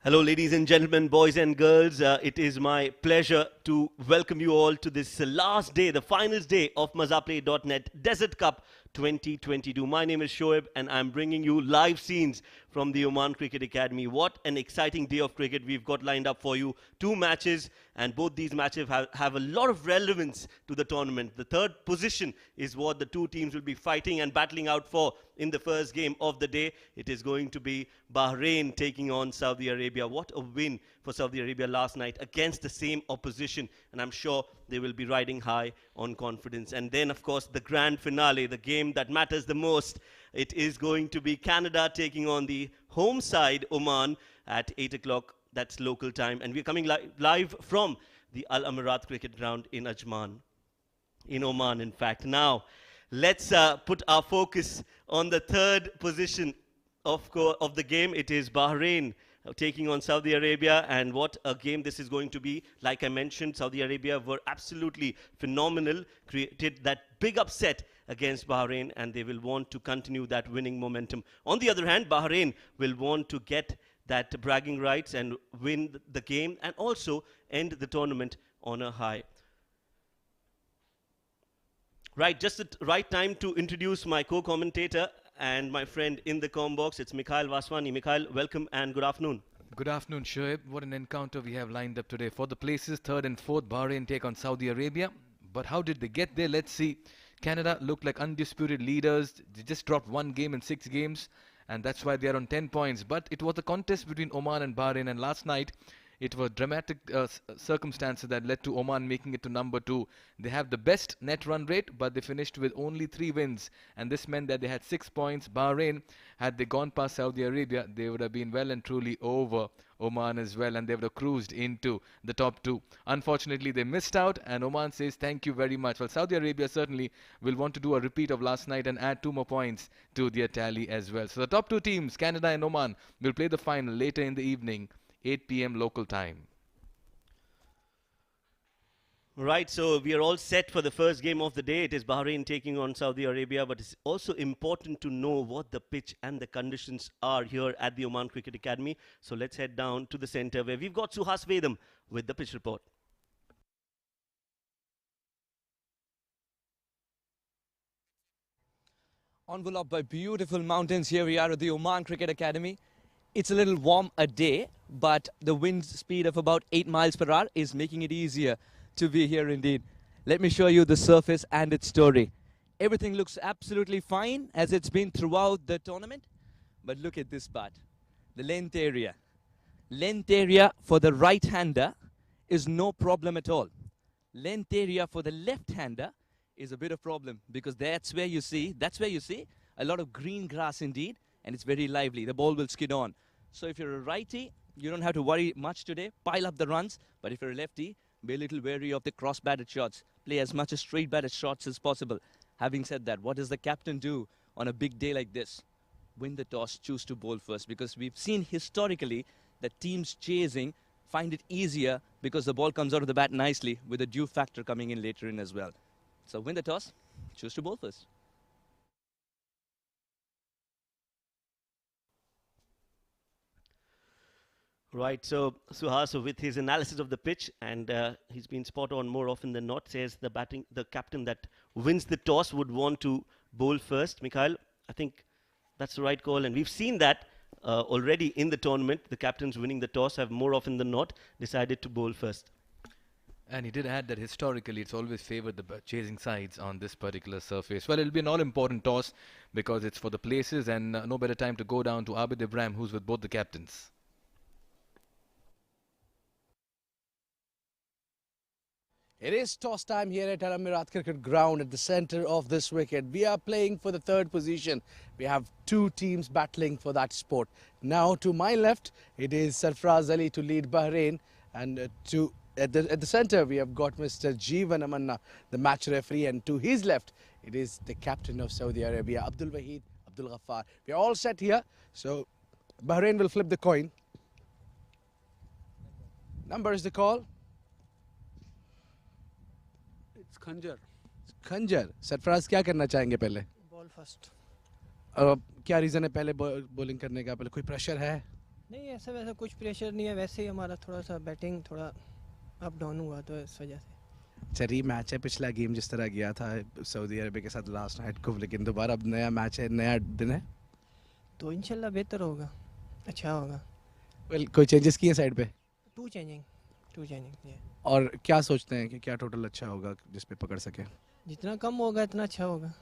Hello, ladies and gentlemen, boys and girls. It is my pleasure to welcome you all to this last day, the finals day of Mazaplay.net Desert Cup 2022. My name is Shoaib and I'm bringing you live scenes from the Oman Cricket Academy. What an exciting day of cricket we've got lined up for you. Two matches, and both these matches have a lot of relevance to the tournament. The third position is what the two teams will be fighting and battling out for in the first game of the day. It is going to be Bahrain taking on Saudi Arabia. What a win for Saudi Arabia last night against the same opposition, and I'm sure they will be riding high on confidence. And then, of course, the grand finale, the game that matters the most. It is going to be Canada taking on the home side, Oman, at 8 o'clock. That's local time. And we're coming live from the Al Amirat Cricket Ground in Ajman, in Oman, in fact. Now, let's put our focus on the third position of the game. It is Bahrain taking on Saudi Arabia, and what a game this is going to be. Like I mentioned, Saudi Arabia were absolutely phenomenal, created that big upset against Bahrain, and they will want to continue that winning momentum. On the other hand, Bahrain will want to get that bragging rights and win the game and also end the tournament on a high. Right, just the right time to introduce my co-commentator and my friend in the comm box. It's Mikhail Vaswani. Mikhail, welcome and good afternoon. Good afternoon, Shoaib. What an encounter we have lined up today. For the places, third and fourth, Bahrain take on Saudi Arabia. But how did they get there? Let's see. Canada looked like undisputed leaders. They just dropped one game in 6 games, and that's why they are on 10 points. But it was a contest between Oman and Bahrain, and last night it was dramatic circumstances that led to Oman making it to number 2. They have the best net run rate, but they finished with only 3 wins, and this meant that they had 6 points. Bahrain, had they gone past Saudi Arabia, they would have been well and truly over Oman as well, and they would have cruised into the top 2. Unfortunately, they missed out, and Oman says thank you very much. Well, Saudi Arabia certainly will want to do a repeat of last night and add 2 more points to their tally as well. So the top 2 teams, Canada and Oman, will play the final later in the evening, 8 p.m. local time. Right, so we are all set for the first game of the day. It is Bahrain taking on Saudi Arabia, but it's also important to know what the pitch and the conditions are here at the Oman Cricket Academy. So let's head down to the center where we've got Suhas Vedam with the pitch report. Enveloped by beautiful mountains, here we are at the Oman Cricket Academy. It's a little warm a day, but the wind speed of about 8 miles per hour is making it easier to be here indeed. Let me show you the surface and its story. Everything looks absolutely fine as it's been throughout the tournament, but look at this part, the length area. Length area for the right-hander is no problem at all. Length area for the left-hander is a bit of problem because that's where you see a lot of green grass indeed, and it's very lively. The ball will skid on. So if you're a righty, you don't have to worry much today. Pile up the runs. But if you're a lefty, be a little wary of the cross-batted shots. Play as much as straight-batted shots as possible. Having said that, what does the captain do on a big day like this? Win the toss, choose to bowl first. Because we've seen historically that teams chasing find it easier because the ball comes out of the bat nicely with a dew factor coming in later in as well. So win the toss, choose to bowl first. Right, so Suhas, with his analysis of the pitch, and he's been spot on more often than not, says the captain that wins the toss would want to bowl first. Mikhail, I think that's the right call, and we've seen that already in the tournament. The captains winning the toss have more often than not decided to bowl first. And he did add that historically it's always favored the chasing sides on this particular surface. Well, it'll be an all-important toss because it's for the places, and no better time to go down to Abid Ibrahim, who's with both the captains. It is toss time here at Al Amirat Cricket Ground at the center of this wicket. We are playing for the third position. We have 2 teams battling for that spot. Now to my left, it is Sarfraz Ali to lead Bahrain, and at the center we have got Mr. Jeevan Amanna, the match referee, and to his left it is the captain of Saudi Arabia, Abdul Wahid Abdul Ghaffar. We are all set here, so Bahrain will flip the coin. Number is the call. खंजर खंजर। सरफराज क्या करना चाहेंगे पहले? Ball first. क्या reason है पहले bowling करने का? पहले कोई प्रेशर है? नहीं ऐसा वैसा कुछ प्रेशर नहीं है, वैसे ही हमारा थोड़ा सा बैटिंग थोड़ा अप डाउन हुआ तो इस वजह से। अच्छा मैच है, पिछला गेम जिस तरह गया था सऊदी अरबिया के साथ लास्ट नाइट को, लेकिन दोबारा अब नया मैच है, नया दिन है। तो इंशाल्लाह बेहतर होगा, अच्छा होगा। वेल कोई चेंजेस किए साइड पे? टू चेंजिंग ये। और क्या सोचते हैं कि क्या टोटल अच्छा होगा जिस पे पकड़ सके? जितना कम होगा इतना अच्छा होगा।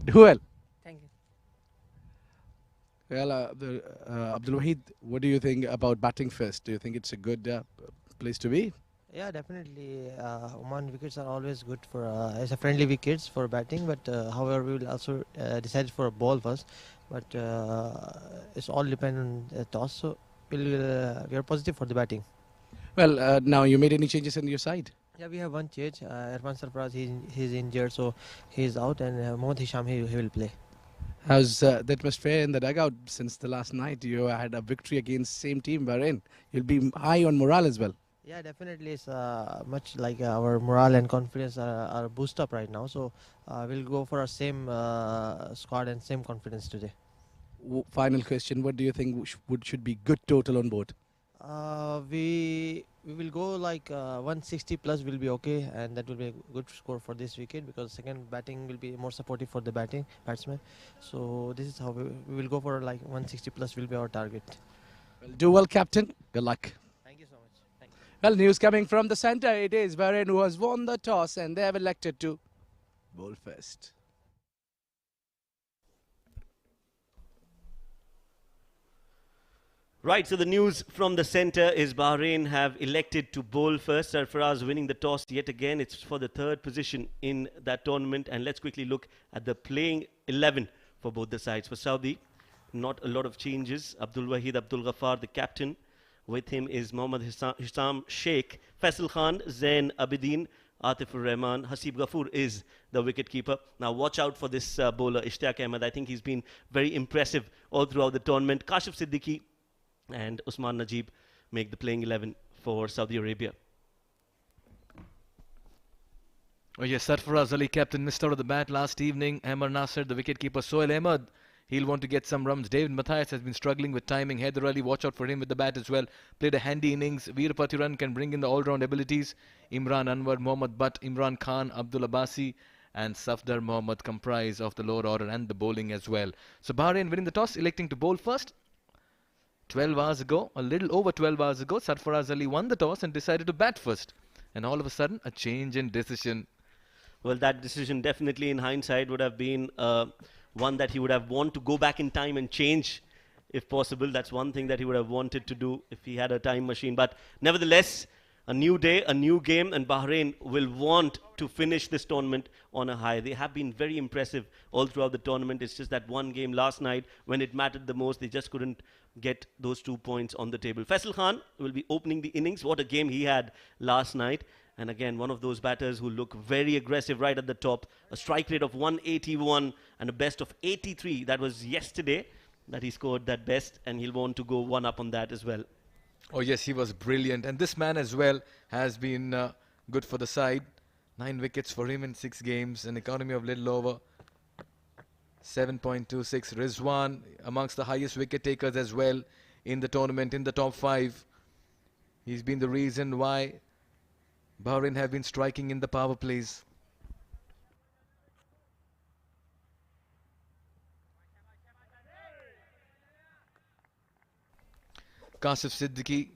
Duel. Thank you. Well, Abdul Wahid, what do you think about batting first? Do you think it's a good place to be? Yeah, definitely. Oman wickets are always good for as a friendly wickets for batting, but however we will also decide for a ball first. But it's all depend on the toss. So we are positive for the batting. Well, now you made any changes in your side? Yeah, we have one change. Irfan Sarfaraz he's injured, so he's out, and Mohammad Hisham he will play. How's the atmosphere in the dugout since the last night? You had a victory against same team, Bahrain. You'll be high on morale as well. Yeah, definitely. It's much like our morale and confidence are boost up right now. So we'll go for our same squad and same confidence today. Final question: what do you think should be good total on board? We will go like 160 plus will be okay, and that will be a good score for this wicket because second batting will be more supportive for the batsman. So this is how we will go for like 160 plus will be our target. Well, do well, captain. Good luck. Thank you so much. Thank you. Well, news coming from the centre. It is Bahrain who has won the toss and they have elected to bowl first. Right, so the news from the centre is Bahrain have elected to bowl first. Sarfaraz winning the toss yet again. It's for the third position in that tournament. And let's quickly look at the playing 11 for both the sides. For Saudi, not a lot of changes. Abdul Wahid Abdul Ghaffar, the captain. With him is Mohammad Hisham Sheikh, Faisal Khan, Zain Abidin, Atifur Rahman. Hasib Ghafoor is the wicketkeeper. Now watch out for this bowler, Ishtaq Ahmed. I think he's been very impressive all throughout the tournament. Kashif Siddiqui and Usman Najib make the playing 11 for Saudi Arabia. Oh yes, Sarfaraz Ali, captain, missed out of the bat last evening. Amar Nasser, the wicketkeeper. Sohail Ahmed, he'll want to get some runs. David Matthias has been struggling with timing. Haider Ali, watch out for him with the bat as well. Played a handy innings. Veer Patiran can bring in the all-round abilities. Imran Anwar, Mohammad Butt, Imran Khan, Abdul Abbasi and Safdar Mohammad comprise of the lower order and the bowling as well. So Bahrain winning the toss, electing to bowl first. 12 hours ago, a little over 12 hours ago, Sarfaraz Ali won the toss and decided to bat first. And all of a sudden, a change in decision. Well, that decision definitely in hindsight would have been one that he would have wanted to go back in time and change if possible. That's one thing that he would have wanted to do if he had a time machine. But nevertheless, a new day, a new game, and Bahrain will want to finish this tournament on a high. They have been very impressive all throughout the tournament. It's just that one game last night, when it mattered the most, they just couldn't get those 2 points on the table. Faisal Khan will be opening the innings. What a game he had last night. And again, one of those batters who look very aggressive right at the top. A strike rate of 181 and a best of 83. That was yesterday that he scored that best, and he'll want to go one up on that as well. Oh yes, he was brilliant. And this man as well has been good for the side. 9 wickets for him in 6 games. An economy of little over 7.26. Rizwan amongst the highest wicket takers as well in the tournament, in the top 5. He's been the reason why Bahrain have been striking in the power plays. Kasif Siddiqui,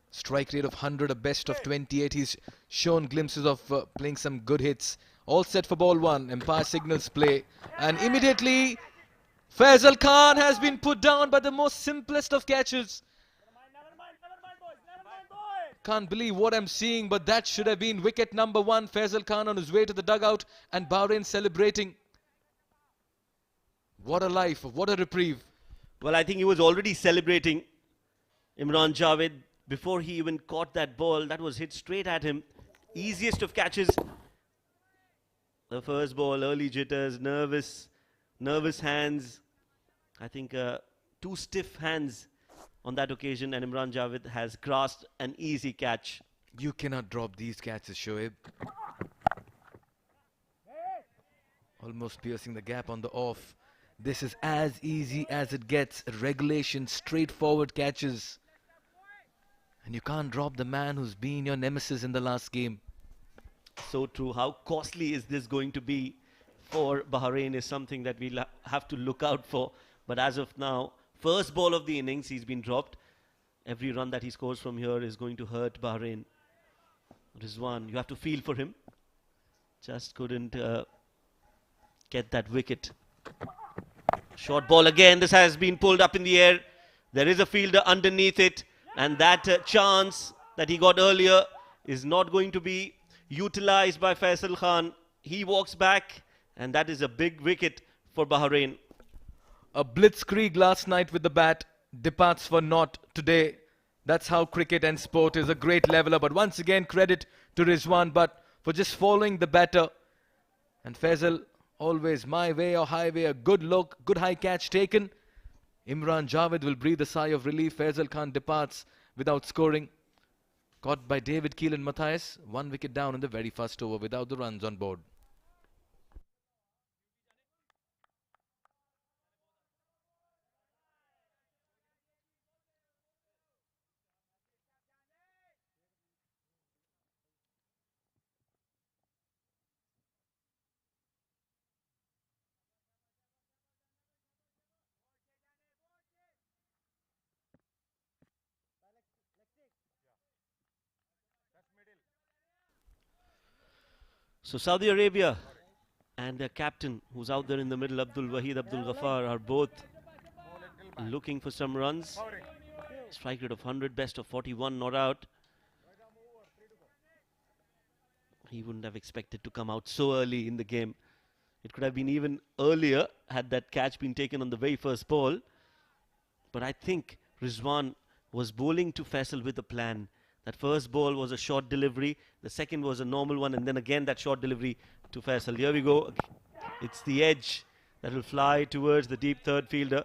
strike rate of 100, a best of 28. He's shown glimpses of playing some good hits. All set for ball 1. Empire signals play. And immediately, Faisal Khan has been put down by the most simplest of catches. Can't believe what I'm seeing, but that should have been wicket number 1. Faisal Khan on his way to the dugout and Bahrain celebrating. What a life, what a reprieve. Well, I think he was already celebrating. Imran Javed, before he even caught that ball, that was hit straight at him. Easiest of catches. The first ball, early jitters, nervous hands. I think 2 stiff hands on that occasion, and Imran Javed has grasped an easy catch. You cannot drop these catches, Shoaib. Almost piercing the gap on the off. This is as easy as it gets. Regulation, straightforward catches. And you can't drop the man who's been your nemesis in the last game. So true. How costly is this going to be for Bahrain is something that we'll have to look out for. But as of now, first ball of the innings, he's been dropped. Every run that he scores from here is going to hurt Bahrain. Rizwan, you have to feel for him. Just couldn't get that wicket. Short ball again. This has been pulled up in the air. There is a fielder underneath it. And that chance that he got earlier is not going to be utilized by Faisal Khan. He walks back, and that is a big wicket for Bahrain. A blitzkrieg last night with the bat departs for naught today. That's how cricket and sport is, a great leveler. But once again, credit to Rizwan Butt for just following the batter. And Faisal, always my way or highway, a good look, good high catch taken. Imran Javed will breathe a sigh of relief. Faisal Khan departs without scoring. Caught by David Keelan Matthias. 1 wicket down in the very first over without the runs on board. So Saudi Arabia and their captain, who's out there in the middle, Abdul Wahid Abdul Ghaffar, are both looking for some runs. Strike rate of 100, best of 41, not out. He wouldn't have expected to come out so early in the game. It could have been even earlier had that catch been taken on the very first ball. But I think Rizwan was bowling to Faisal with a plan. That first ball was a short delivery. The second was a normal one. And then again that short delivery to Faisal. Here we go. It's the edge that will fly towards the deep third fielder.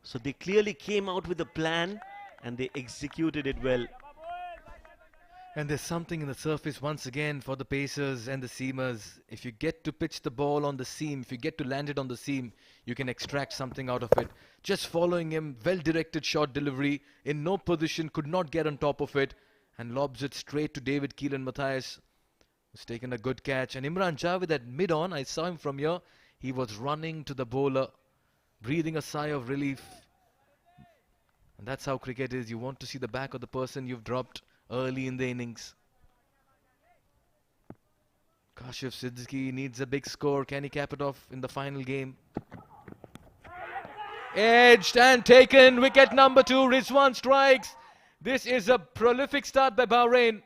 So they clearly came out with a plan and they executed it well. And there's something in the surface once again for the pacers and the seamers. If you get to pitch the ball on the seam, if you get to land it on the seam, you can extract something out of it. Just following him, well-directed short delivery, in no position, could not get on top of it, and lobs it straight to David Keelan Matthias, who's taken a good catch. And Imran Javed at mid-on, I saw him from here, he was running to the bowler, breathing a sigh of relief. And that's how cricket is. You want to see the back of the person you've dropped early in the innings. Kashif Siddiqui needs a big score. Can he cap it off in the final game? Edged and taken. Wicket number 2. Rizwan strikes. This is a prolific start by Bahrain.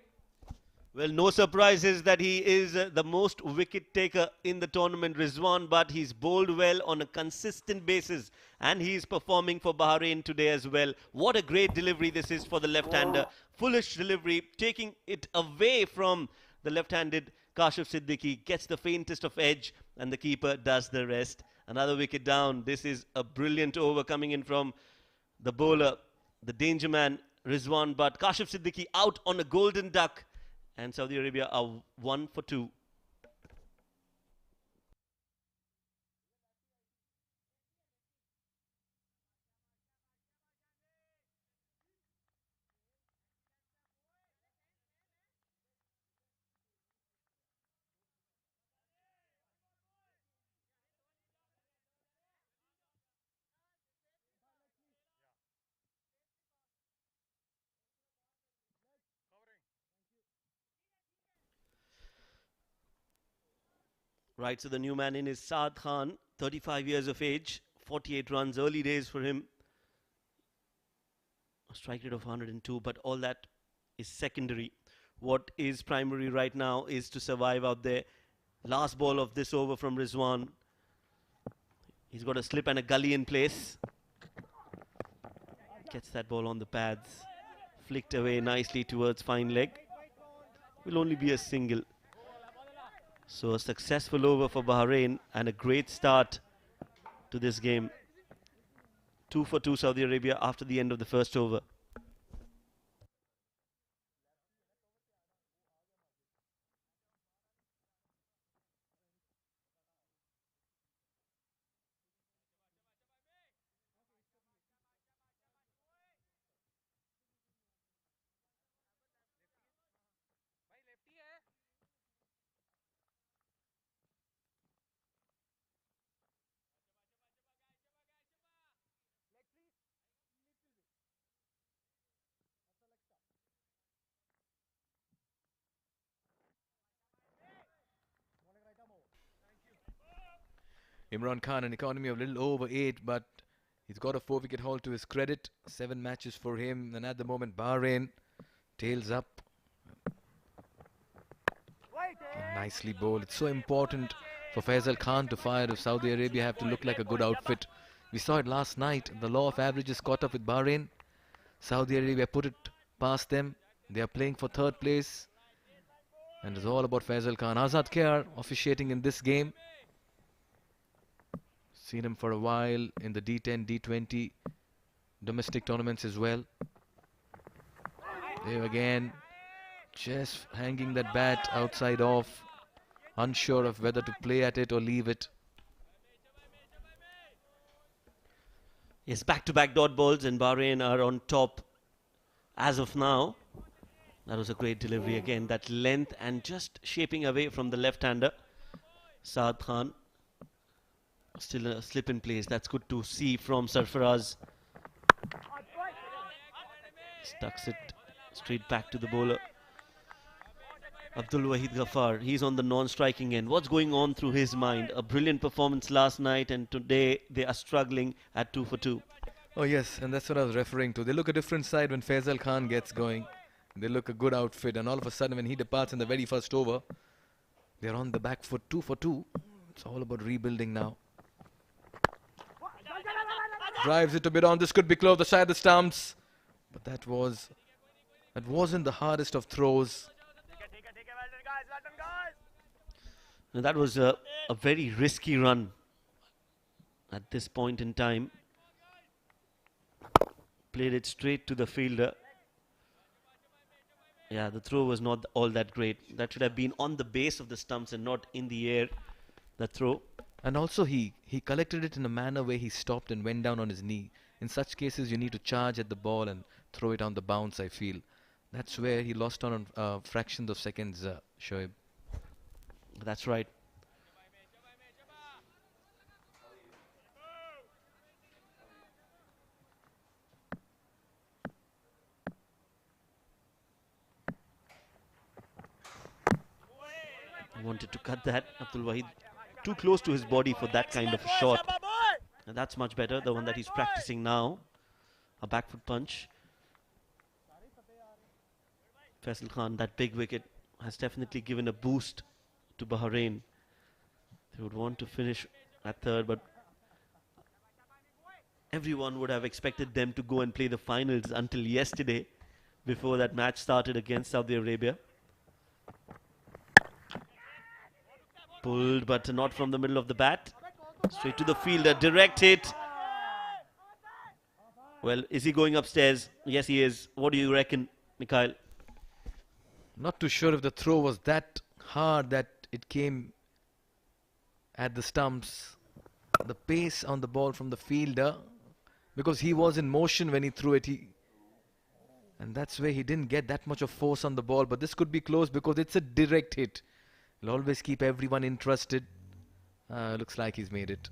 Well, no surprises that he is the most wicket taker in the tournament, Rizwan, but he's bowled well on a consistent basis and he's performing for Bahrain today as well. What a great delivery this is for the left-hander. Foolish delivery, taking it away from the left-handed Kashif Siddiqui, gets the faintest of edge and the keeper does the rest. Another wicket down. This is a brilliant over coming in from the bowler, the danger man, Rizwan, but Kashif Siddiqui out on a golden duck. And Saudi Arabia are 1 for 2. Right, so the new man in is Saad Khan, 35 years of age, 48 runs, early days for him. A strike rate of 102, but all that is secondary. What is primary right now is to survive out there. Last ball of this over from Rizwan. He's got a slip and a gully in place. Gets that ball on the pads. Flicked away nicely towards fine leg. Will only be a single. So a successful over for Bahrain and a great start to this game. 2 for 2 Saudi Arabia after the end of the first over. Imran Khan, an economy of little over 8, but he's got a 4-wicket haul to his credit. 7 matches for him, and at the moment Bahrain tails up. Nicely bowled. It's so important for Faisal Khan to fire if Saudi Arabia have to look like a good outfit. We saw it last night. The law of averages caught up with Bahrain. Saudi Arabia put it past them. They are playing for 3rd place. And it's all about Faisal Khan. Azad Khair officiating in this game. Seen him for a while in the D10, D20 domestic tournaments as well. There again, just hanging that bat outside off, unsure of whether to play at it or leave it. Yes, back-to-back dot balls, and Bahrain are on top as of now. That was a great delivery again. That length and just shaping away from the left-hander. Saad Khan. Still a slip in place. That's good to see from Sarfaraz. Stucks it straight back to the bowler. Abdul Wahid Ghaffar, he's on the non-striking end. What's going on through his mind? A brilliant performance last night, and today they are struggling at 2 for 2. Oh yes, and that's what I was referring to. They look a different side when Faisal Khan gets going. They look a good outfit, and all of a sudden when he departs in the very first over, they're on the back foot, 2 for 2. It's all about rebuilding now. Drives it a bit on. This could be close, the side of the stumps. But that wasn't the hardest of throws. Now that was a very risky run at this point in time. Played it straight to the fielder. Yeah, the throw was not all that great. That should have been on the base of the stumps and not in the air, the throw. And also he collected it in a manner where he stopped and went down on his knee. In such cases, you need to charge at the ball and throw it on the bounce, I feel. That's where he lost on fractions of seconds, Shoaib. That's right. I wanted to cut that. Abdul Wahid too close to his body for that kind of a shot. And that's much better, the one that he's practicing now. A back foot punch. Faisal Khan, that big wicket, has definitely given a boost to Bahrain. They would want to finish at 3rd, but everyone would have expected them to go and play the finals until yesterday, before that match started against Saudi Arabia. Pulled, but not from the middle of the bat. Straight to the fielder, direct hit. Well, is he going upstairs? Yes, he is. What do you reckon, Mikhail? Not too sure if the throw was that hard that it came at the stumps. The pace on the ball from the fielder, because he was in motion when he threw it. And that's where he didn't get that much of force on the ball. But this could be close because it's a direct hit. It'll always keep everyone interested. Looks like he's made it.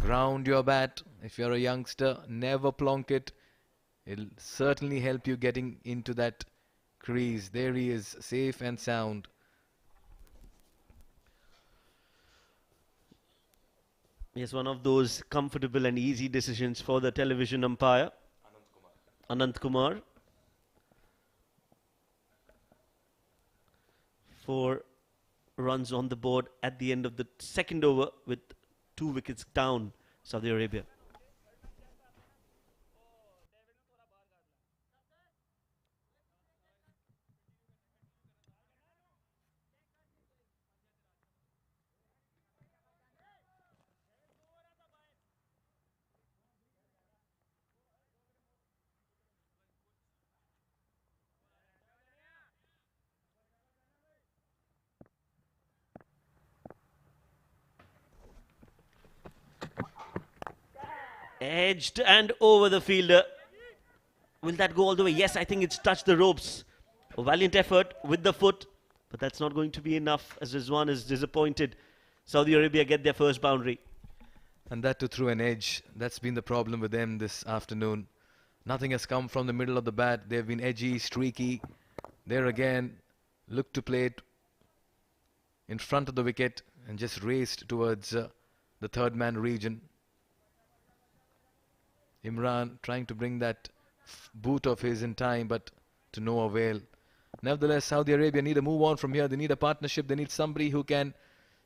Ground your bat. If you're a youngster, never plonk it. It'll certainly help you getting into that crease. There he is, safe and sound. Yes, one of those comfortable and easy decisions for the television umpire, Anant Kumar. 4 runs on the board at the end of the 2nd over with 2 wickets down, Saudi Arabia. Edged and over the fielder. Will that go all the way? Yes, I think it's touched the ropes. A valiant effort with the foot, but that's not going to be enough as Rizwan is disappointed. Saudi Arabia get their first boundary. And that too through an edge. That's been the problem with them this afternoon. Nothing has come from the middle of the bat. They've been edgy, streaky. There again, looked to play it in front of the wicket and just raced towards the third man region. Imran trying to bring that boot of his in time, but to no avail. Nevertheless, Saudi Arabia need a move on from here. They need a partnership. They need somebody who can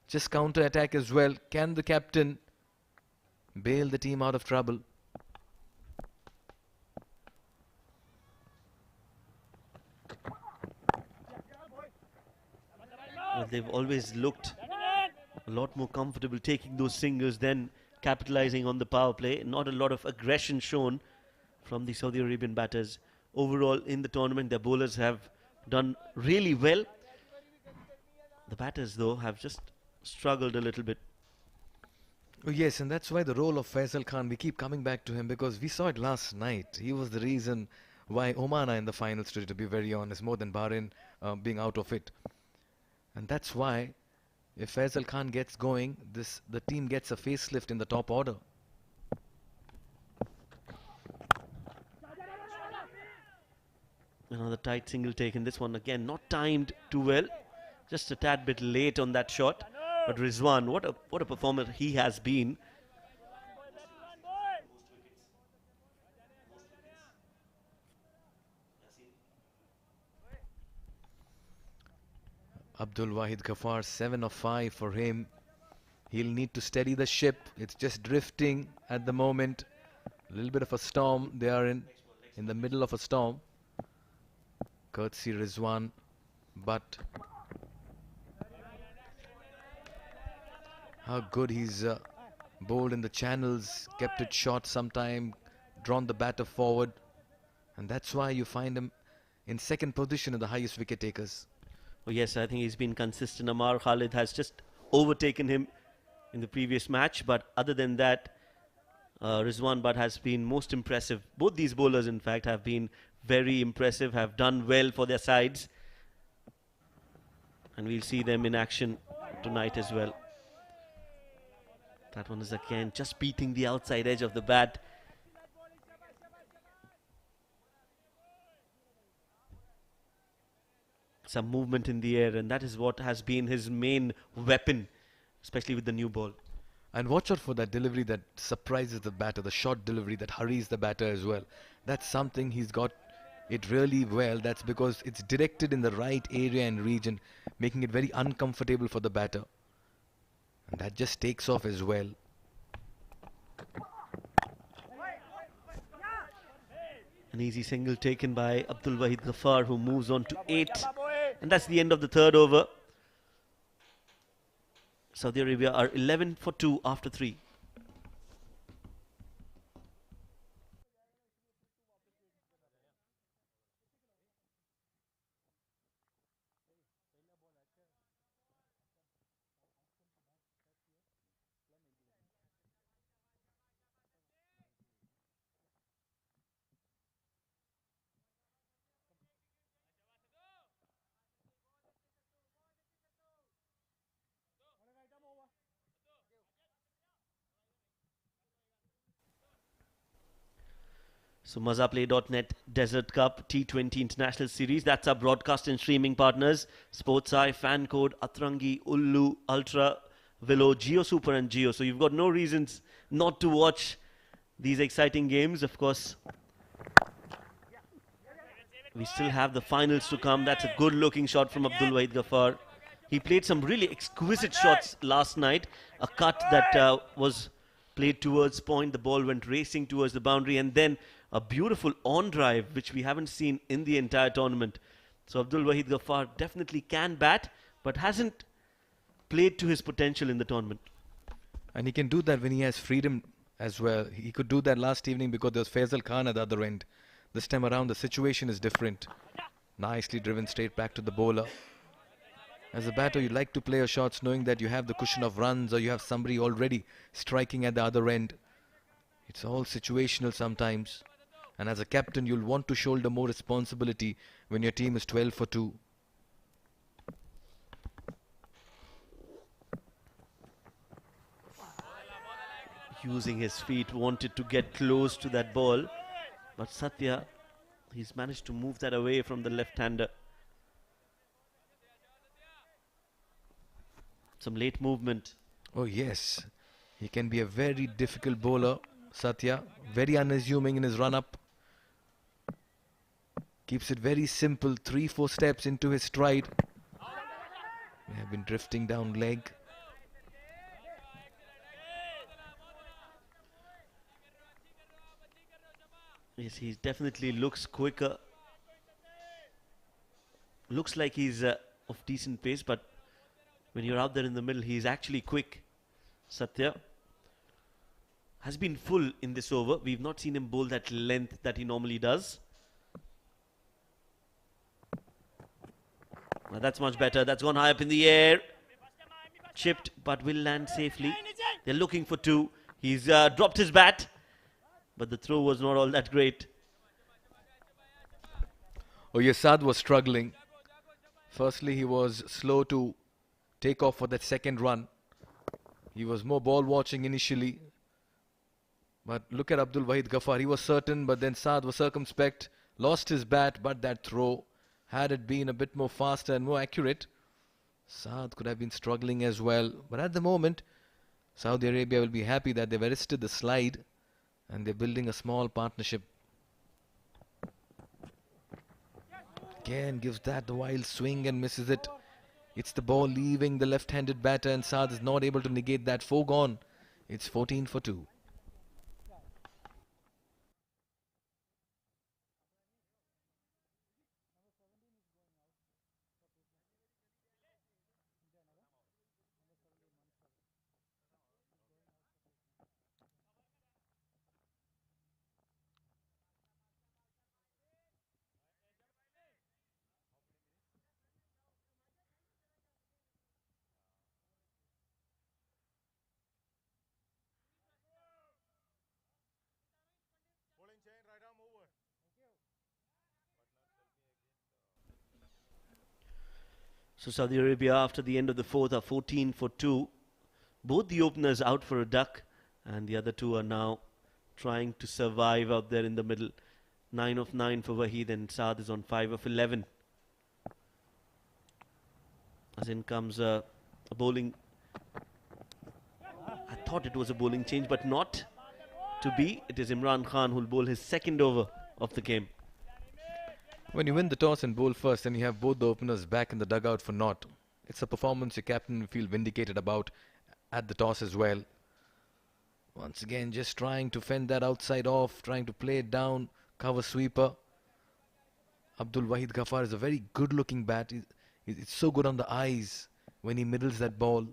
just counter-attack as well. Can the captain bail the team out of trouble? Well, they've always looked a lot more comfortable taking those singles than capitalizing on the power play. Not a lot of aggression shown from the Saudi Arabian batters. Overall, in the tournament, their bowlers have done really well. The batters, though, have just struggled a little bit. Oh, yes, and that's why the role of Faisal Khan, we keep coming back to him because we saw it last night. He was the reason why Oman are in the finals today, to be very honest, more than Bahrain being out of it. And that's why, if Faisal Khan gets going, the team gets a facelift in the top order. Another tight single taken. This one again not timed too well. Just a tad bit late on that shot. But Rizwan, what a performer he has been. Abdul Wahid Ghaffar, 7 of 5 for him. He'll need to steady the ship. It's just drifting at the moment. A little bit of a storm. They are in the middle of a storm. Courtesy Rizwan, but how good he's bowled in the channels, kept it short sometime, drawn the batter forward, and that's why you find him in second position in the highest wicket takers. Oh yes, I think he's been consistent. Amar Khalid has just overtaken him in the previous match, but other than that, Rizwan Butt has been most impressive. Both these bowlers, in fact, have been very impressive, have done well for their sides. And we'll see them in action tonight as well. That one is again just beating the outside edge of the bat. Some movement in the air, and that is what has been his main weapon, especially with the new ball. And watch out for that delivery that surprises the batter, the short delivery that hurries the batter as well. That's something he's got it really well. That's because it's directed in the right area and region, making it very uncomfortable for the batter. And that just takes off as well. An easy single taken by Abdul Wahid Ghaffar, who moves on to 8. And that's the end of the third over. Saudi Arabia are 11 for 2 after 3. So Mazaplay.net Desert Cup T20 International Series. That's our broadcast and streaming partners. SportsEye, Fancode, Atrangi, Ullu, Ultra, Willow, Geo Super and Geo. So you've got no reasons not to watch these exciting games. Of course, we still have the finals to come. That's a good looking shot from Abdul Wahid Ghaffar. He played some really exquisite shots last night. A cut that was played towards point. The ball went racing towards the boundary, and then a beautiful on drive, which we haven't seen in the entire tournament. So Abdul Wahid Ghaffar definitely can bat, but hasn't played to his potential in the tournament. And he can do that when he has freedom as well. He could do that last evening because there was Faisal Khan at the other end. This time around, the situation is different. Nicely driven straight back to the bowler. As a batter, you like to play your shots knowing that you have the cushion of runs or you have somebody already striking at the other end. It's all situational sometimes. And as a captain, you'll want to shoulder more responsibility when your team is 12 for 2. Using his feet, wanted to get close to that ball. But Satya, he's managed to move that away from the left-hander. Some late movement. Oh yes. He can be a very difficult bowler, Satya. Very unassuming in his run-up. Keeps it very simple, 3-4 steps into his stride. We have been drifting down leg. Yes, he definitely looks quicker. Looks like he's of decent pace, but when you're out there in the middle, he's actually quick. Satya has been full in this over. We've not seen him bowl that length that he normally does. Now that's much better. That's gone high up in the air. Chipped, but will land safely. They're looking for two. He's dropped his bat, but the throw was not all that great. Oh, yes, Saad was struggling. Firstly, he was slow to take off for that second run. He was more ball watching initially. But look at Abdul Wahid Ghaffar. He was certain, but then Saad was circumspect. Lost his bat, but that throw, had it been a bit more faster and more accurate, Saad could have been struggling as well. But at the moment, Saudi Arabia will be happy that they've arrested the slide and they're building a small partnership. Again, gives that the wild swing and misses it. It's the ball leaving the left-handed batter and Saad is not able to negate that. 4 gone. It's 14 for 2. So Saudi Arabia, after the end of the fourth, are 14 for 2. Both the openers out for a duck, and the other two are now trying to survive out there in the middle. 9 of 9 for Waheed, and Saad is on 5 of 11. As in comes a bowling. I thought it was a bowling change, but not to be. It is Imran Khan who will bowl his second over of the game. When you win the toss and bowl first and you have both the openers back in the dugout for naught, it's a performance your captain will feel vindicated about at the toss as well. Once again, just trying to fend that outside off, trying to play it down, cover sweeper. Abdul Wahid Ghaffar is a very good looking bat. It's so good on the eyes when he middles that ball.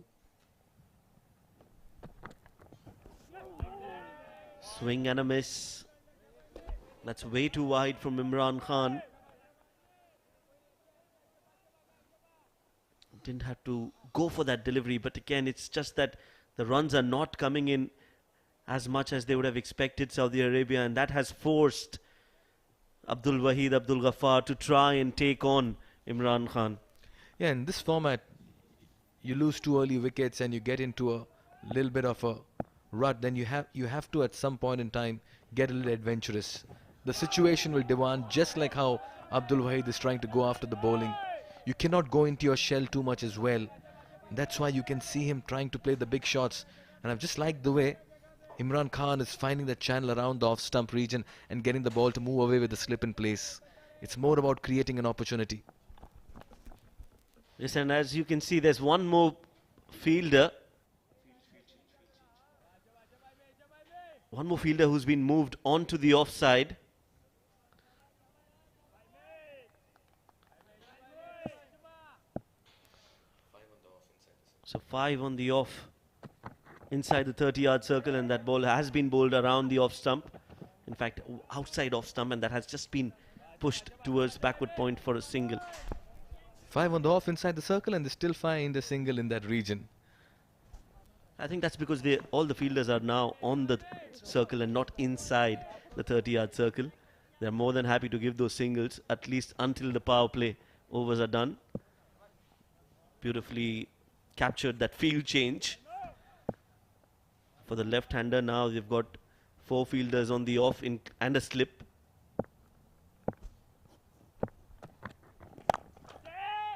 Swing and a miss. That's way too wide from Imran Khan. Didn't have to go for that delivery, but again, it's just that the runs are not coming in as much as they would have expected Saudi Arabia, and that has forced Abdul Ghaffar to try and take on Imran Khan. Yeah, in this format, you lose 2 early wickets and you get into a little bit of a rut, then you have to at some point in time get a little adventurous. The situation will demand, just like how Abdul Wahid is trying to go after the bowling. You cannot go into your shell too much as well. That's why you can see him trying to play the big shots. And I've just liked the way Imran Khan is finding the channel around the off-stump region and getting the ball to move away with the slip in place. It's more about creating an opportunity. Yes, and as you can see, there's one more fielder. One more fielder who's been moved onto the offside. So 5 on the off inside the 30-yard circle, and that ball has been bowled around the off stump. In fact, outside off stump, and that has just been pushed towards backward point for a single. 5 on the off inside the circle, and they still find a single in that region. I think that's because all the fielders are now on the circle and not inside the 30-yard circle. They're more than happy to give those singles, at least until the power play overs are done. Beautifully captured that field change. For the left-hander now, they've got 4 fielders on the off and a slip.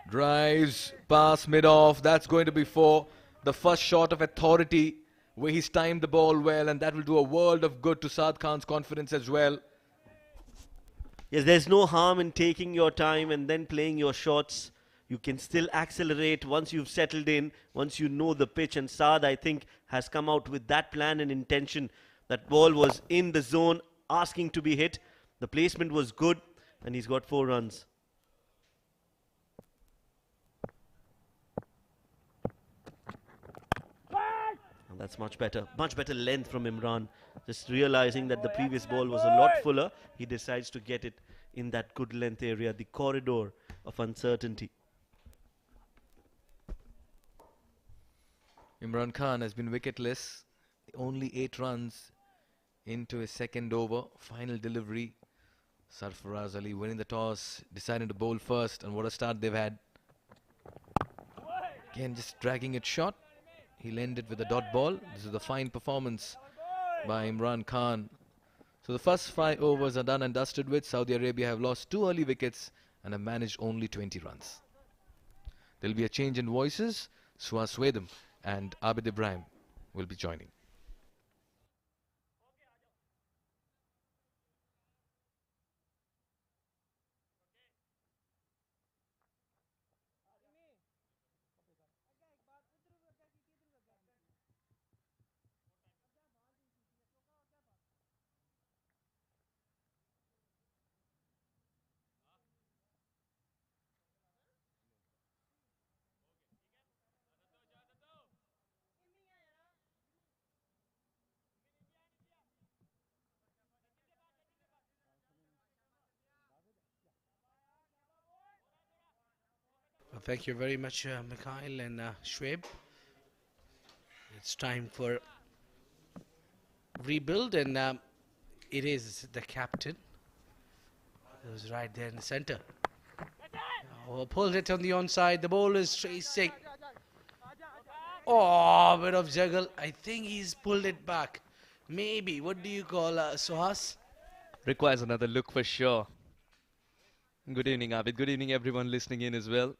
Drives, pass mid-off, that's going to be 4. The first shot of authority where he's timed the ball well, and that will do a world of good to Saad Khan's confidence as well. Yes, there's no harm in taking your time and then playing your shots. You can still accelerate once you've settled in, once you know the pitch. And Saad, I think, has come out with that plan and intention. That ball was in the zone, asking to be hit. The placement was good, and he's got 4 runs. And that's much better length from Imran. Just realizing that the previous ball was a lot fuller, he decides to get it in that good length area, the corridor of uncertainty. Imran Khan has been wicketless, only 8 runs into his second over, final delivery. Sarfaraz Ali winning the toss, deciding to bowl first, and what a start they've had. Again, just dragging it short. He'll end it with a dot ball. This is the fine performance by Imran Khan. So the first 5 overs are done and dusted with. Saudi Arabia have lost 2 early wickets and have managed only 20 runs. There'll be a change in voices. Suhas Swedham and Abid Ibrahim will be joining. Well, thank you very much, Mikhail and Shoaib. It's time for rebuild, and it is the captain who's right there in the center. Oh, pulled it on the onside. The ball is chasing. Oh, a bit of juggle. I think he's pulled it back. Maybe. What do you call Suhas? Requires another look for sure. Good evening, Abid. Good evening, everyone listening in as well.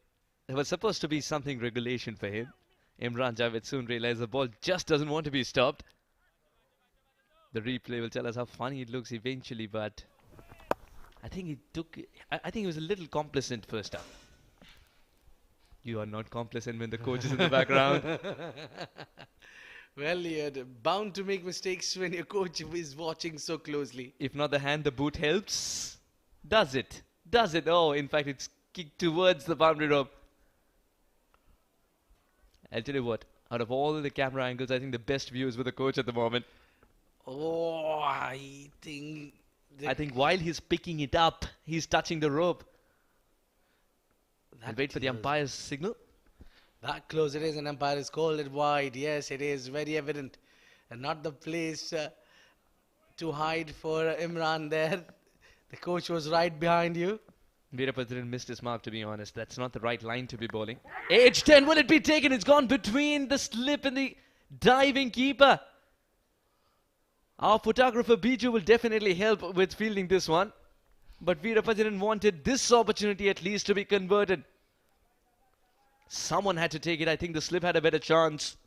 There was supposed to be something regulation for him. Imran Javed soon realized the ball just doesn't want to be stopped. The replay will tell us how funny it looks eventually, but I think I think he was a little complacent first up. You are not complacent when the coach is in the background. Well, you're bound to make mistakes when your coach is watching so closely. If not the hand, the boot helps. Does it? Does it? Oh, in fact, it's kicked towards the boundary rope. I'll tell you what, out of all the camera angles, I think the best view is with the coach at the moment. Oh, I think while he's picking it up, he's touching the rope. that And wait for the close. umpire's signal. That close it is, and umpire is called it wide. Yes, it is very evident. And not the place to hide for Imran there. The coach was right behind you. Veerapatran missed his mark, to be honest. That's not the right line to be bowling. Age 10, will it be taken? It's gone between the slip and the diving keeper. Our photographer Biju will definitely help with fielding this one. But Veerapatran wanted this opportunity at least to be converted. Someone had to take it. I think the slip had a better chance.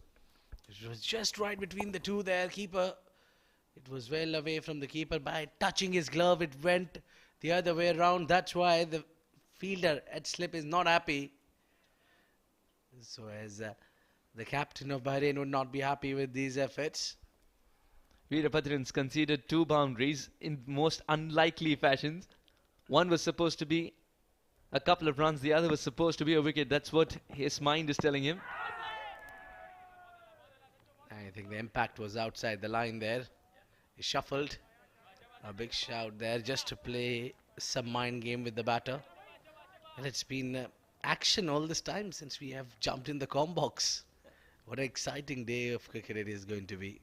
It was just right between the two there, keeper. It was well away from the keeper. By touching his glove, it went the other way around. That's why the fielder at slip is not happy. So as the captain of Bahrain would not be happy with these efforts. Veerapatran's conceded 2 boundaries in most unlikely fashions. One was supposed to be a couple of runs. The other was supposed to be a wicket. That's what his mind is telling him. I think the impact was outside the line there. He shuffled. A big shout there just to play some mind game with the batter. Well, it's been action all this time since we have jumped in the com box. What an exciting day of cricket it is going to be.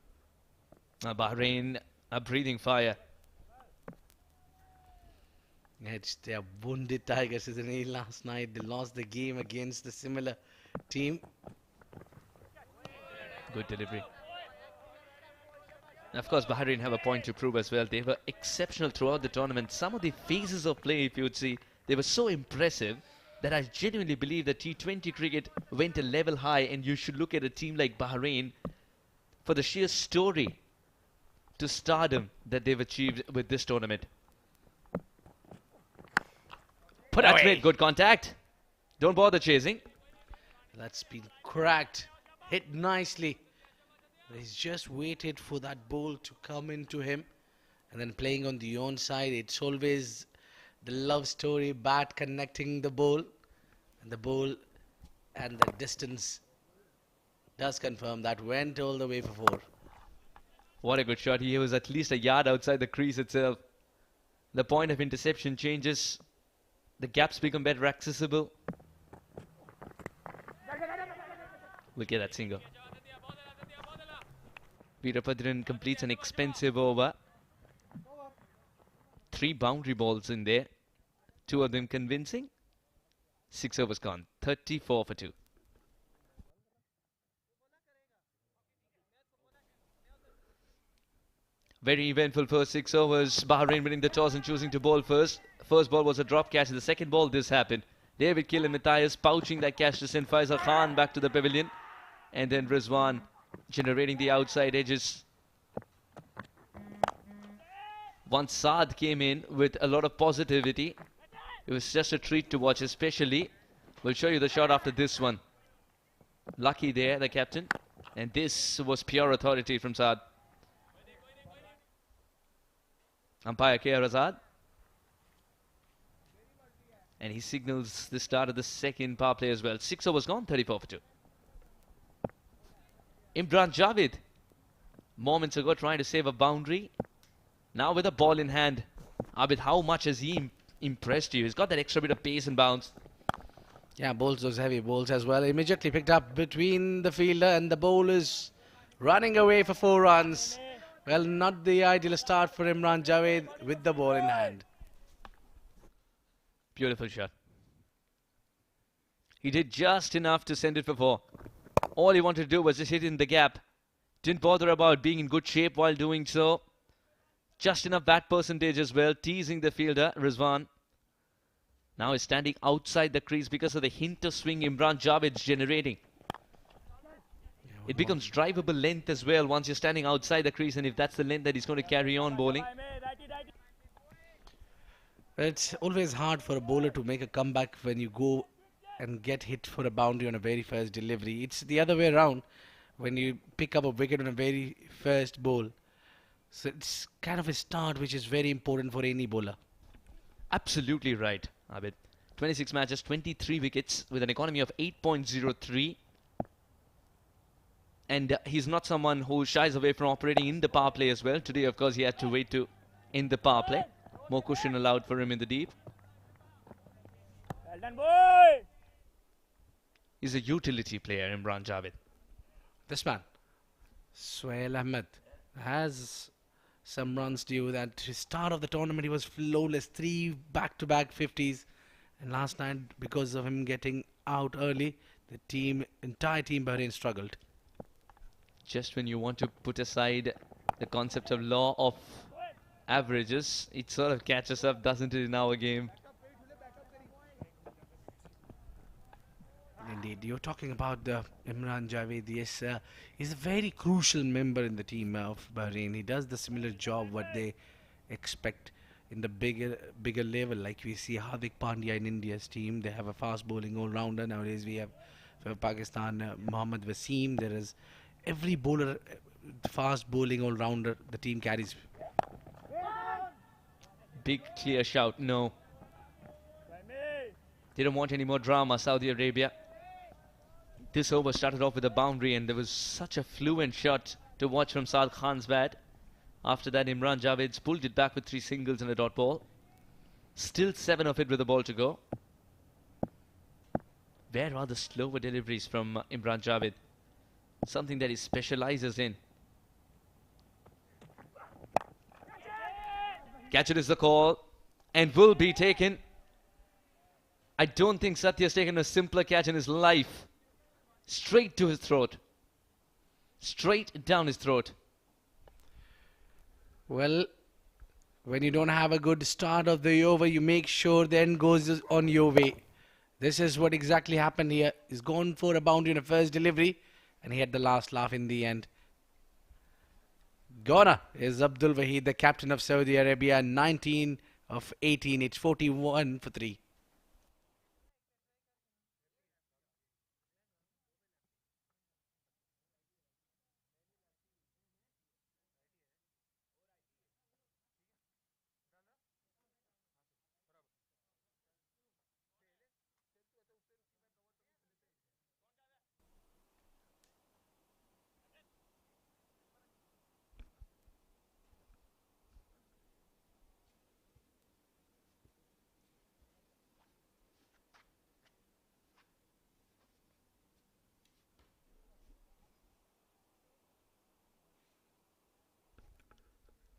Bahrain are breathing fire. It's their wounded Tigers, isn't it? Last night they lost the game against the similar team. Good delivery. Of course, Bahrain have a point to prove as well. They were exceptional throughout the tournament. Some of the phases of play, if you would see, they were so impressive that I genuinely believe that T20 cricket went a level high, and you should look at a team like Bahrain. for the sheer story to stardom that they've achieved with this tournament. But that's made good contact. Don't bother chasing. That's been cracked. Hit nicely. He's just waited for that ball to come into him. And then playing on the own side, it's always the love story, bat connecting the ball. And the ball and the distance does confirm that went all the way for 4. What a good shot. He was at least a yard outside the crease itself. The point of interception changes. The gaps become better accessible. Look at that single. Veerapadran completes an expensive over. 3 boundary balls in there. 2 of them convincing. 6 overs gone. 34 for 2. Very eventful first 6 overs. Bahrain winning the toss and choosing to bowl first. First ball was a drop catch. In the second ball, this happened. David Gill and Matthias pouching that catch to send Faisal Khan back to the pavilion. And then Rizwan generating the outside edges. Once Saad came in with a lot of positivity, it was just a treat to watch, especially. We'll show you the shot after this one. Lucky there, the captain. And this was pure authority from Saad. Umpire K.R. Azad. And he signals the start of the second power play as well. 6 overs gone, 34 for 2. Imran Javed, moments ago trying to save a boundary. Now with a ball in hand. Abid, how much has he impressed you? He's got that extra bit of pace and bounce. Yeah, bowls those heavy balls as well. Immediately picked up between the fielder and the bowlers, running away for 4 runs. Well, not the ideal start for Imran Javed with the ball in hand. Beautiful shot. He did just enough to send it for 4. All he wanted to do was just hit in the gap. Didn't bother about being in good shape while doing so. Just enough bat percentage as well, teasing the fielder, Rizwan. Now he's standing outside the crease because of the hint of swing Imran Javed's generating. It becomes drivable length as well once you're standing outside the crease, and if that's the length that he's going to carry on bowling. It's always hard for a bowler to make a comeback when you go and get hit for a boundary on a very first delivery. It's the other way around when you pick up a wicket on a very first bowl. So it's kind of a start which is very important for any bowler. Absolutely right, Abid. 26 matches, 23 wickets with an economy of 8.03. And he's not someone who shies away from operating in the power play as well. Today, of course, he had to wait to end the power play. More cushion allowed for him in the deep. Well done, boy! He's a utility player, Imran Javed. This man, Suhail Ahmed, has some runs due. At the start of the tournament, he was flawless. 3 back-to-back 50s. And last night, because of him getting out early, the entire team Bahrain struggled. Just when you want to put aside the concept of law of averages, it sort of catches up, doesn't it, in our game? Indeed, you're talking about Imran Javed. Yes, he's a very crucial member in the team of Bahrain. He does the similar job what they expect in the bigger level. Like we see Hardik Pandya in India's team. They have a fast bowling all-rounder. Nowadays we have for Pakistan Mohammad Wasim. There is every bowler, fast bowling all-rounder the team carries. Big clear shout, no. They don't want any more drama, Saudi Arabia. This over started off with a boundary, and there was such a fluent shot to watch from Saad Khan's bat. After that, Imran Javed's pulled it back with 3 singles and a dot ball. Still 7 of it with a ball to go. Where are the slower deliveries from Imran Javed? Something that he specializes in. Catch it is the call, and will be taken. I don't think Satya's taken a simpler catch in his life. Straight to his throat. Straight down his throat. Well, when you don't have a good start of the over, you make sure the end goes on your way. This is what exactly happened here. He's gone for a boundary in the first delivery, and he had the last laugh in the end. Gone is Abdul Wahid, the captain of Saudi Arabia, 19 of 18. It's 41 for 3.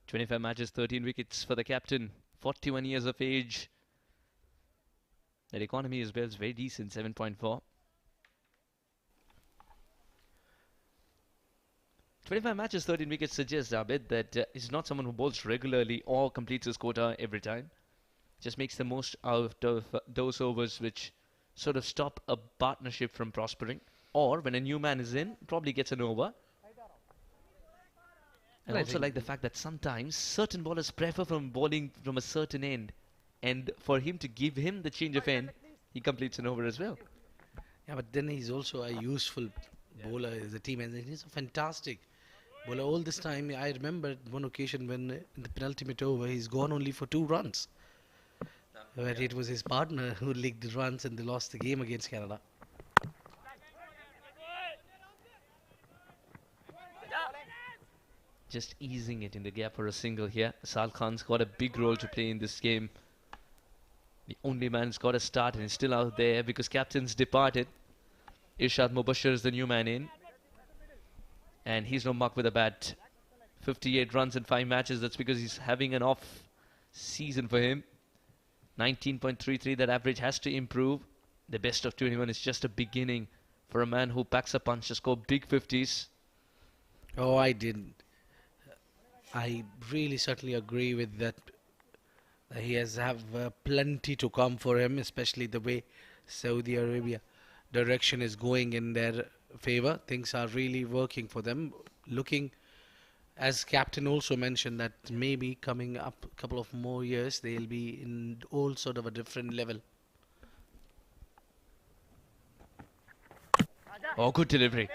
"25 matches, 13 wickets for the captain, 41 years of age. That economy as well is very decent, 7.4. 25 matches, 13 wickets suggests, Abid, that he's not someone who bowls regularly or completes his quota every time. Just makes the most out of those overs which sort of stop a partnership from prospering. Or when a new man is in, probably gets an over. And I also think- like the fact that sometimes certain bowlers prefer from bowling from a certain end. And for him to give him the change of end, he completes an over as well. Yeah, but then he's also a useful bowler as a team, and he's a fantastic bowler. All this time, I remember one occasion when in the penultimate over, he's gone only for 2 runs. Where it was his partner who leaked the runs and they lost the game against Canada. Just easing it in the gap for a single here. Sal Khan's got a big role to play in this game. The only man's got a start and is still out there because captain's departed. Irshad Mubashir is the new man in. And he's no muck with a bat. 58 runs in 5 matches. That's because he's having an off season for him. 19.33, that average has to improve. The best of 21 is just a beginning for a man who packs a punch to score big 50s. Oh, I didn't. I really certainly agree with that. He has plenty to come for him, especially the way Saudi Arabia direction is going in their favor. Things are really working for them. Looking, as captain also mentioned, that maybe coming up a couple of more years they'll be in all sort of a different level. Oh, good delivery.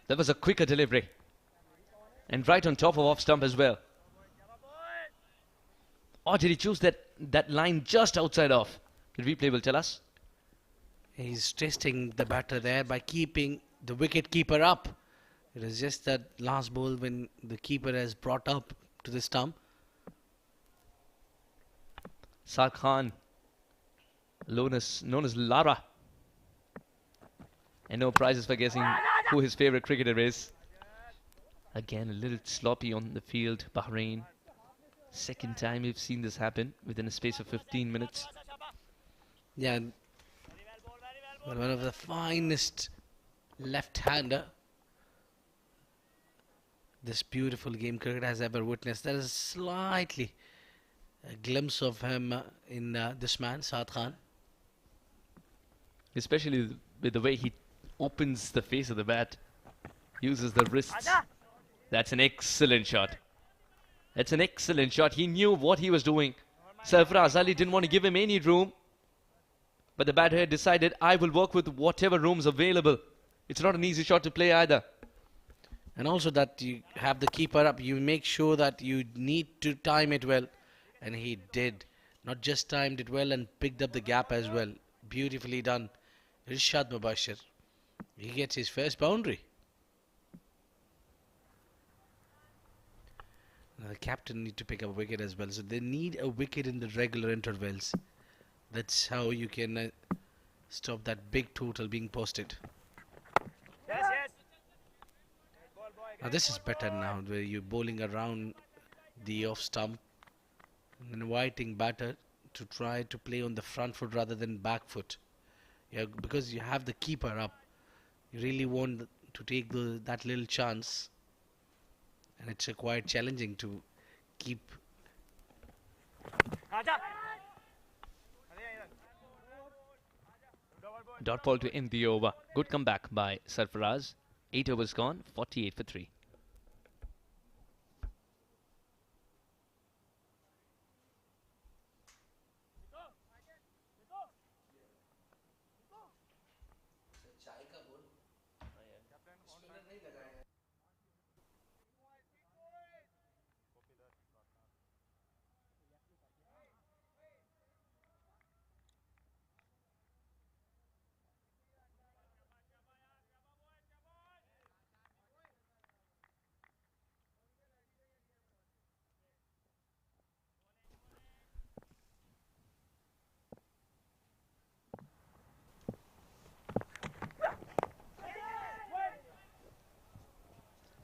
That was a quicker delivery. And right on top of off stump as well. Or did he choose that line just outside off? The replay will tell us. He's testing the batter there by keeping the wicket keeper up. It is just that last ball when the keeper has brought up to the stump. Sal Khan, known as Lara. And no prizes for guessing who his favorite cricketer is. Again, a little sloppy on the field, Bahrain. Second time we've seen this happen within a space of 15 minutes. Yeah, one of the finest left-hander this beautiful game cricket has ever witnessed. There is slightly a glimpse of him in this man, Saad Khan. Especially with the way he opens the face of the bat, uses the wrists. That's an excellent shot. That's an excellent shot. He knew what he was doing. Sarfaraz Ali didn't want to give him any room. But the batter had decided, I will work with whatever room's available. It's not an easy shot to play either. And also that you have the keeper up, you make sure that you need to time it well. And he did. Not just timed it well and picked up the gap as well. Beautifully done. Irshad Mubashir. He gets his first boundary. Now the captain need to pick up a wicket as well. So they need a wicket in the regular intervals. That's how you can stop that big total being posted. Now this is better now, where you're bowling around the off stump and inviting batter to try to play on the front foot rather than back foot. Yeah, because you have the keeper up, you really want to take that little chance, and it's quite challenging to keep. Dot ball to end the over. Good comeback by Sarfaraz. 8 overs gone, 48 for 3.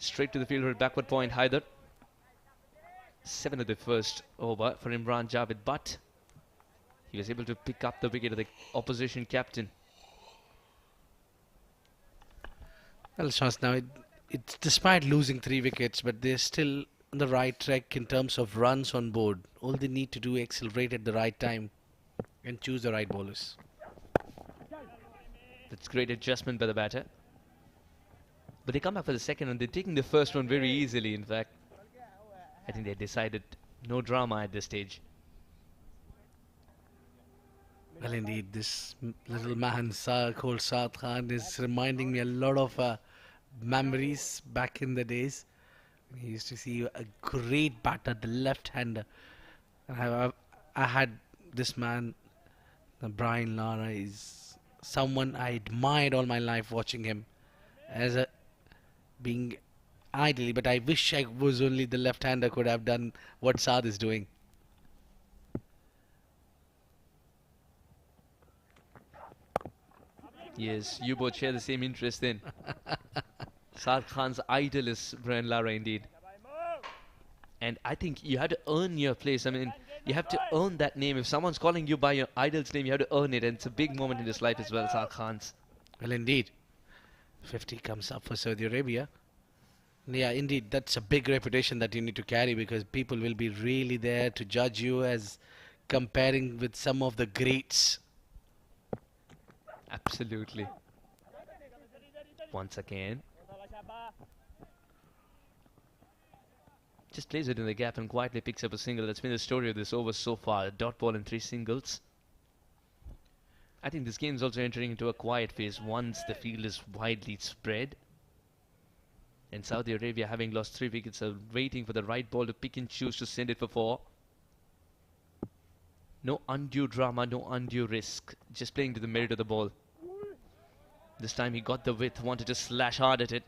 Straight to the fielder at backward point, Haider. 7 of the first over for Imran Javed, but he was able to pick up the wicket of the opposition captain. Well, Shaz, now it's despite losing 3 wickets, but they're still on the right track in terms of runs on board. All they need to do is accelerate at the right time and choose the right bowlers. That's great adjustment by the batter. But they come back for the second and they're taking the first one very easily, in fact. I think they decided no drama at this stage. Well, indeed, this little man called Saad Khan is reminding me a lot of memories back in the days. He used to see a great batter, the left-hander. I had this man, Brian Lara, is someone I admired all my life watching him as a being ideally, but I wish I was only the left-hander could have done what Saad is doing. Yes, you both share the same interest then. Saad Khan's idol is Brian Lara indeed. And I think you have to earn your place. I mean, you have to earn that name. If someone's calling you by your idol's name, you have to earn it. And it's a big moment in his life as well, Saad Khan's. Well, indeed. 50 comes up for Saudi Arabia. Yeah, indeed, that's a big reputation that you need to carry because people will be really there to judge you as comparing with some of the greats. Absolutely. Once again. Just plays it in the gap and quietly picks up a single. That's been the story of this over so far. A dot ball and 3 singles. I think this game is also entering into a quiet phase once the field is widely spread. And Saudi Arabia, having lost 3 wickets, are waiting for the right ball to pick and choose to send it for 4. No undue drama, no undue risk. Just playing to the merit of the ball. This time he got the width, wanted to slash hard at it.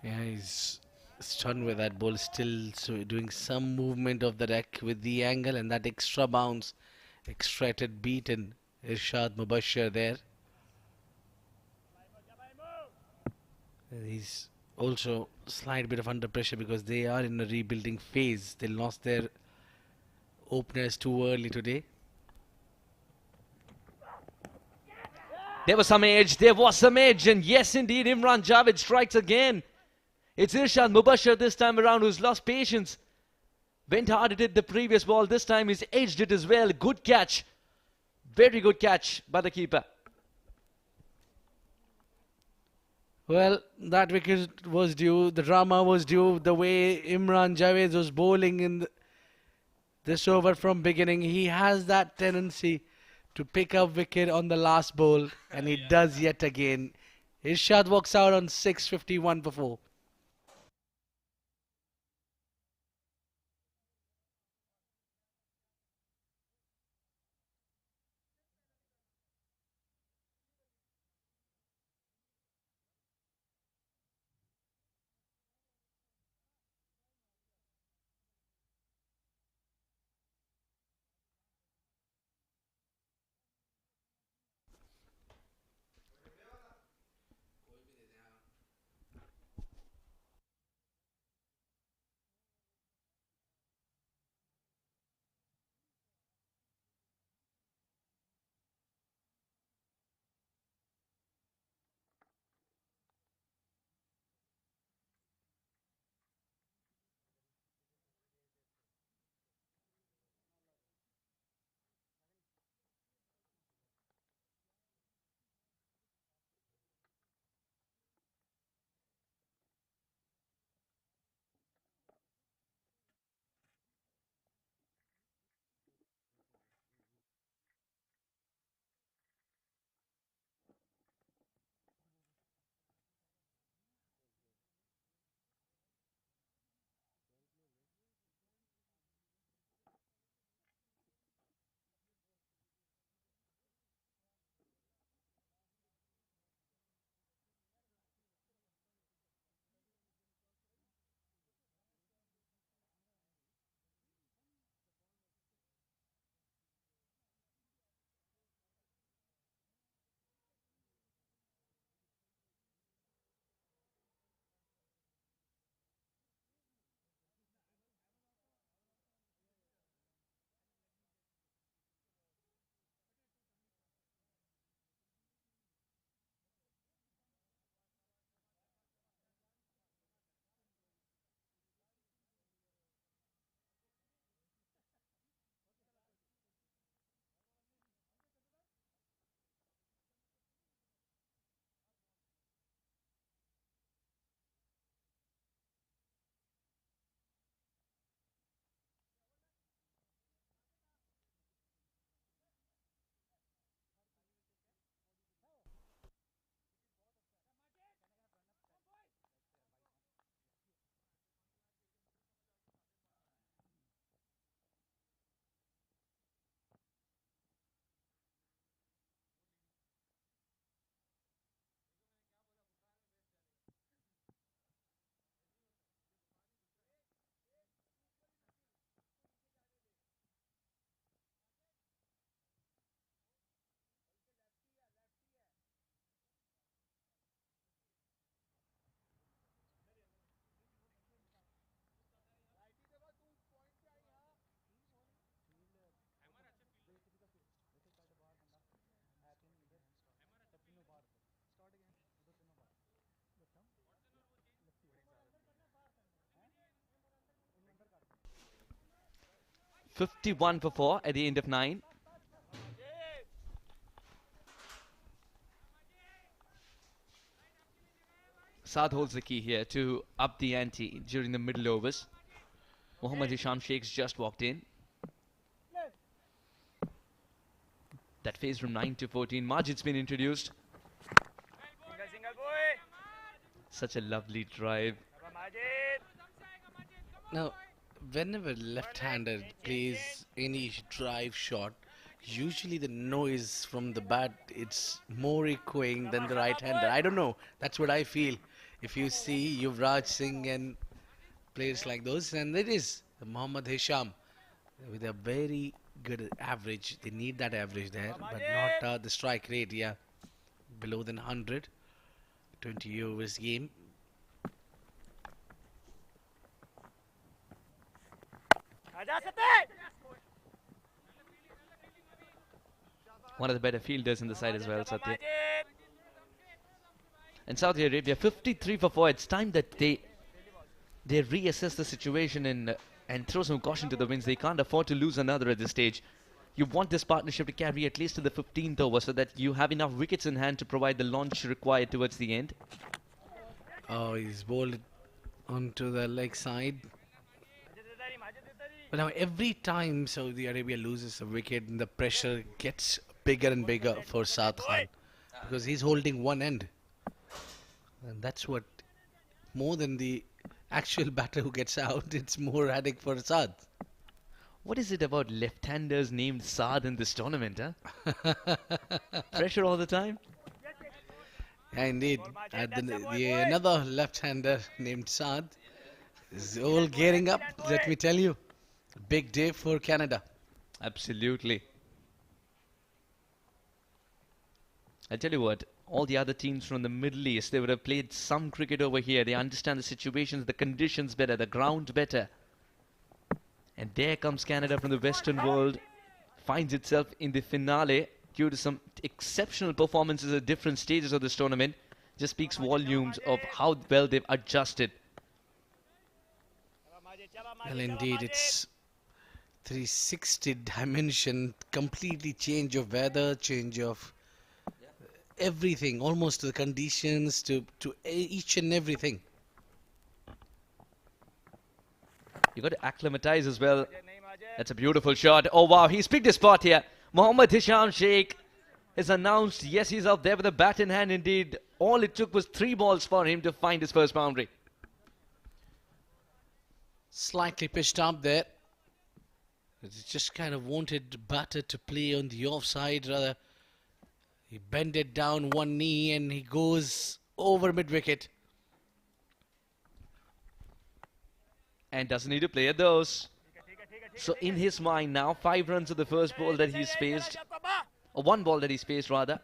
Yeah, he's stunned with that ball, still doing some movement of the deck with the angle and that extra bounce, extracted beat and Irshad Mubashir there. He's also slight bit of under pressure because they are in a rebuilding phase. They lost their openers too early today. There was some edge, and yes indeed, Imran Javed strikes again. It's Irshad Mubashir this time around who's lost patience. Went hard at it the previous ball, this time he's edged it as well. Good catch, very good catch by the keeper. Well, that wicket was due, the drama was due, the way Imran Javed was bowling in this over from beginning. He has that tendency to pick up wicket on the last ball, and he does yet again. Irshad walks out on 6:51 for 4. 51 for 4 at the end of 9. Saad holds the key here to up the ante during the middle overs. Mohammad Hisham Sheikh's just walked in. That phase from 9 to 14. Majid's been introduced. Such a lovely drive. Now, whenever left-hander plays any drive shot, usually the noise from the bat, it's more echoing than the right-hander. I don't know. That's what I feel. If you see Yuvraj Singh and players like those, and it is Mohammad Hisham with a very good average. They need that average there, but not the strike rate. Yeah, below than 100. 20 overs game. One of the better fielders in the side as well, Satya. And Saudi Arabia, 53 for 4. It's time that they reassess the situation and throw some caution to the winds. They can't afford to lose another at this stage. You want this partnership to carry at least to the 15th over so that you have enough wickets in hand to provide the launch required towards the end. Oh, he's bowled it onto the leg side. But now every time Saudi Arabia loses a wicket, the pressure gets bigger and bigger for Saad Khan because he's holding one end. And that's what, more than the actual batter who gets out, it's more headache for Saad. What is it about left-handers named Saad in this tournament, huh? Pressure all the time? Yeah, indeed. Another left-hander named Saad is all gearing up, let me tell you. Big day for Canada. Absolutely. I tell you what, all the other teams from the Middle East, they would have played some cricket over here. They understand the situations, the conditions better, the ground better. And there comes Canada from the Western world, finds itself in the finale due to some exceptional performances at different stages of this tournament. Just speaks volumes of how well they've adjusted. Well, indeed, it's 360 dimension, completely change of weather, change of everything, almost to the conditions, to each and everything. You got to acclimatize as well. That's a beautiful shot. Oh wow, he's picked his spot here. Mohammad Hisham Sheikh is announced. Yes, he's out there with a bat in hand indeed. All it took was 3 balls for him to find his first boundary. Slightly pitched up there. He just kind of wanted batter to play on the offside, rather. He bended down one knee and he goes over mid-wicket. And doesn't need to play at those. So in his mind now, 5 runs of the first ball that he's faced, or 1 ball that he's faced rather.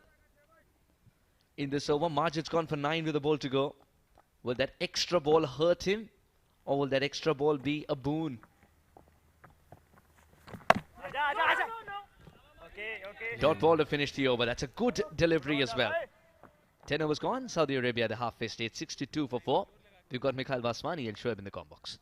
In this over, Majid's gone for 9 with a ball to go. Will that extra ball hurt him, or will that extra ball be a boon? Dot ball to finish the over. That's a good delivery as well. 10 overs gone. Saudi Arabia, the halfway state, 62 for 4. We've got Mikhail Vaswani and Shoaib in the com box.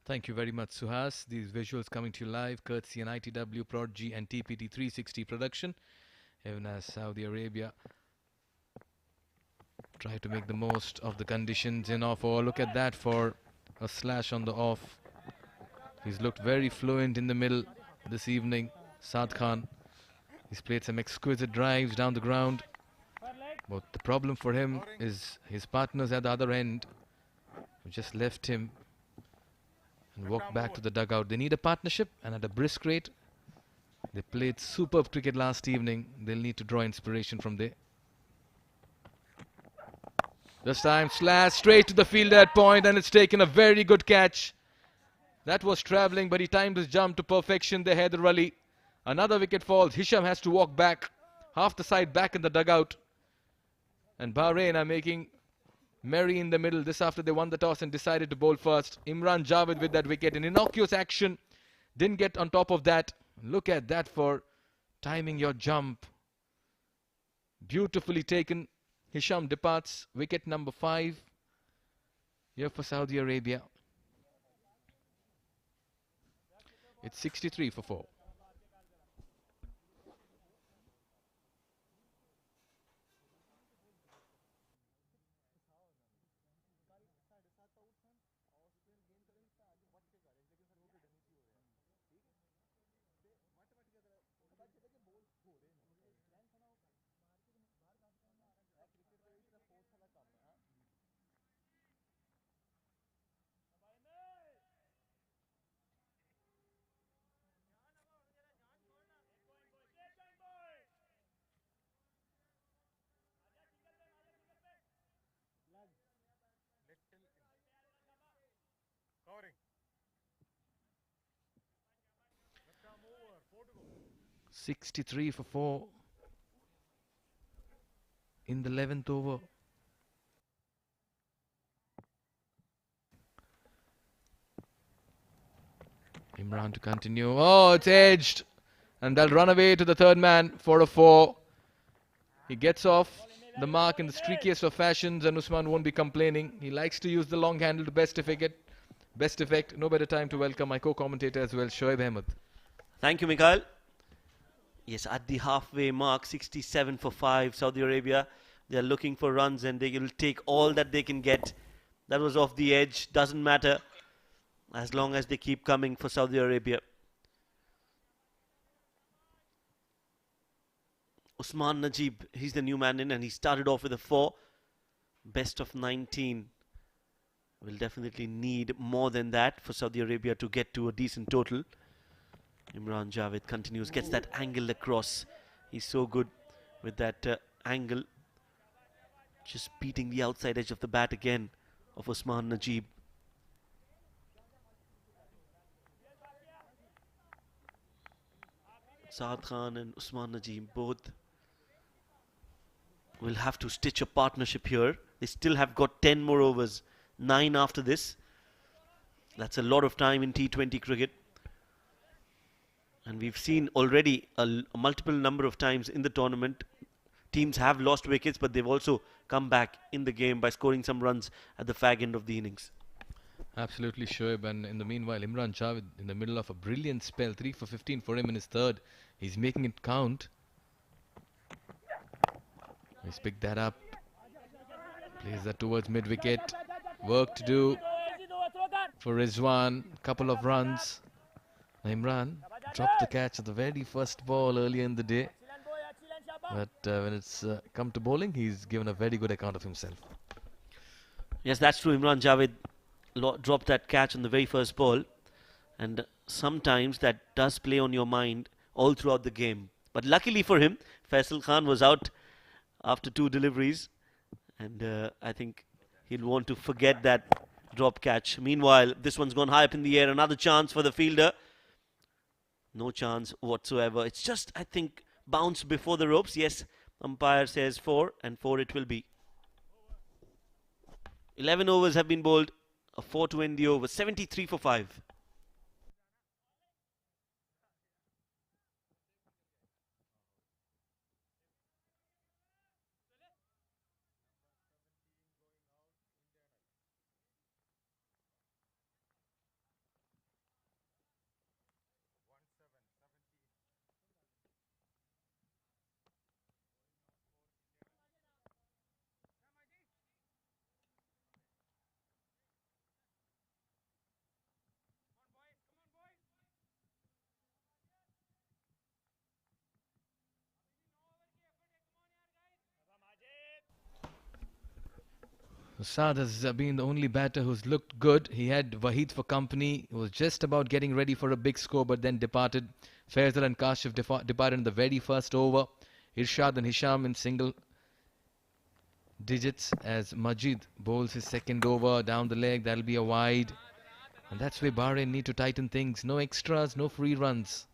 Thank you very much, Suhas. These visuals coming to you live, courtesy an ITW, Prodigy and TPT 360 production. Even as Saudi Arabia try to make the most of the conditions in off. Oh, look at that for a slash on the off. He's looked very fluent in the middle this evening, Saad Khan. He's played some exquisite drives down the ground. But the problem for him is his partners at the other end who just left him and walked back to the dugout. They need a partnership, and at a brisk rate. They played superb cricket last evening. They'll need to draw inspiration from there. This time slash straight to the fielder at point, and it's taken a very good catch. That was travelling, but he timed his jump to perfection there, Haider Ali. Another wicket falls. Hisham has to walk back. Half the side back in the dugout. And Bahrain are making merry in the middle. This after they won the toss and decided to bowl first. Imran Javed with that wicket. An innocuous action. Didn't get on top of that. Look at that for timing your jump. Beautifully taken. Hisham departs. Wicket number 5 here for Saudi Arabia. It's 63 for 4. Covering. 63 for 4 in the 11th over. Imran to continue. Oh, it's edged. And they'll run away to the third man for a 4. He gets off the mark in the streakiest of fashions, and Usman won't be complaining. He likes to use the long handle to best effect. No better time to welcome my co-commentator as well, Shoaib Ahmed. Thank you, Mikhail. Yes, at the halfway mark, 67 for 5, Saudi Arabia. They are looking for runs and they will take all that they can get. That was off the edge. Doesn't matter as long as they keep coming for Saudi Arabia. Usman Najib, he's the new man in and he started off with a 4. Best of 19. Will definitely need more than that for Saudi Arabia to get to a decent total. Imran Javed continues, gets that angle across. He's so good with that angle. Just beating the outside edge of the bat again of Usman Najib. Saad Khan and Usman Najib both will have to stitch a partnership here. They still have got 10 more overs. 9 after this. That's a lot of time in T20 cricket. And we've seen already a multiple number of times in the tournament, teams have lost wickets, but they've also come back in the game by scoring some runs at the fag end of the innings. Absolutely, Shoaib. And in the meanwhile, Imran Javed in the middle of a brilliant spell. 3 for 15 for him in his third. He's making it count. He's picked that up. Plays that towards mid-wicket. Work to do for Rizwan. Couple of runs. Imran dropped the catch at the very first ball earlier in the day. But when it's come to bowling, he's given a very good account of himself. Yes, that's true. Imran Javed dropped that catch on the very first ball. And sometimes that does play on your mind all throughout the game. But luckily for him, Faisal Khan was out after 2 deliveries. And I think he'll want to forget that drop catch. Meanwhile, this one's gone high up in the air. Another chance for the fielder. No chance whatsoever. It's just, I think, bounced before the ropes. Yes, umpire says 4, and 4 it will be. 11 overs have been bowled. A 4 to end the over. 73 for 5. Saad has been the only batter who's looked good. He had Waheed for company. He was just about getting ready for a big score, but then departed. Faisal and Kashif departed in the very first over. Irshad and Hisham in single digits as Majid bowls his second over down the leg. That'll be a wide. And that's where Bahrain need to tighten things. No extras, no free runs.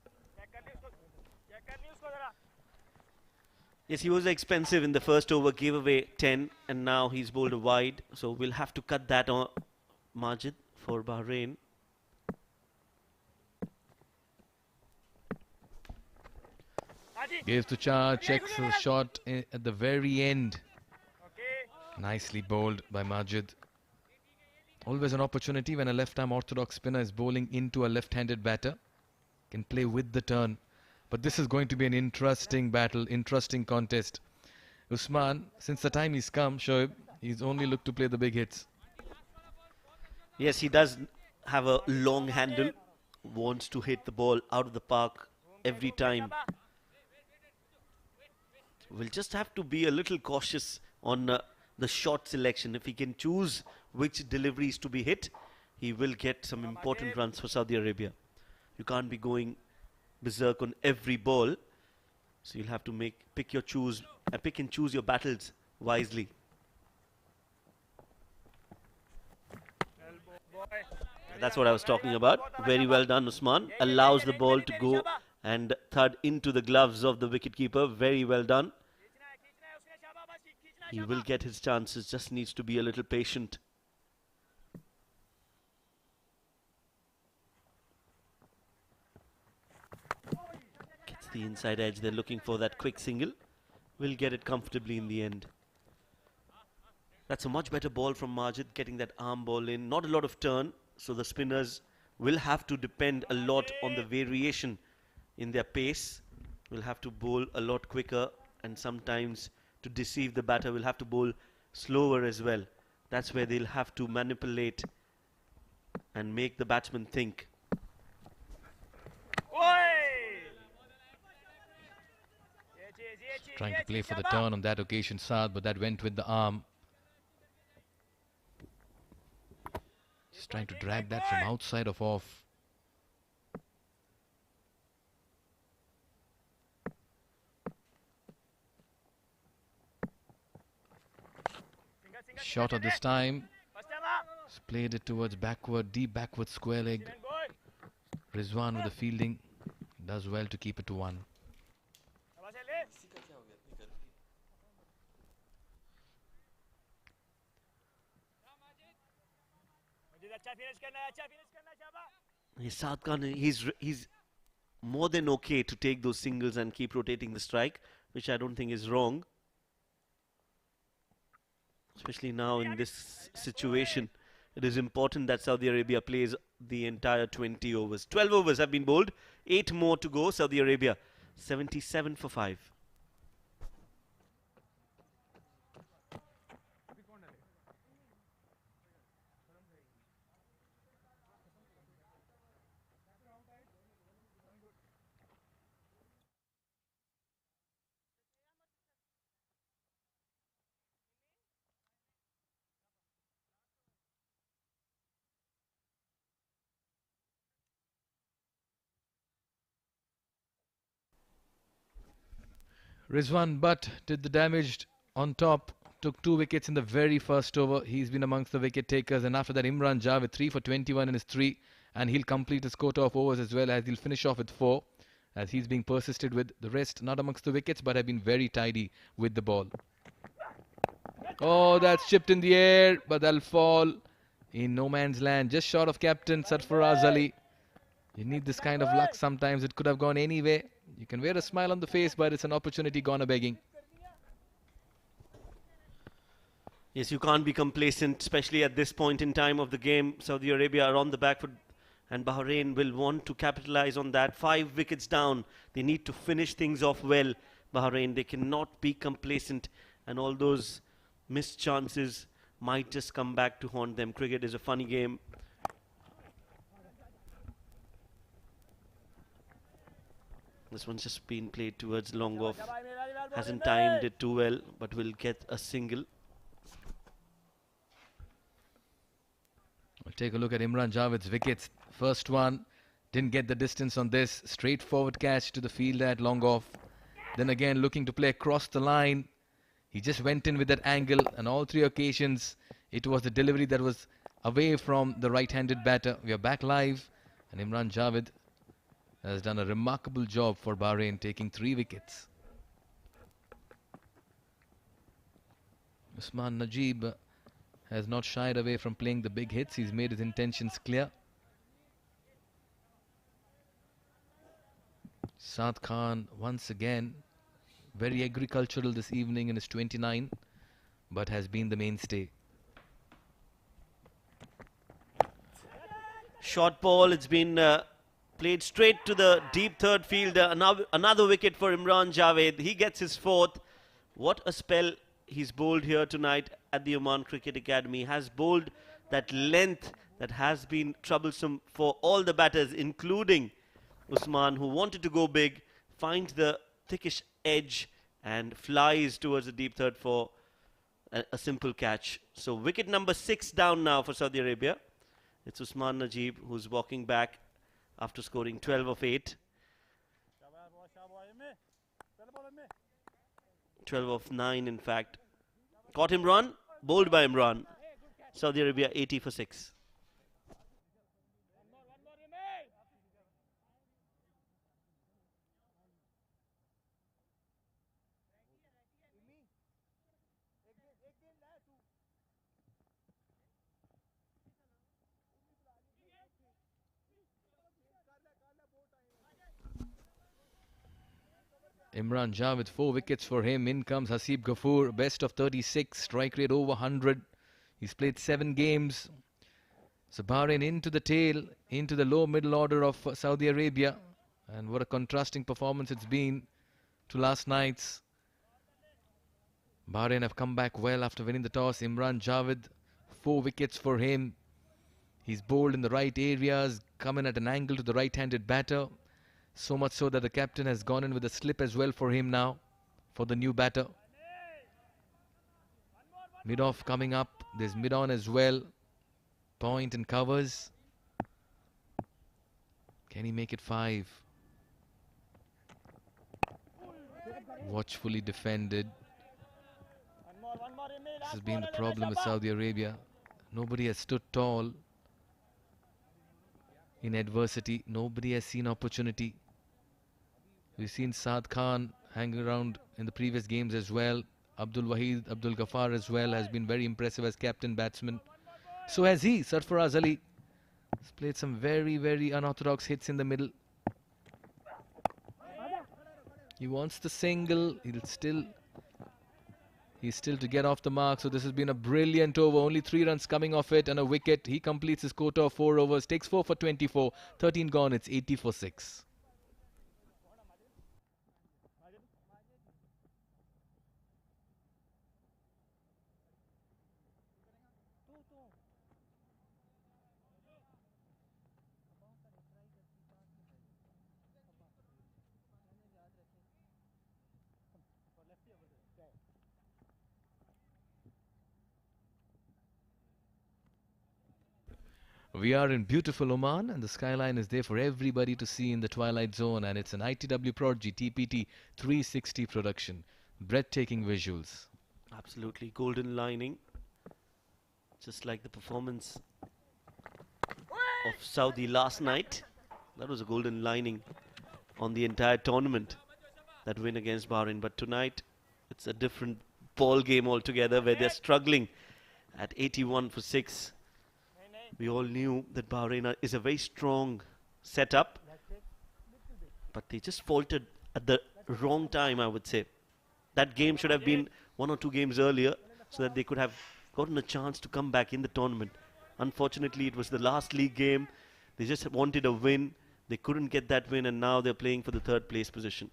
Yes, he was expensive in the first over, gave away 10, and now he's bowled a wide. So we'll have to cut that on Majid for Bahrain. Gives to charge, checks the shot at the very end. Nicely bowled by Majid. Always an opportunity when a left-arm orthodox spinner is bowling into a left-handed batter. Can play with the turn. But this is going to be an interesting battle, interesting contest. Usman, since the time he's come, Shoaib, he's only looked to play the big hits. Yes, he does have a long handle. Wants to hit the ball out of the park every time. We'll just have to be a little cautious on the shot selection. If he can choose which deliveries to be hit, he will get some important runs for Saudi Arabia. You can't be going berserk on every ball, so you'll have to pick and choose your battles wisely. That's what I was talking about. Very well done, Usman. Allows the ball to go and thud into the gloves of the wicketkeeper. Very well done. He will get his chances, just needs to be a little patient. Gets the inside edge, they're looking for that quick single. Will get it comfortably in the end. That's a much better ball from Majid, getting that arm ball in. Not a lot of turn, so the spinners will have to depend a lot on the variation in their pace. Will have to bowl a lot quicker, and sometimes to deceive the batter will have to bowl slower as well. That's where they'll have to manipulate and make the batsman think. Trying to play for the turn on that occasion, Saad, but that went with the arm. Just trying to drag that from outside of off. Shot at this time. Just played it towards backward, deep backward square leg. Rizwan with the fielding does well to keep it to 1. Saad Khan, he's more than okay to take those singles and keep rotating the strike, which I don't think is wrong. Especially now in this situation, it is important that Saudi Arabia plays the entire 20 overs. 12 overs have been bowled, 8 more to go. Saudi Arabia 77 for 5. Rizwan Butt did the damage on top, took 2 wickets in the very first over. He's been amongst the wicket takers, and after that Imran Javed 3 for 21 in his 3, and he'll complete his quota of overs as well, as he'll finish off with 4, as he's being persisted with. The rest not amongst the wickets, but have been very tidy with the ball. Oh, that's chipped in the air, but that'll fall in no man's land, just short of captain Sarfaraz Ali. You need this kind of luck sometimes. It could have gone anywhere. You can wear a smile on the face, but it's an opportunity gone a-begging. Yes, you can't be complacent, especially at this point in time of the game. Saudi Arabia are on the back foot, and Bahrain will want to capitalize on that. 5 wickets down. They need to finish things off well, Bahrain. They cannot be complacent, and all those missed chances might just come back to haunt them. Cricket is a funny game. This one's just been played towards long off. Hasn't timed it too well, but will get a single. We'll take a look at Imran Javed's wickets. First one, didn't get the distance on this. Straightforward catch to the fielder at long off. Then again looking to play across the line. He just went in with that angle, and all 3 occasions it was the delivery that was away from the right-handed batter. We are back live, and Imran Javed has done a remarkable job for Bahrain, taking 3 wickets. Usman Najib has not shied away from playing the big hits. He's made his intentions clear. Saad Khan once again very agricultural this evening in his 29, but has been the mainstay. Short ball, it's been played straight to the deep third fielder. Another wicket for Imran Javed. He gets his 4th. What a spell he's bowled here tonight at the Oman Cricket Academy. Has bowled that length that has been troublesome for all the batters, including Usman, who wanted to go big, finds the thickish edge and flies towards the deep third for a simple catch. So wicket number 6 down now for Saudi Arabia. It's Usman Najib who's walking back after scoring 12 of 8. 12 of 9 in fact. Caught Imran, bowled by Imran. Saudi Arabia 80 for 6. Imran Javed, 4 wickets for him. In comes Hasib Ghafoor, best of 36, strike rate over 100. He's played 7 games. So Bahrain into the tail, into the low middle order of Saudi Arabia. And what a contrasting performance it's been to last night's. Bahrain have come back well after winning the toss. Imran Javed, 4 wickets for him. He's bowled in the right areas, come in at an angle to the right-handed batter. So much so that the captain has gone in with a slip as well for him now, for the new batter. Mid-off coming up. There's mid-on as well. Point and covers. Can he make it 5? Watchfully defended. This has been the problem with Saudi Arabia. Nobody has stood tall in adversity. Nobody has seen opportunity. We've seen Saad Khan hang around in the previous games as well. Abdul Wahid, Abdul Ghaffar as well has been very impressive as captain batsman. So has he, Sarfaraz Ali. He's played some very, very unorthodox hits in the middle. He wants the single. He's still to get off the mark. So this has been a brilliant over. Only 3 runs coming off it and a wicket. He completes his quota of 4 overs. Takes 4 for 24. 13 gone. It's 80 for 6. We are in beautiful Oman, and the skyline is there for everybody to see in the twilight zone, and it's an ITW Prodigy TPT 360 production. Breathtaking visuals. Absolutely golden lining. Just like the performance of Saudi last night. That was a golden lining on the entire tournament, that win against Bahrain. But tonight, it's a different ball game altogether, where they're struggling at 81 for 6. We all knew that Bahrain is a very strong setup, but they just faltered at the wrong time, I would say. That game should have been 1 or 2 games earlier, so that they could have gotten a chance to come back in the tournament. Unfortunately, it was the last league game. They just wanted a win. They couldn't get that win, and now they're playing for the 3rd place position.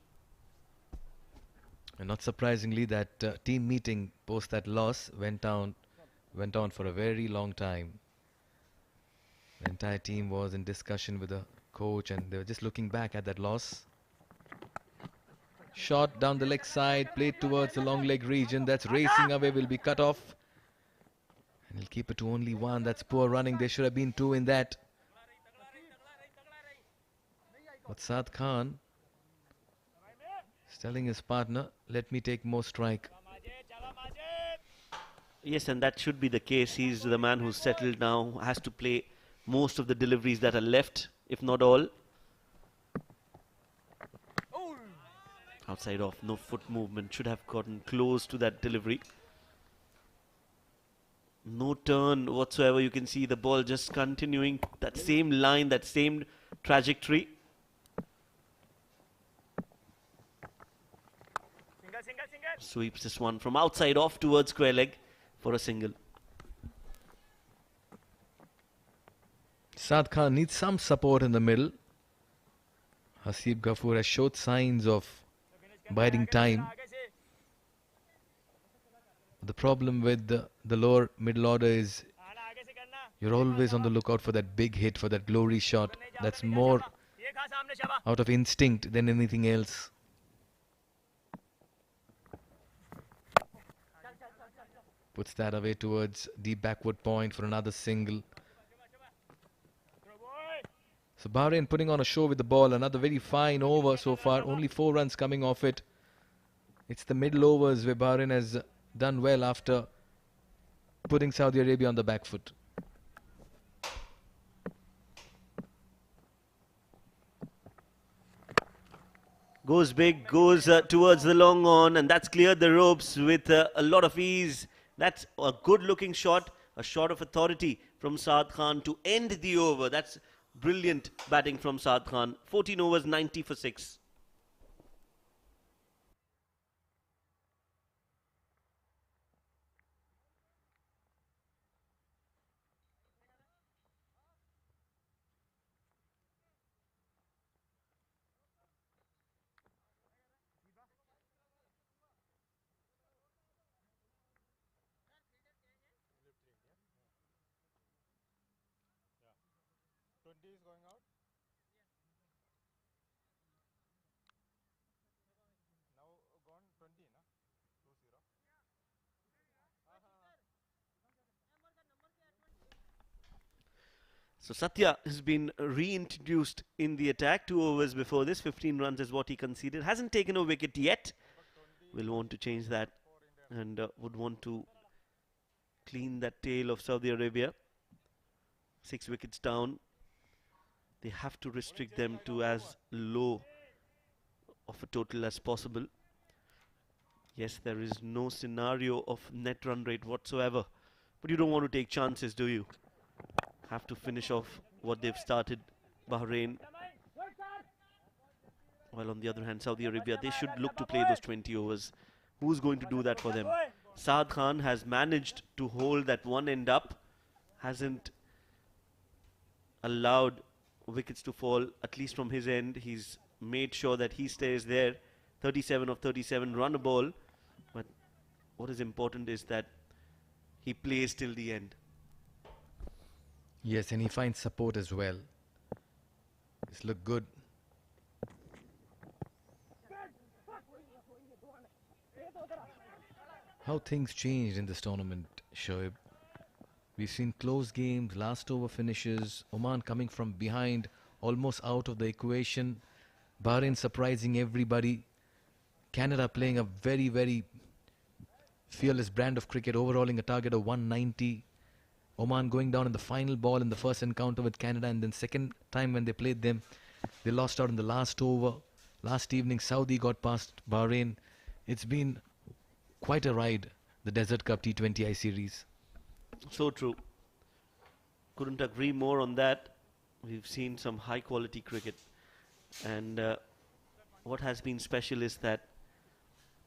And not surprisingly, that team meeting post that loss went on for a very long time. The entire team was in discussion with the coach, and they were just looking back at that loss. Shot down the leg side, played towards the long leg region. That's racing away, will be cut off. And he'll keep it to only 1. That's poor running. There should have been 2 in that. But Saad Khan is telling his partner, let me take more strike. Yes, and that should be the case. He's the man who's settled now, has to play most of the deliveries that are left, if not all. Outside off, no foot movement, should have gotten close to that delivery. No turn whatsoever. You can see the ball just continuing that same line, that same trajectory. Sweeps this one from outside off towards square leg for a single. Saad Khan needs some support in the middle. Hasib Ghafoor has showed signs of biding time. The problem with the lower middle order is you're always on the lookout for that big hit, for that glory shot. That's more out of instinct than anything else. Puts that away towards deep backward point for another single. So Bahrain putting on a show with the ball. Another very fine over so far. Only 4 runs coming off it. It's the middle overs where Bahrain has done well after putting Saudi Arabia on the back foot. Goes big, goes towards the long on, and that's cleared the ropes with a lot of ease. That's a good looking shot, a shot of authority from Saad Khan to end the over. That's brilliant batting from Saad Khan. 14 overs, 90 for 6. So Satya has been reintroduced in the attack. 2 overs before this, 15 runs is what he conceded. Hasn't taken a wicket yet. Will want to change that and would want to clean that tail of Saudi Arabia. 6 wickets down. They have to restrict them to as low of a total as possible. Yes, there is no scenario of net run rate whatsoever. But you don't want to take chances, do you? Have to finish off what they've started, Bahrain. While on the other hand, Saudi Arabia, they should look to play those 20 overs. Who's going to do that for them? Saad Khan has managed to hold that one end up. Hasn't allowed wickets to fall, at least from his end. He's made sure that he stays there. 37 of 37, run a ball. But what is important is that he plays till the end. Yes, and he finds support as well. This looked good. How things changed in this tournament, Shoaib. We've seen close games, last over finishes, Oman coming from behind, almost out of the equation, Bahrain surprising everybody, Canada playing a very, very fearless brand of cricket, overhauling a target of 190. Oman going down in the final ball in the first encounter with Canada, and then second time when they played them, they lost out in the last over. Last evening, Saudi got past Bahrain. It's been quite a ride, the Desert Cup T20I series. So true. Couldn't agree more on that. We've seen some high quality cricket. And what has been special is that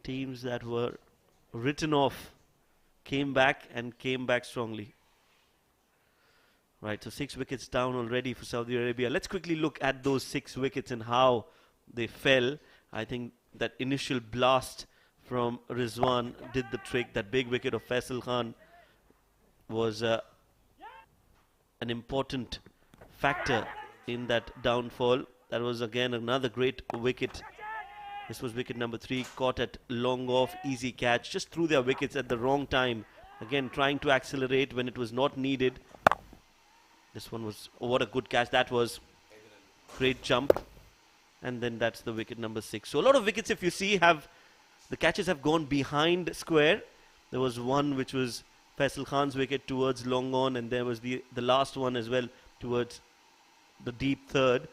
teams that were written off came back and came back strongly. Right, so 6 wickets down already for Saudi Arabia. Let's quickly look at those 6 wickets and how they fell. I think that initial blast from Rizwan did the trick. That big wicket of Faisal Khan was an important factor in that downfall. That was again another great wicket. This was wicket number 3, caught at long off, easy catch. Just threw their wickets at the wrong time. Again, trying to accelerate when it was not needed. This one was, oh, what a good catch that was. Great jump. And then that's the wicket number 6. So a lot of wickets, if you see, the catches have gone behind square. There was one which was Faisal Khan's wicket towards long on, and there was the last one as well towards the deep third.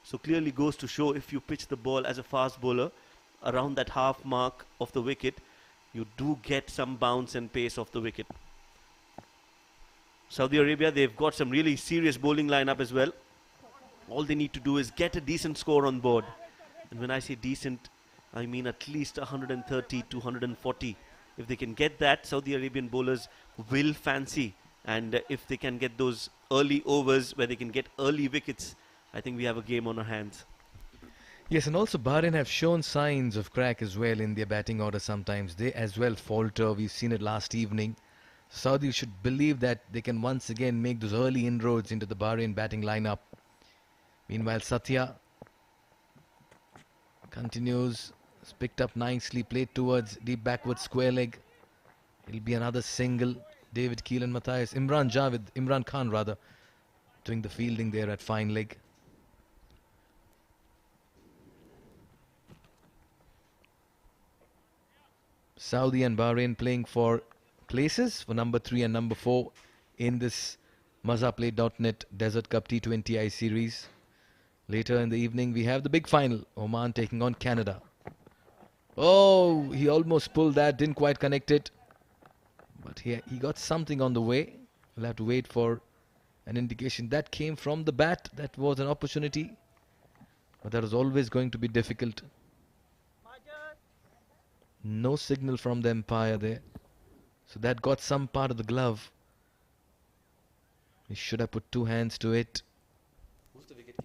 So clearly goes to show, if you pitch the ball as a fast bowler around that half mark of the wicket, you do get some bounce and pace off the wicket. Saudi Arabia, they've got some really serious bowling lineup as well. All they need to do is get a decent score on board. And when I say decent, I mean at least 130 to 140. If they can get that, Saudi Arabian bowlers will fancy. And if they can get those early overs where they can get early wickets, I think we have a game on our hands. Yes, and also Bahrain have shown signs of crack as well in their batting order sometimes. They as well falter. We've seen it last evening. Saudi should believe that they can once again make those early inroads into the Bahrain batting lineup. Meanwhile, Satya continues. It's picked up nicely, played towards deep backward square leg. It'll be another single. David Keelan Matthias, Imran Khan rather, doing the fielding there at fine leg. Saudi and Bahrain playing for places for number 3 and number 4 in this Mazaplay.net Desert Cup T20I series. Later in the evening we have the big final, Oman taking on Canada. Oh, he almost pulled that, didn't quite connect it. But he got something on the way. We'll have to wait for an indication. That came from the bat. That was an opportunity. But that was always going to be difficult. No signal from the umpire there. So that got some part of the glove. He should have put 2 hands to it. Who's the wicket?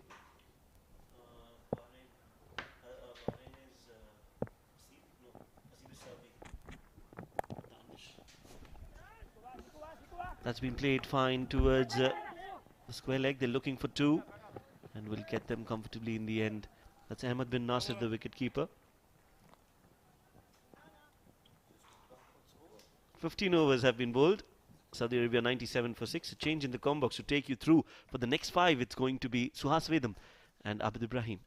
That's been played fine towards the square leg. They're looking for 2 and will get them comfortably in the end. That's Ahmed bin Nasir, the wicket-keeper. 15 overs have been bowled. Saudi Arabia 97 for 6. A change in the combox to take you through. For the next 5, it's going to be Suhas Vedam and Abid Ibrahim.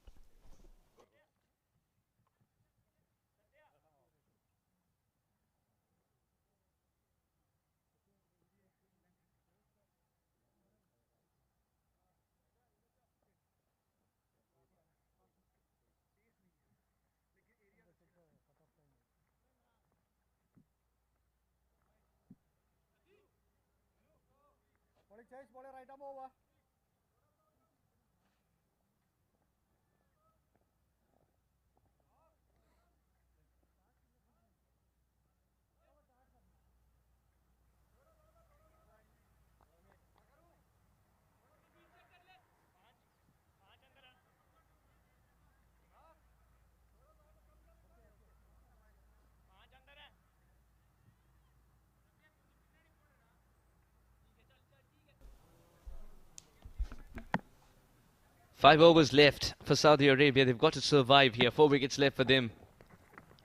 Five overs left for Saudi Arabia. They've got to survive here. 4 wickets left for them.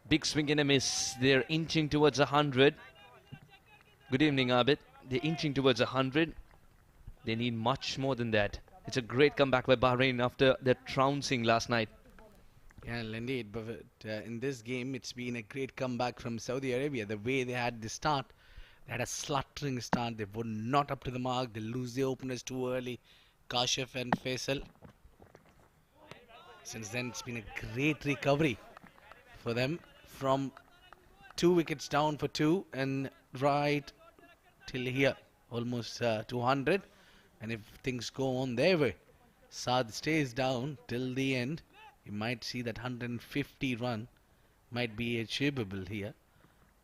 Big swing and a miss. They're inching towards 100. Good evening, Abid. They're inching towards 100. They need much more than that. It's a great comeback by Bahrain after their trouncing last night. Yeah, indeed. But in this game, it's been a great comeback from Saudi Arabia. The way they had the start, they had a sluttering start. They were not up to the mark. They lose the openers too early. Kashif and Faisal. Since then, it's been a great recovery for them from 2 wickets down for 2 and right till here, almost 200. And if things go on their way, Saad stays down till the end, you might see that 150 run might be achievable here.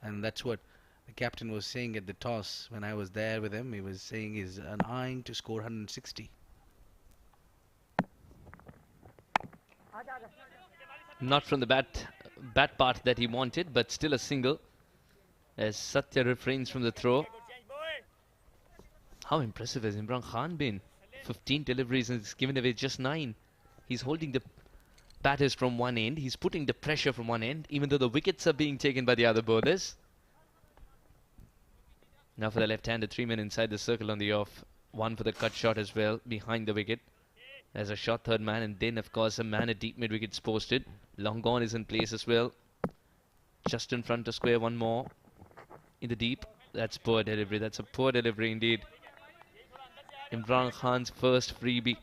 And that's what the captain was saying at the toss when I was there with him. He was saying he's eyeing to score 160. Not from the bat part that he wanted, but still a single as Satya refrains from the throw. How impressive has Imran Khan been? 15 deliveries and he's given away just 9. He's holding the batters from one end. He's putting the pressure from one end, even though the wickets are being taken by the other bowlers. Now for the left-hander, 3 men inside the circle on the off. 1 for the cut shot as well, behind the wicket. There's a shot third man, and then of course a man at deep mid wickets posted. Long gone is in place as well. Just in front of square, 1 more in the deep. That's poor delivery. That's a poor delivery indeed. Imran Khan's first freebie.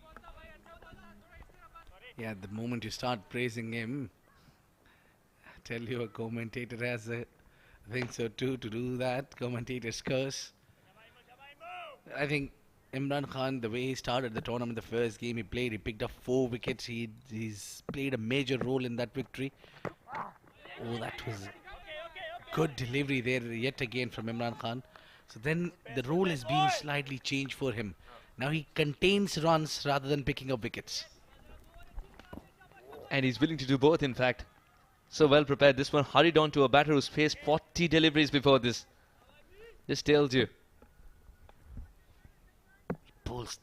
Yeah, the moment you start praising him, I tell you, a commentator has a think so too, to do that. Commentator's curse. I think Imran Khan, the way he started the tournament, the first game he played, he picked up 4 wickets. He's played a major role in that victory. Oh, that was good delivery there yet again from Imran Khan. So then the role is being slightly changed for him. Now he contains runs rather than picking up wickets. And he's willing to do both, in fact. So well prepared. This one hurried on to a batter who's faced 40 deliveries before this. Just tells you. Pulls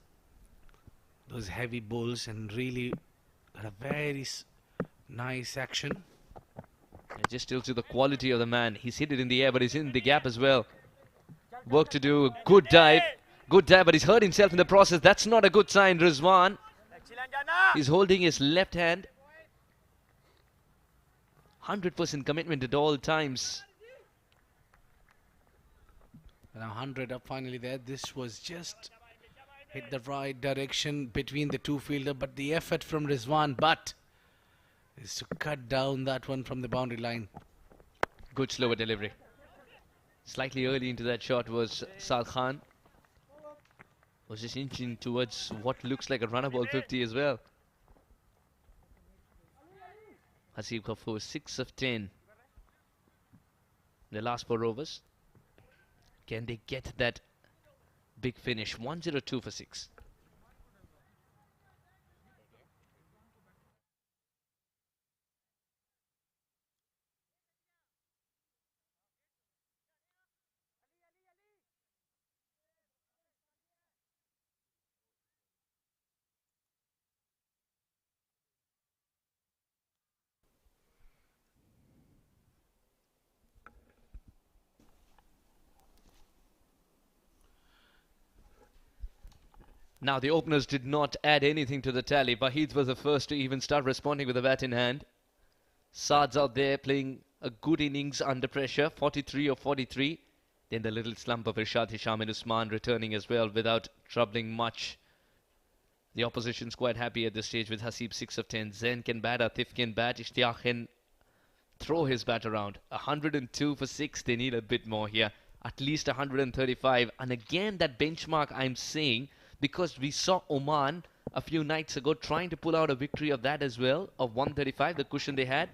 those heavy bowls and really got a very nice action. It just tells you the quality of the man. He's hit it in the air, but he's in the gap as well. Work to do. Good dive. Good dive, but he's hurt himself in the process. That's not a good sign, Rizwan. He's holding his left hand. 100% commitment at all times. Now 100 up finally there. This was just hit the right direction between the two fielder, but the effort from Rizwan Butt is to cut down that one from the boundary line. Good slower delivery. Slightly early into that shot was Saad Khan. Was just inching towards what looks like a runner ball 50 as well. Hasib Khafoor 6 of 10. The last 4 overs. Can they get that big finish? 102 for 6. Now the openers did not add anything to the tally. Wahid was the first to even start responding with a bat in hand. Saad's out there playing a good innings under pressure, 43 or 43. Then the little slump of Irshad Hisham and Usman returning as well without troubling much. The opposition's quite happy at this stage with Hasib 6 of 10. Zain can bat, Atif can bat, Ishtiaq can throw his bat around. 102 for 6. They need a bit more here. At least 135. And again that benchmark I'm saying, because we saw Oman a few nights ago trying to pull out a victory of that as well, of 135, the cushion they had.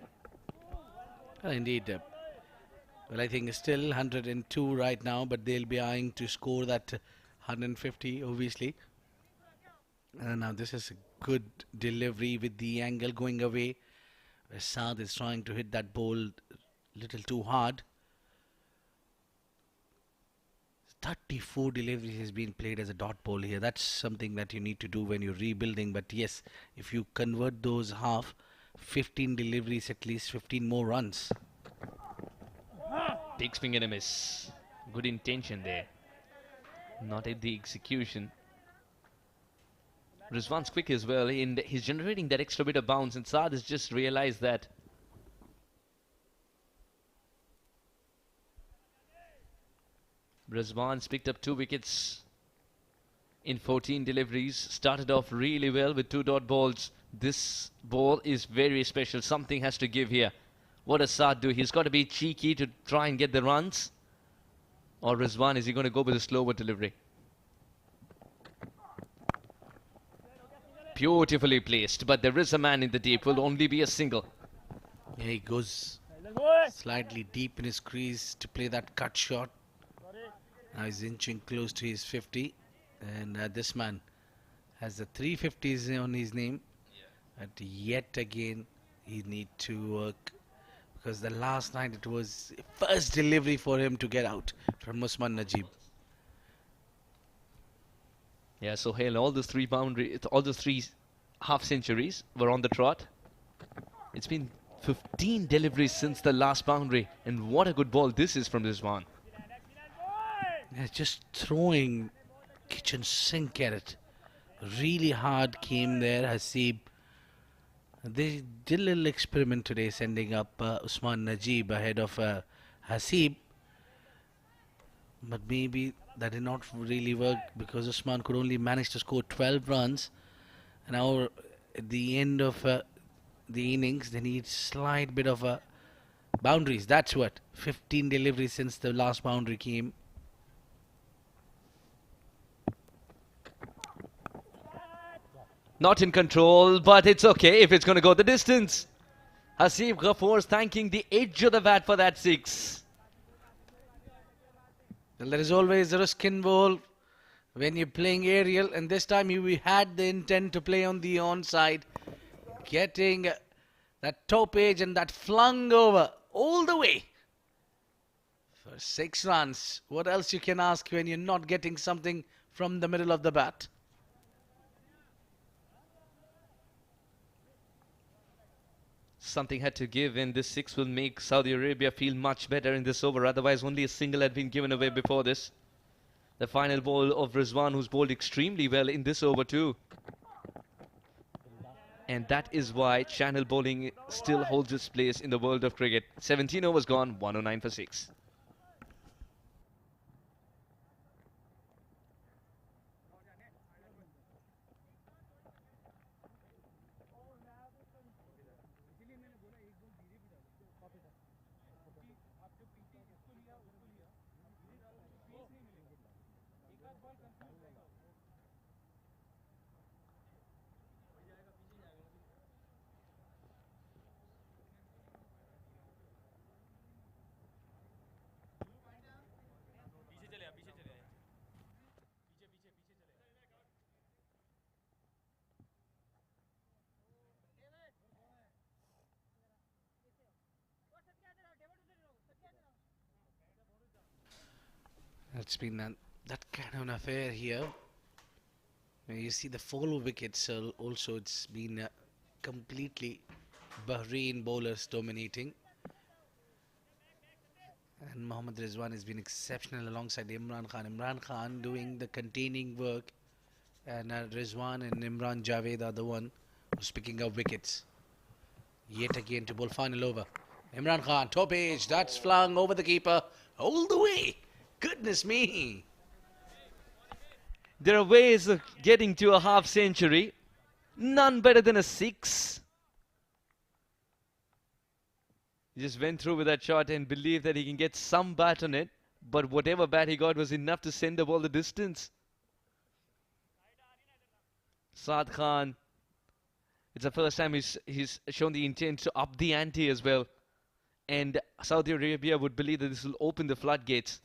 Indeed. Well, I think it's still 102 right now, but they'll be eyeing to score that 150, obviously. And now this is a good delivery with the angle going away. Saad is trying to hit that ball a little too hard. 34 deliveries has been played as a dot ball here. That's something that you need to do when you're rebuilding. But yes, if you convert those half, 15 deliveries, at least 15 more runs. Big swing and a miss. Good intention there. Not at the execution. Rizwan's quick as well. And he's generating that extra bit of bounce. And Saad has just realized that. Rizwan's picked up 2 wickets in 14 deliveries. Started off really well with 2 dot balls. This ball is very special. Something has to give here. What does Saad do? He's got to be cheeky to try and get the runs. Or Rizwan, is he going to go with a slower delivery? Beautifully placed. But there is a man in the deep. Will only be a single. Yeah, he goes slightly deep in his crease to play that cut shot. Now he's inching close to his 50. And this man has the 350s on his name. But yet again, he need to work. Because the last night it was first delivery for him to get out from Usman Najib. Yeah, so Hale, all those 3 half centuries were on the trot. It's been 15 deliveries since the last boundary. And what a good ball this is from Rizwan. Yeah, just throwing kitchen sink at it. Really hard came there, Hasib. They did a little experiment today, sending up Usman Najib ahead of Hasib. but maybe that did not really work because Usman could only manage to score 12 runs. And now at the end of the innings, they need slight bit of boundaries. That's what 15 deliveries since the last boundary came. Not in control, but it's okay if it's going to go the distance. Hasib Ghafoor's thanking the edge of the bat for that 6. Well, there is always a risk involved when you're playing aerial, and this time we had the intent to play on the onside, getting that top edge and that flung over all the way for 6 runs. What else you can ask when you're not getting something from the middle of the bat? Something had to give, and this 6 will make Saudi Arabia feel much better in this over. Otherwise, only a single had been given away before this. The final ball of Rizwan, who's bowled extremely well in this over too. And that is why channel bowling still holds its place in the world of cricket. 17 overs gone, 109 for 6. It's been that kind of an affair here. When you see the 4 wickets also, it's been completely Bahrain bowlers dominating. And Mohammad Rizwan has been exceptional alongside Imran Khan. Imran Khan doing the containing work, and Rizwan and Imran Javed are the one who's picking up wickets. Yet again to bowl final over. Imran Khan, top edge, that's flung over the keeper all the way. Goodness me. There are ways of getting to a half century. None better than a 6. He just went through with that shot and believed that he can get some bat on it. But whatever bat he got was enough to send the ball the distance. Saad Khan. It's the first time he's shown the intent to up the ante as well. And Saudi Arabia would believe that this will open the floodgates.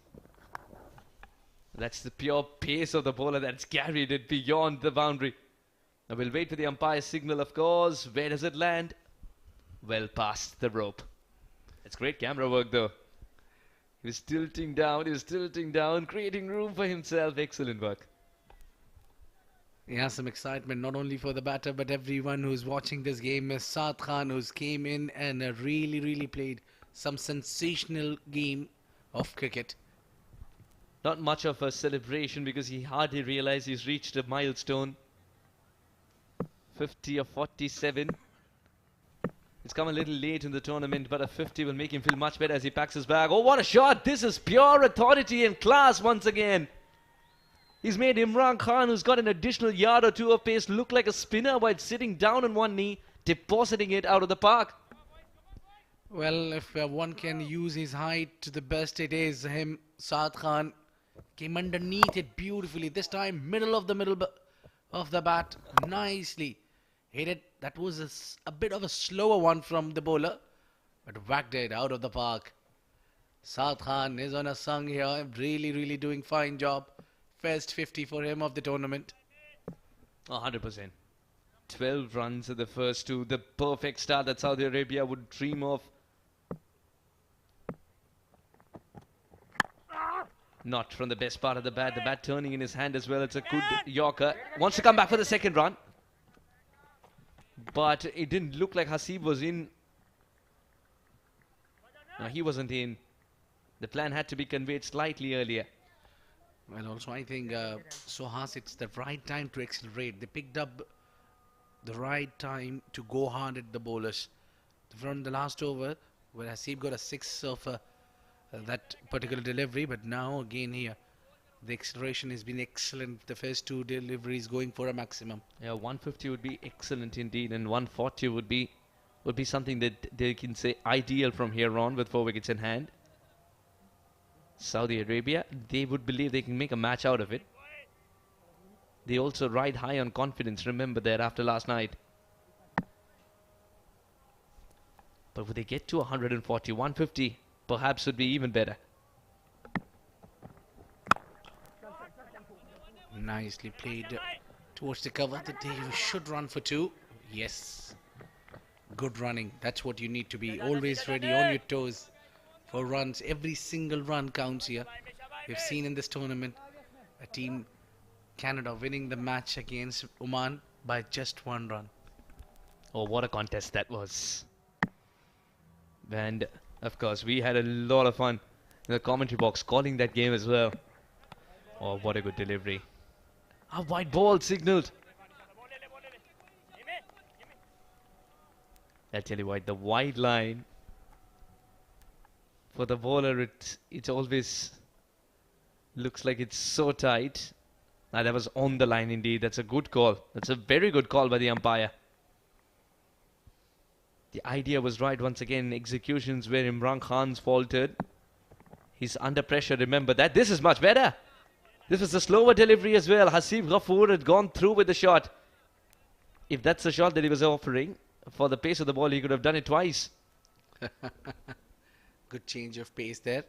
That's the pure pace of the bowler that's carried it beyond the boundary. Now we'll wait for the umpire's signal, of course. Where does it land? Well past the rope. It's great camera work though. He was tilting down, creating room for himself. Excellent work. Yeah, some excitement not only for the batter but everyone who's watching this game. Is Saad Khan, who's came in and really played some sensational game of cricket. Not much of a celebration because he hardly realized he's reached a milestone. 50 or 47. It's come a little late in the tournament, but a 50 will make him feel much better as he packs his bag. Oh, what a shot! This is pure authority and class once again. He's made Imran Khan, who's got an additional yard or 2 of pace, look like a spinner while sitting down on one knee, depositing it out of the park. Well, if one can use his height to the best, it is him. Saad Khan came underneath it beautifully. This time, middle of the bat, nicely hit it. That was a bit of a slower one from the bowler, but whacked it out of the park. Saad Khan is on a sung here, really doing fine job. First 50 for him of the tournament. 100%. 12 runs in the first 2. The perfect start that Saudi Arabia would dream of. Not from the best part of the bat. The bat turning in his hand as well. It's a good Yorker. Wants to come back for the second run. But it didn't look like Hasib was in. No, he wasn't in. The plan had to be conveyed slightly earlier. Well, also I think Sohas, it's the right time to accelerate. They picked up the right time to go hard at the bowlers. From the last over, where Hasib got a 6 of that particular delivery. But now again here, the acceleration has been excellent. The first two deliveries going for a maximum. Yeah, 150 would be excellent indeed, and 140 would be something that they can say ideal from here on with 4 wickets in hand. Saudi Arabia, they would believe they can make a match out of it. They also ride high on confidence, remember that, after last night. But would they get to 140, 150 perhaps would be even better. Nicely played towards the cover. That you should run for 2. Yes. Good running. That's what you need to be. Always ready, on your toes for runs. Every single run counts here. We've seen in this tournament a team, Canada, winning the match against Oman by just 1 run. Oh, what a contest that was. And of course, we had a lot of fun in the commentary box calling that game as well. Oh, what a good delivery. A white ball signaled. I tell you what, the wide line for the bowler, it always looks like it's so tight. Now, that was on the line indeed. That's a good call. That's a very good call by the umpire. The idea was right once again. Executions where Imran Khan's faltered. He's under pressure, remember that. This is much better. This was a slower delivery as well. Hasib Ghafoor had gone through with the shot. If that's the shot that he was offering, for the pace of the ball, he could have done it twice. Good change of pace there.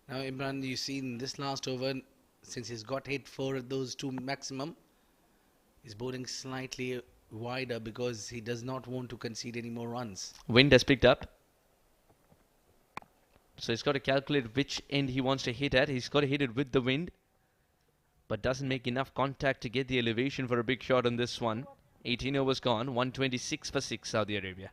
Now, Imran, you see in this last over, since he's got hit for those 2 maximum, he's bowling slightly wider because he does not want to concede any more runs. Wind has picked up. So he's got to calculate which end he wants to hit at. He's got to hit it with the wind, but doesn't make enough contact to get the elevation for a big shot on this one. 18 overs gone, 126 for 6, Saudi Arabia.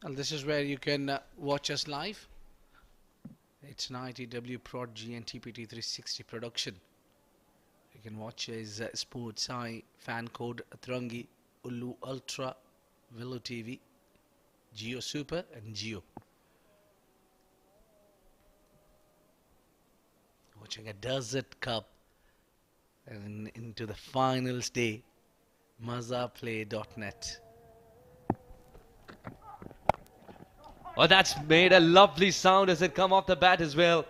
And this is where you can watch us live. It's an ITW Prod and TPT 360 production. You can watch his Sports Eye, Fan Code, Atrangi, Ulu Ultra, Willow TV, Geo Super and Geo. Watching a Desert Cup and into the finals day. Mazaplay.net. Oh, that's made a lovely sound as it come off the bat as well.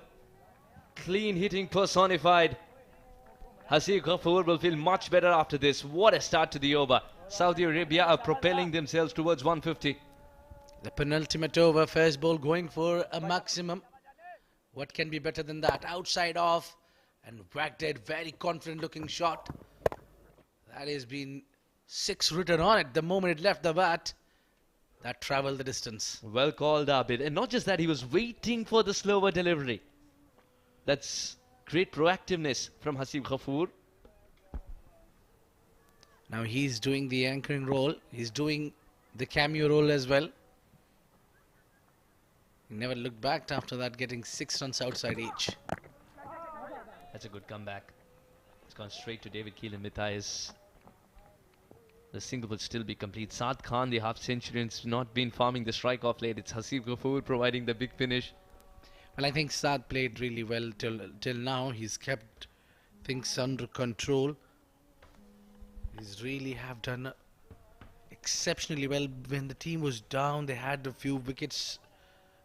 Clean hitting personified. Hasib Ghafoor will feel much better after this. What a start to the over. Saudi Arabia are propelling themselves towards 150. The penultimate over, first ball going for a maximum. What can be better than that? Outside off and whacked it. Very confident looking shot. That has been 6 written on it the moment it left the bat. That travelled the distance. Well called, Abid. And not just that, he was waiting for the slower delivery. That's great proactiveness from Hasib Ghafoor. Now he's doing the anchoring role. He's doing the cameo role as well. He never looked back after that, getting 6 runs outside each. That's a good comeback. It's gone straight to David Keelan Matthias. The single will still be complete. Saad Khan, the half-centurian's not been farming the strike off late. It's Hasib Ghafoor providing the big finish. Well, I think Saad played really well till now. He's kept things under control. He's really have done exceptionally well. When the team was down, they had a few wickets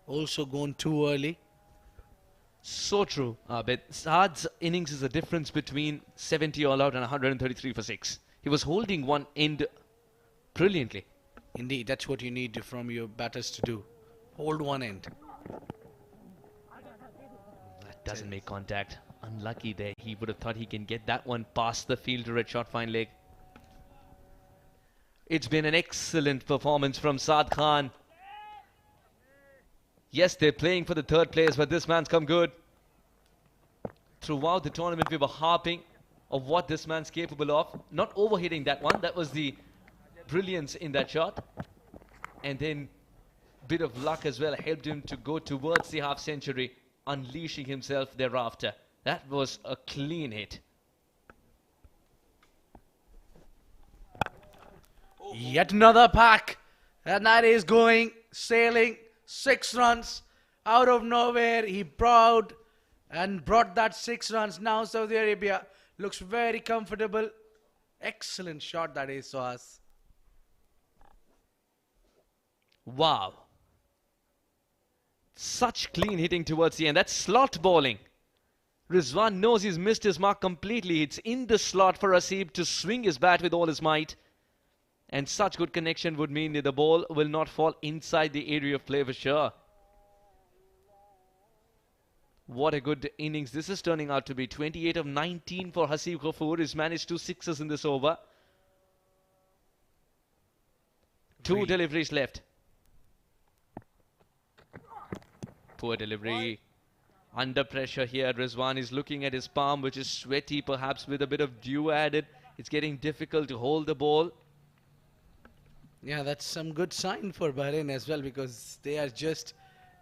also gone too early. So true, but Saad's innings is the difference between 70 all out and 133 for 6. He was holding one end brilliantly. Indeed, that's what you need from your batters to do. Hold one end. That doesn't make contact. Unlucky there. He would have thought he can get that one past the fielder at short fine leg. It's been an excellent performance from Saad Khan. Yes, they're playing for the third place, but this man's come good. throughout the tournament we were harping of what this man's capable of. Not overhitting that one. That was the brilliance in that shot. And then bit of luck as well helped him to go towards the half century, unleashing himself thereafter. That was a clean hit. Yet another pack. And that is going, sailing, 6 runs out of nowhere. He proud and brought that 6 runs. Now Saudi Arabia looks very comfortable. Excellent shot that is, Sohas. Wow. Such clean hitting towards the end. That's slot bowling. Rizwan knows he's missed his mark completely. It's in the slot for Asib to swing his bat with all his might. And such good connection would mean that the ball will not fall inside the area of play for sure. What a good innings this is turning out to be. 28 of 19 for Hasib Ghafoor. He's managed 2 sixes in this over. 2 deliveries left. Poor delivery. Under pressure here. Rizwan is looking at his palm, which is sweaty, perhaps with a bit of dew added. It's getting difficult to hold the ball. Yeah, that's some good sign for Bahrain as well, because they are just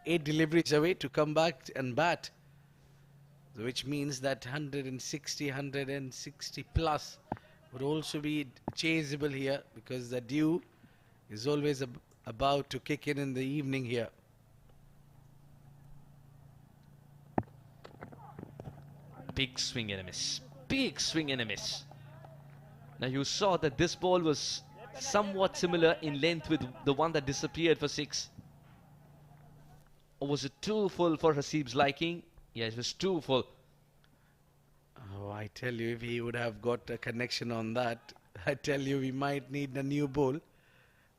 8 deliveries away to come back and bat. Which means that 160 plus would also be chaseable here, because the dew is always about to kick in the evening here. Big swing and a miss. Big swing and a miss. Now you saw that this ball was somewhat similar in length with the one that disappeared for 6. Or was it too full for Hasib's liking? Yeah, it was too full. Oh, I tell you, if he would have got a connection on that, I tell you, we might need a new ball,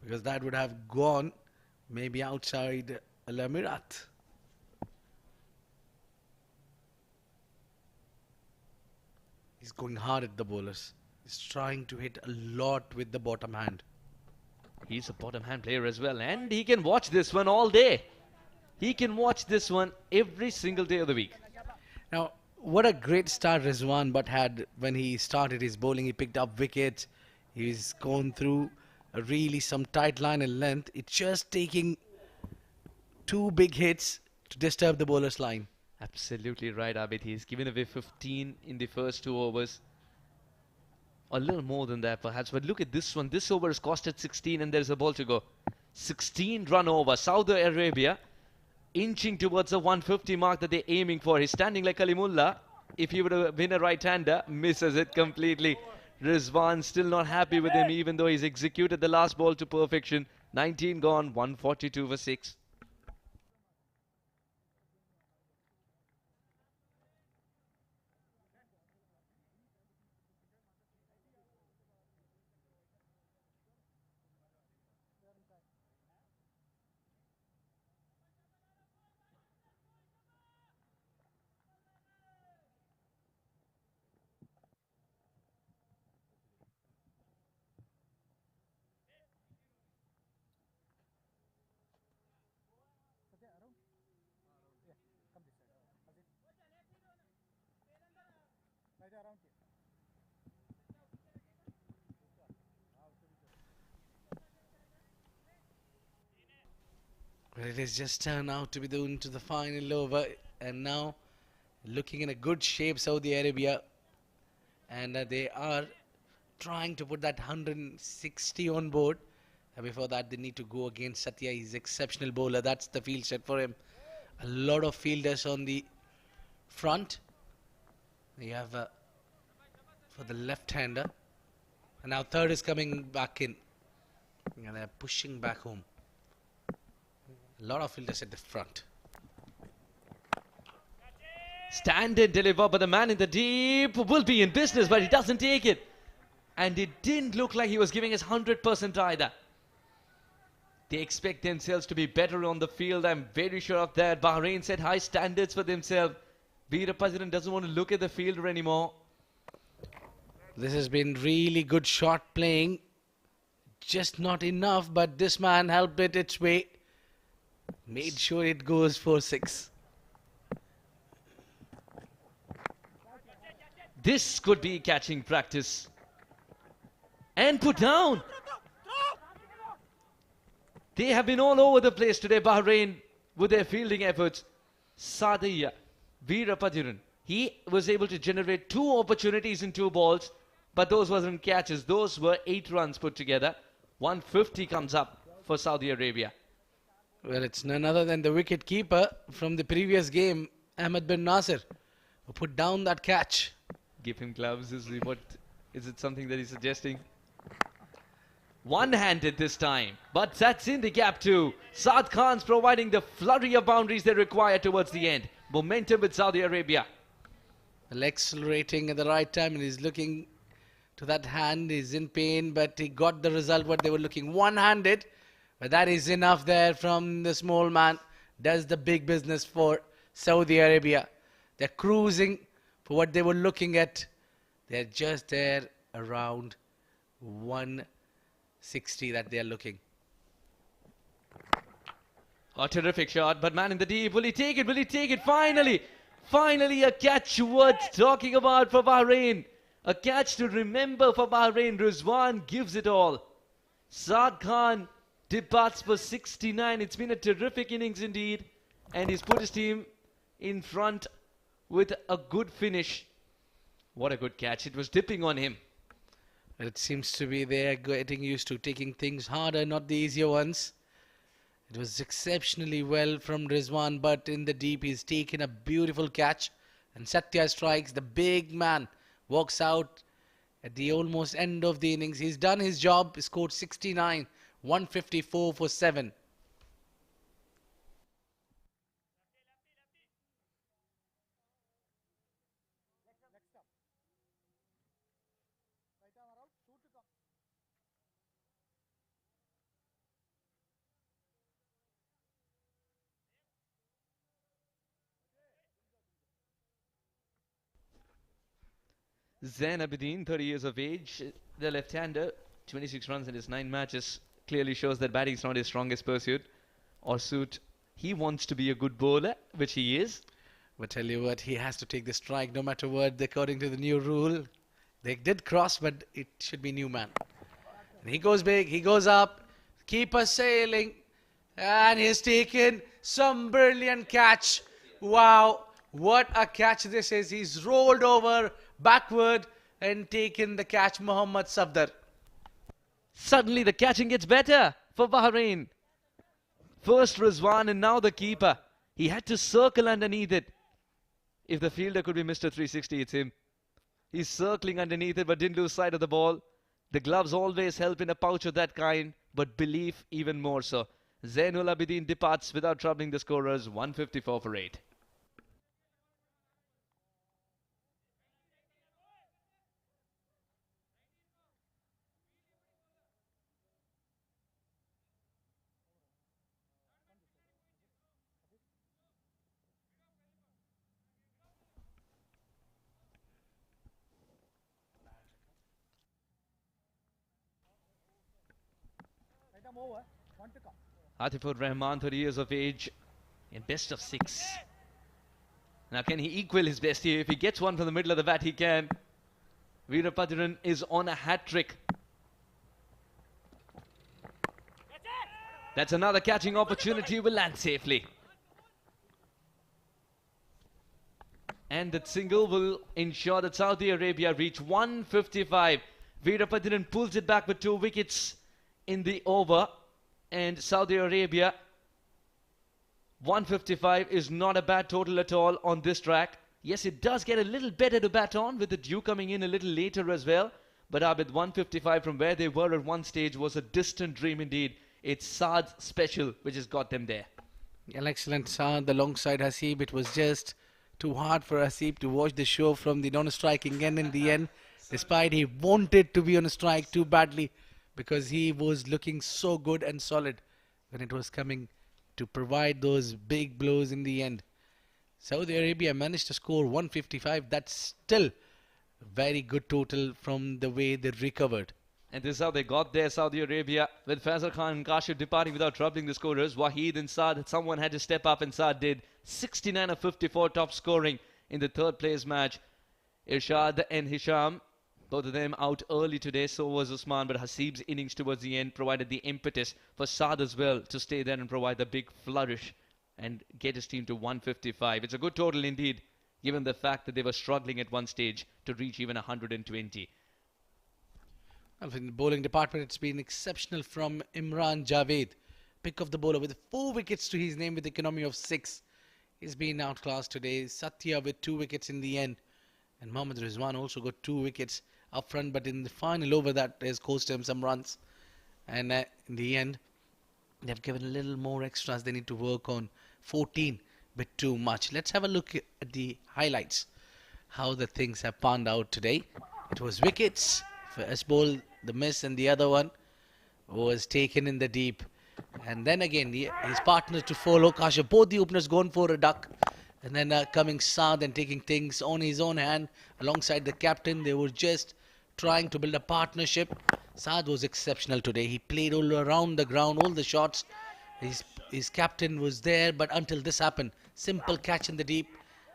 because that would have gone maybe outside Al Emirat. He's going hard at the bowlers. He's trying to hit a lot with the bottom hand. He's a bottom hand player as well, and he can watch this one all day. He can watch this one every single day of the week. Now, what a great start Rizwan Butt had when he started his bowling. He picked up wickets. He's gone through really some tight line and length. It's just taking 2 big hits to disturb the bowler's line. Absolutely right, Abid. He's given away 15 in the first 2 overs. A little more than that, perhaps. But look at this one. This over is costed 16 and there's a ball to go. 16 run over. Saudi Arabia inching towards the 150 mark that they're aiming for. He's standing like Kalimullah. If he would have been a right-hander, misses it completely. Rizwan still not happy with him, even though he's executed the last ball to perfection. 19 gone, 142 for 6. Well, it has just turned out to be into the final over, and now looking in a good shape, Saudi Arabia, and they are trying to put that 160 on board. And before that, they need to go against Satya. He's exceptional bowler. That's the field set for him. A lot of fielders on the front. You have for the left-hander, and now third is coming back in, and they're pushing back home. A lot of fielders at the front. Stand and deliver, but the man in the deep will be in business, but he doesn't take it. And it didn't look like he was giving his 100% either. They expect themselves to be better on the field. I'm very sure of that. Bahrain set high standards for themselves. Veera President doesn't want to look at the fielder anymore. This has been really good shot playing. Just not enough, but this man helped it its way. Made sure it goes for 6. This could be catching practice. And put down. They have been all over the place today, Bahrain, with their fielding efforts. Sadaya Veerapadiran, he was able to generate 2 opportunities in 2 balls, but those wasn't catches. Those were 8 runs put together. 150 comes up for Saudi Arabia. Well, it's none other than the wicket keeper from the previous game, Ahmed bin Nasir, who put down that catch. Give him gloves. Is it something that he's suggesting? One-handed this time, but that's in the gap too. Saad Khan's providing the flurry of boundaries they require towards the end. Momentum with Saudi Arabia. Well, accelerating at the right time, and he's looking to that hand. He's in pain, but he got the result what they were looking. One-handed, but that is enough there from the small man. Does the big business for Saudi Arabia. They're cruising for what they were looking at. They're just there around 160 that they're looking. A terrific shot, but man in the deep. Will he take it? Will he take it? Finally! Finally a catch worth talking about for Bahrain. A catch to remember for Bahrain. Rizwan gives it all. Saad Khan departs for 69. It's been a terrific innings indeed. And he's put his team in front with a good finish. What a good catch. It was dipping on him. It seems to be they're getting used to taking things harder, not the easier ones. It was exceptionally well from Rizwan, but in the deep he's taken a beautiful catch. And Satya strikes. The big man walks out at the almost end of the innings. He's done his job. He scored 69, 154 for 7. Zain Abidin, 30 years of age, the left-hander, 26 runs in his 9 matches, clearly shows that batting is not his strongest pursuit or suit. He wants to be a good bowler, which he is. But tell you what, he has to take the strike no matter what, according to the new rule. They did cross, but it should be Newman. And he goes big, he goes up, keeper sailing, and he's taken some brilliant catch. Wow, what a catch this is. He's rolled over backward and taken the catch, Mohammad Safdar. Suddenly the catching gets better for Bahrain. First Rizwan and now the keeper. He had to circle underneath it. If the fielder could be Mr. 360, it's him. He's circling underneath it but didn't lose sight of the ball. The gloves always help in a pouch of that kind, but belief even more so. Zainul Abidin departs without troubling the scorers, 154 for 8. Atifur Rahman, 30 years of age, in best of 6. Now can he equal his best here? If he gets one from the middle of the bat, he can. Veerapadiran is on a hat-trick. That's another catching opportunity, will land safely. And that single will ensure that Saudi Arabia reach 155. Veerapadiran pulls it back with 2 wickets in the over. And Saudi Arabia, 155 is not a bad total at all on this track. Yes, it does get a little better to bat on with the dew coming in a little later as well. But Abid, 155 from where they were at one stage was a distant dream indeed. It's Saad's special which has got them there. An excellent Saad alongside Haseeb. It was just too hard for Haseeb to watch the show from the non-striking end in the end. Despite he wanted to be on a strike too badly, because he was looking so good and solid when it was coming to provide those big blows in the end. Saudi Arabia managed to score 155. That's still a very good total from the way they recovered. And this is how they got there, Saudi Arabia, with Faisal Khan and Kashif departing without troubling the scorers. Wahid and Saad, someone had to step up, and Saad did. 69 of 54 top scoring in the third place match. Irshad and Hisham, both of them out early today. So was Usman, but Hasib's innings towards the end provided the impetus for Saad as well to stay there and provide the big flourish and get his team to 155. It's a good total indeed, given the fact that they were struggling at one stage to reach even 120. In the bowling department, it's been exceptional from Imran Javed. Pick of the bowler with 4 wickets to his name with economy of 6. He's been outclassed today. Satya with 2 wickets in the end. And Mohammad Rizwan also got 2 wickets up front, but in the final over that has cost him some runs. And in the end, they've given a little more extras they need to work on. 14, bit too much. Let's have a look at the highlights. How the things have panned out today. It was wickets. First ball, the miss, and the other one was taken in the deep. And then again, his partner to follow. Kasha, both the openers gone for a duck. And then coming Saad and taking things on his own hand alongside the captain. They were just trying to build a partnership. Saad was exceptional today. He played all around the ground, all the shots. His captain was there, but until this happened, simple catch in the deep.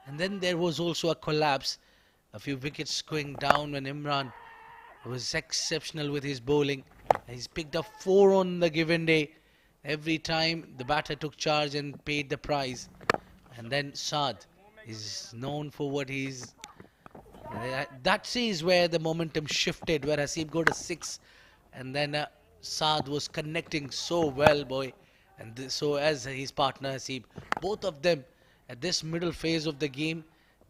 And then there was also a collapse. A few wickets going down when Imran was exceptional with his bowling. He's picked up 4 on the given day. Every time the batter took charge and paid the prize. And then Saad is known for what he's... that is where the momentum shifted, where Hasib got a 6. And then Saad was connecting so well, boy. And so as his partner Hasib. Both of them at this middle phase of the game,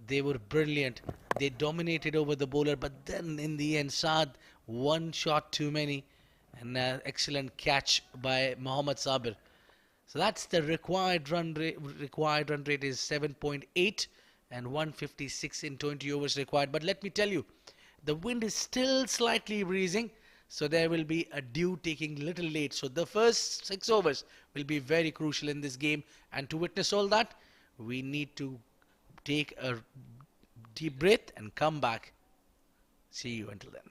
they were brilliant. They dominated over the bowler, but then in the end, Saad, 1 shot too many. And excellent catch by Mohammad Sabir. So that's the required run rate. Required run rate is 7.8 and 156 in 20 overs required. But let me tell you, the wind is still slightly breezing. So there will be a dew taking little late. So the first 6 overs will be very crucial in this game. And to witness all that, we need to take a deep breath and come back. See you until then.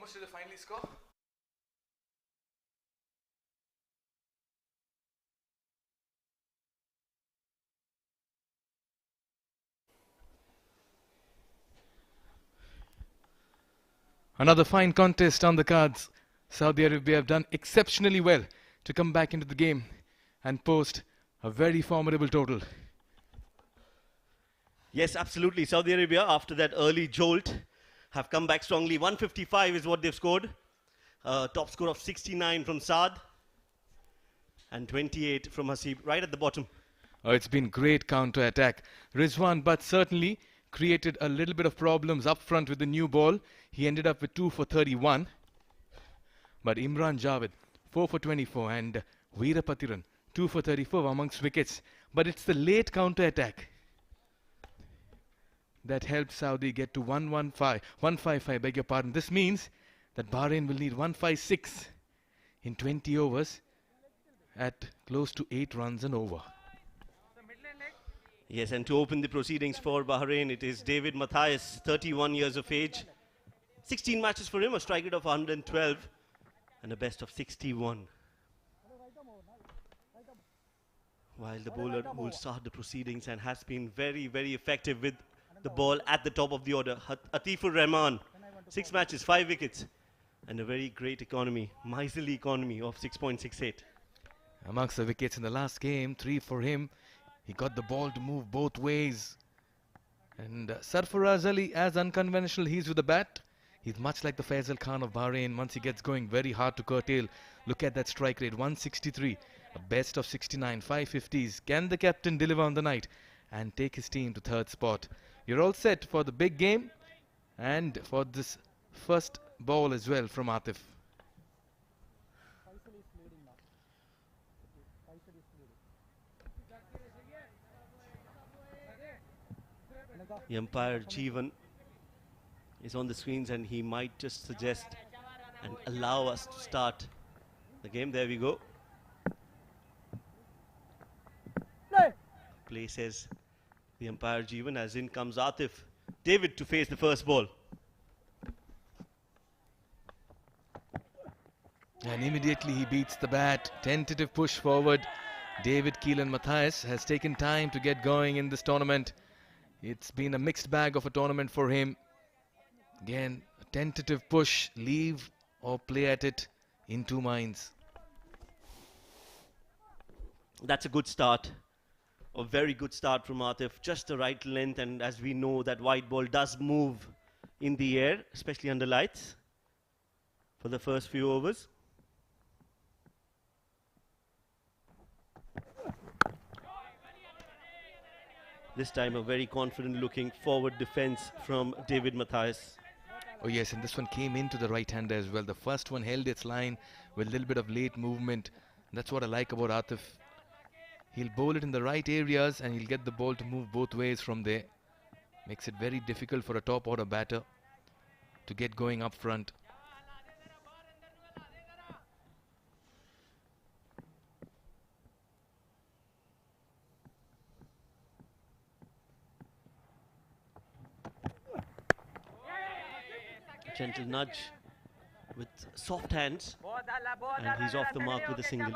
much did they finally score? Another fine contest on the cards. Saudi Arabia have done exceptionally well to come back into the game and post a very formidable total. Yes, absolutely. Saudi Arabia, after that early jolt, have come back strongly. 155 is what they've scored. Top score of 69 from Saad and 28 from Hasib, right at the bottom. Oh, it's been great counter-attack. Rizwan, but certainly created a little bit of problems up front with the new ball. He ended up with 2 for 31. But Imran Javed, 4 for 24, and Veerapatiran, 2 for 34 amongst wickets. But it's the late counter-attack that helped Saudi get to 155, beg your pardon. This means that Bahrain will need 156 in 20 overs at close to 8 runs and over. Yes, and to open the proceedings for Bahrain, it is David Matthias, 31 years of age. 16 matches for him, a strike rate of 112 and a best of 61. While the bowler will start the proceedings and has been very, very effective with the ball at the top of the order. Atifur Rahman, 6 matches, 5 wickets and a very great economy, miserly economy of 6.68. Amongst the wickets in the last game, 3 for him. He got the ball to move both ways. And Sarfaraz Ali, as unconventional, he's with the bat. He's much like the Faisal Khan of Bahrain. Once he gets going, very hard to curtail. Look at that strike rate, 163. A best of 69, 550s. Can the captain deliver on the night and take his team to 3rd spot? You're all set for the big game and for this first ball as well from Atif. The umpire Jeevan is on the screens and he might just suggest and allow us to start the game. There we go. Play says the umpire Jeevan, as in comes Atif. David to face the first ball. And immediately he beats the bat. Tentative push forward. David Keelan Matthias has taken time to get going in this tournament. It's been a mixed bag of a tournament for him. Again, a tentative push, leave or play at it in 2 minds. That's a good start. A very good start from Atif. Just the right length, and as we know, that white ball does move in the air, especially under lights, for the first few overs. This time a very confident looking forward defense from David Matthias. Oh yes, and this one came into the right hander as well. The first one held its line with a little bit of late movement. That's what I like about Atif. He'll bowl it in the right areas and he'll get the ball to move both ways from there. Makes it very difficult for a top order batter to get going up front. Gentle nudge with soft hands, and he's off the mark with a single.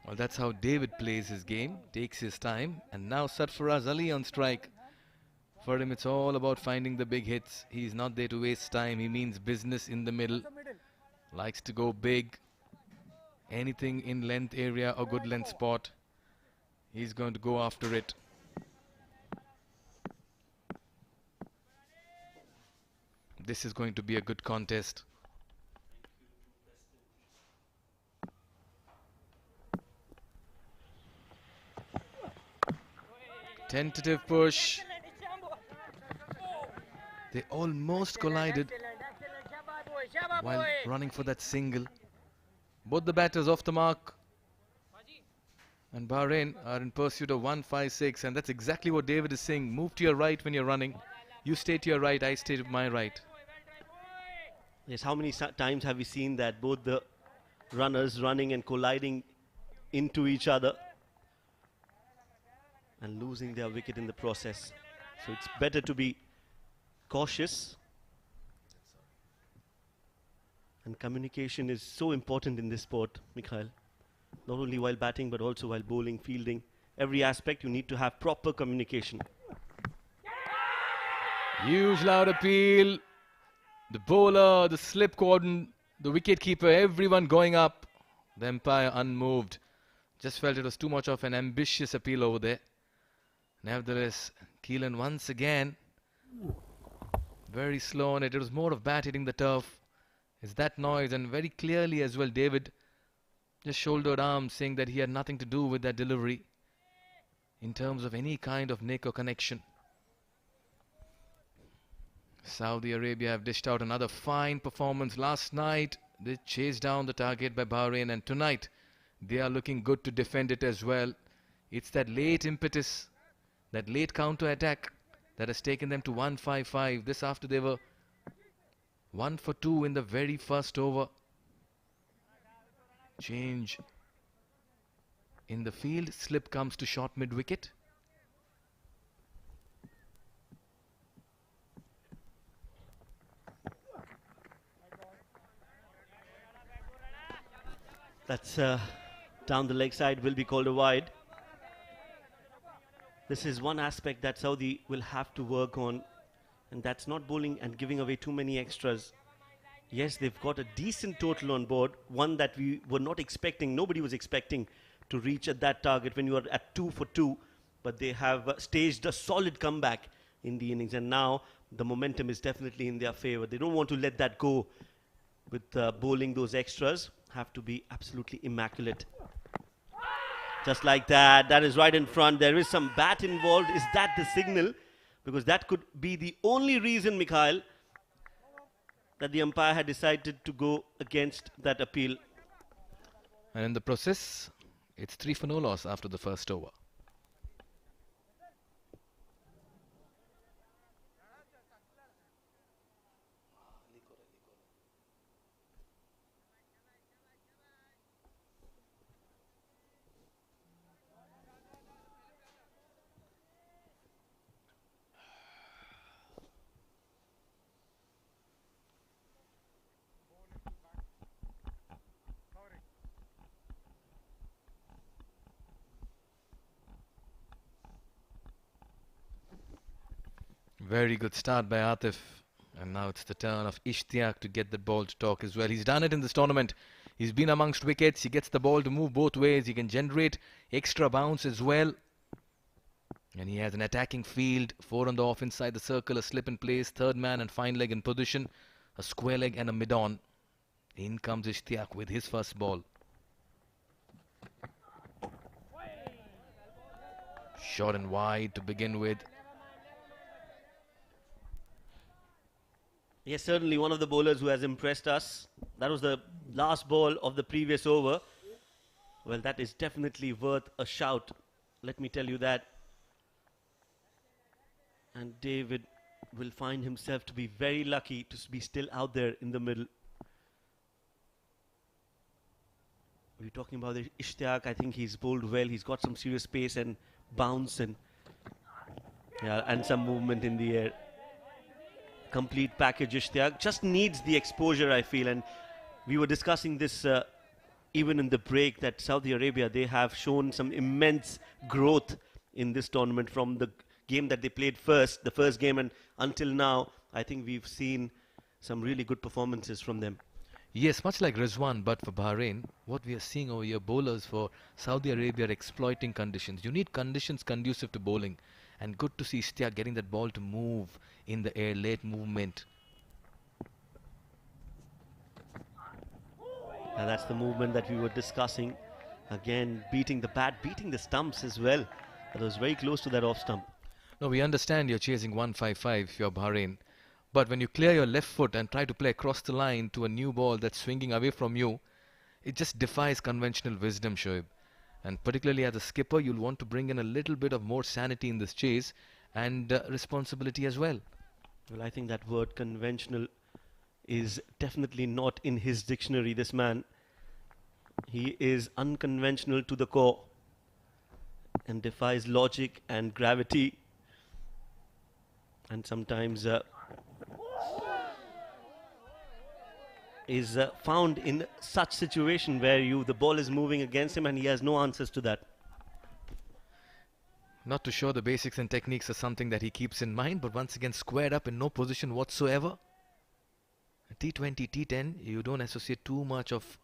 Well, that's how David plays his game, takes his time, and now Sarfaraz Ali on strike. For him, it's all about finding the big hits. He's not there to waste time. He means business in the middle. Likes to go big. Anything in length area or good length spot, he's going to go after it. This is going to be a good contest. Tentative push. They almost collided while running for that single. Both the batters off the mark. And Bahrain are in pursuit of 156. And that's exactly what David is saying. Move to your right when you're running. You stay to your right, I stay to my right. Yes, how many times have we seen that? Both the runners running and colliding into each other and losing their wicket in the process. So it's better to be cautious. And communication is so important in this sport, Mikhail. Not only while batting, but also while bowling, fielding. Every aspect, you need to have proper communication. Huge loud appeal. The bowler, the slip cordon, the wicket-keeper, everyone going up. The umpire unmoved. Just felt it was too much of an ambitious appeal over there. Nevertheless, Keelan once again very slow on it. It was more of bat hitting the turf. It's that noise, and very clearly as well, David just shouldered arms, saying that he had nothing to do with that delivery in terms of any kind of nick or connection. Saudi Arabia have dished out another fine performance. Last night, they chased down the target by Bahrain, and tonight, they are looking good to defend it as well. It's that late impetus, that late counter-attack that has taken them to 155. This after they were 1 for 2 in the very first over. Change in the field. Slip comes to short mid-wicket. That's down the leg side, will be called a wide. This is one aspect that Saudi will have to work on, and that's not bowling and giving away too many extras. Yes, they've got a decent total on board, one that we were not expecting, nobody was expecting to reach at that target when you are at 2 for 2, but they have staged a solid comeback in the innings, and now the momentum is definitely in their favor. They don't want to let that go with bowling those extras. Have to be absolutely immaculate. Just like that, that is right in front. There is some bat involved. Is that the signal? Because that could be the only reason, Mikhail, that the umpire had decided to go against that appeal. And in the process, it's 3 for no loss after the first over. Very good start by Atif. And now it's the turn of Ishtiaq to get the ball to talk as well. He's done it in this tournament. He's been amongst wickets. He gets the ball to move both ways. He can generate extra bounce as well. And he has an attacking field. 4 on the off inside the circle. A slip in place. Third man and fine leg in position. A square leg and a mid-on. In comes Ishtiaq with his first ball. Short and wide to begin with. Yes, certainly one of the bowlers who has impressed us. That was the last ball of the previous over. Well, that is definitely worth a shout. Let me tell you that. And David will find himself to be very lucky to be still out there in the middle. We're talking about the Ishtiaq. I think he's bowled well. He's got some serious pace and bounce and some movement in the air. Complete package. Ishtiaq just needs the exposure, I feel, and we were discussing this even in the break, that Saudi Arabia, they have shown some immense growth in this tournament from the game that they played first, the first game, and until now I think we've seen some really good performances from them. Yes, much like Rizwan, but for Bahrain, what we are seeing over here, bowlers for Saudi Arabia are exploiting conditions. You need conditions conducive to bowling, and good to see Ishtiaq getting that ball to move in the air, late movement. And that's the movement that we were discussing. Again, beating the bat, beating the stumps as well. That was very close to that off stump. No, we understand you're chasing 155 if you're Bahrain. But when you clear your left foot and try to play across the line to a new ball that's swinging away from you, it just defies conventional wisdom, Shoaib. And particularly as a skipper, you'll want to bring in a little bit of more sanity in this chase and responsibility as well. Well, I think that word conventional is definitely not in his dictionary, this man. He is unconventional to the core and defies logic and gravity. And sometimes is found in such situation where the ball is moving against him and he has no answers to that. Not too sure the basics and techniques are something that he keeps in mind, but once again squared up in no position whatsoever. T20, T10, you don't associate too much of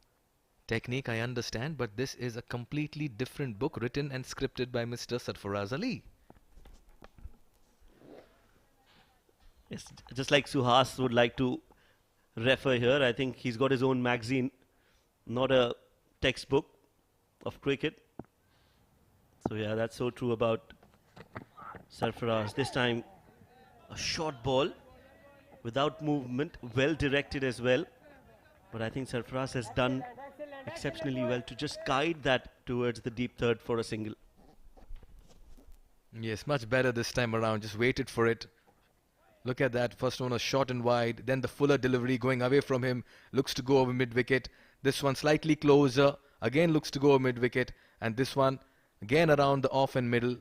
technique, I understand, but this is a completely different book written and scripted by Mr. Sarfaraz Ali. Yes, just like Suhas would like to refer here, I think he's got his own magazine, not a textbook of cricket. So yeah, that's so true about Sarfaraz. This time a short ball without movement, well directed as well. But I think Sarfaraz has done exceptionally well to just guide that towards the deep third for a single. Yes, much better this time around. Just waited for it. Look at that. First one was short and wide. Then the fuller delivery going away from him. Looks to go over mid-wicket. This one slightly closer. Again looks to go over mid-wicket. And this one again around the off and middle.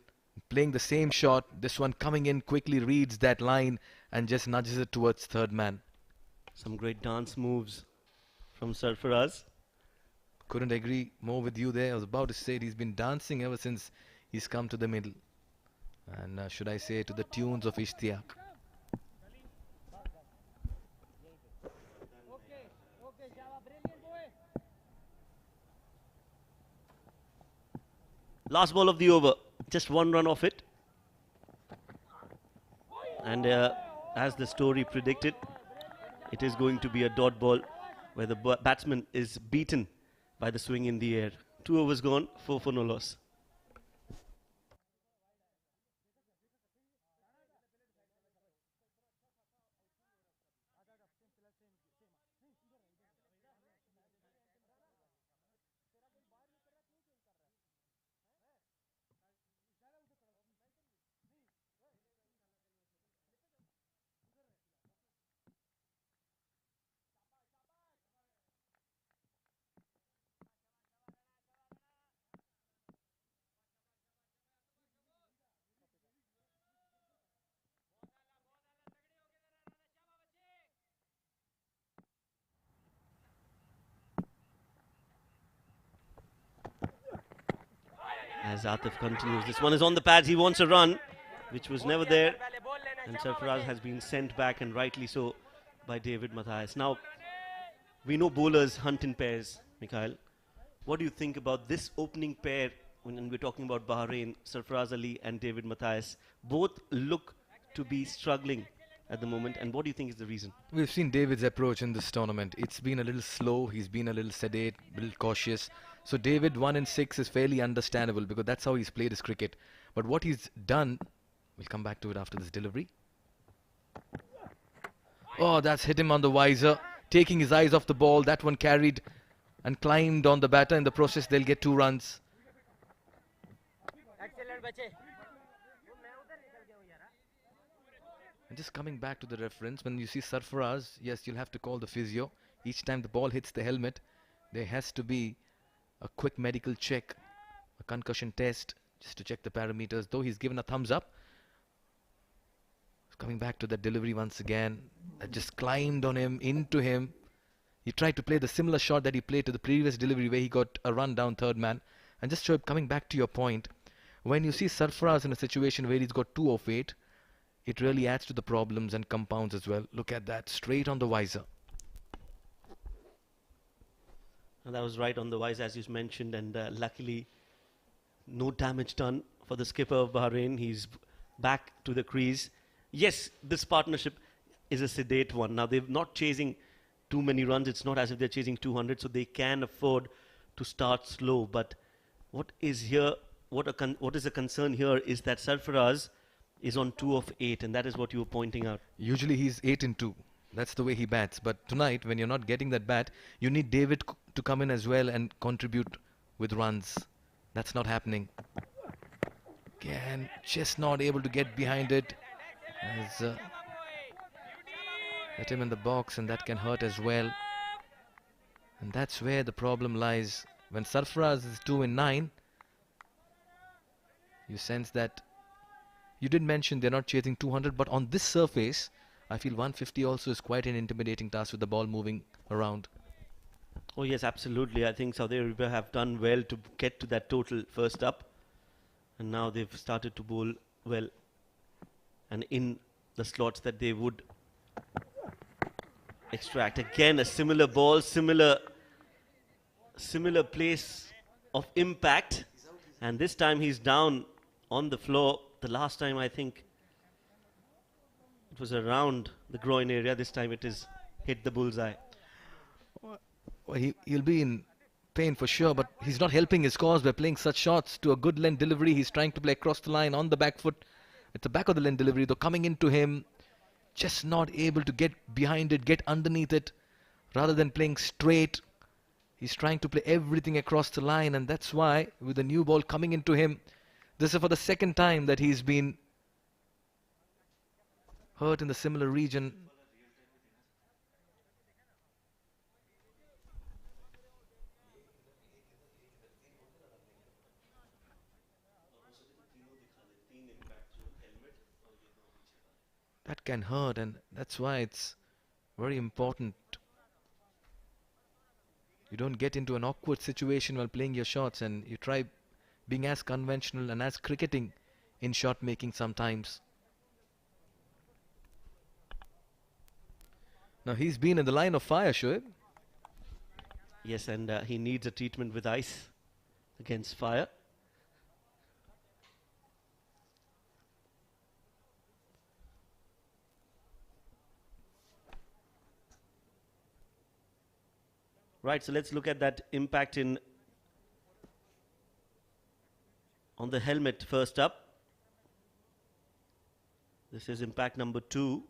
Playing the same shot. This one coming in quickly, reads that line and just nudges it towards third man. Some great dance moves from Sarfaraz. Couldn't agree more with you there. I was about to say he's been dancing ever since he's come to the middle. And should I say to the tunes of Ishtiyaq. Last ball of the over, just one run off it. And as the story predicted, it is going to be a dot ball where the batsman is beaten by the swing in the air. 2 overs gone, 4 for no loss. As Atif continues, this one is on the pads, he wants a run, which was never there. And Sarfaraz has been sent back, and rightly so, by David Mathias. Now, we know bowlers hunt in pairs, Mikhail. What do you think about this opening pair when we're talking about Bahrain, Sarfaraz Ali and David Mathias? Both look to be struggling at the moment, and what do you think is the reason? We've seen David's approach in this tournament. It's been a little slow, he's been a little sedate, a little cautious. So David 1 in 6 is fairly understandable because that's how he's played his cricket. But what he's done, we'll come back to it after this delivery. Oh, that's hit him on the visor, taking his eyes off the ball. That one carried and climbed on the batter. In the process, they'll get 2 runs. And just coming back to the reference, when you see Sarfaraz, yes, you'll have to call the physio. Each time the ball hits the helmet, there has to be a quick medical check, a concussion test, just to check the parameters. Though he's given a thumbs up. Coming back to that delivery once again, that just climbed on him, into him. He tried to play the similar shot that he played to the previous delivery where he got a run down third man. And just coming back to your point, when you see Sarfaraz in a situation where he's got 2 of 8, it really adds to the problems and compounds as well. Look at that, straight on the visor. And that was right on the visor, as you mentioned, and luckily no damage done for the skipper of Bahrain. He's back to the crease. Yes, this partnership is a sedate one. Now, they're not chasing too many runs. It's not as if they're chasing 200, so they can afford to start slow. But what is here, what is a concern here is that Sarfaraz is on 2 of 8, and that is what you were pointing out. Usually he's 8 in 2. That's the way he bats. But tonight, when you're not getting that bat, you need David to come in as well and contribute with runs. That's not happening. Again, just not able to get behind it. As hit him in the box, and that can hurt as well. And that's where the problem lies. When Sarfaraz is 2 in 9, you sense that. You did mention they're not chasing 200, but on this surface, I feel 150 also is quite an intimidating task with the ball moving around. Oh yes, absolutely. I think Saudi Arabia have done well to get to that total first up. And now they've started to bowl well and in the slots that they would extract. Again, a similar ball, similar place of impact. And this time he's down on the floor. The last time I think it was around the groin area. This time it is hit the bullseye. Well, he'll be in pain for sure, but he's not helping his cause by playing such shots to a good length delivery. He's trying to play across the line on the back foot. At the back of the length delivery, though, coming into him, just not able to get behind it, get underneath it. Rather than playing straight, he's trying to play everything across the line, and that's why, with the new ball coming into him, this is for the second time that he's been hurt in the similar region. That can hurt, and that's why it's very important you don't get into an awkward situation while playing your shots, and you try being as conventional and as cricketing in shot making sometimes. Now he's been in the line of fire, Shoaib. Yes, and he needs a treatment with ice against fire. Right, so let's look at that impact on the helmet first up. This is impact number 2.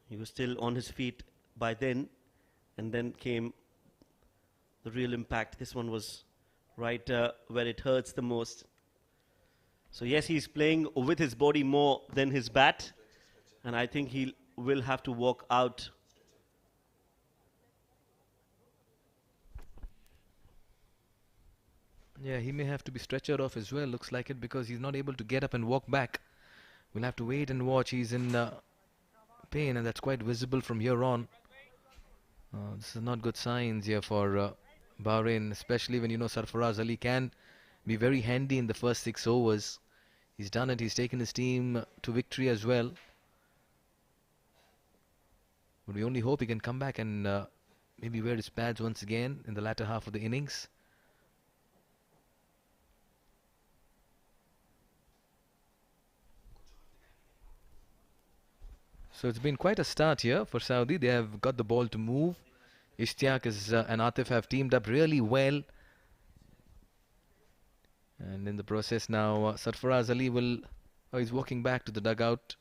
He was still on his feet by then, and then came the real impact. This one was right where it hurts the most. So yes, he's playing with his body more than his bat, and I think he will have to walk out. Yeah, he may have to be stretchered off as well, looks like it, because he's not able to get up and walk back. We'll have to wait and watch. He's in pain, and that's quite visible from here on. This is not good signs here for Bahrain, especially when you know Sarfaraz Ali can be very handy in the first 6 overs. He's done it. He's taken his team to victory as well. But we only hope he can come back and maybe wear his pads once again in the latter half of the innings. So it's been quite a start here for Saudi. They have got the ball to move. Ishtiaq and Atif have teamed up really well. And in the process now, Sarfaraz Ali he's walking back to the dugout.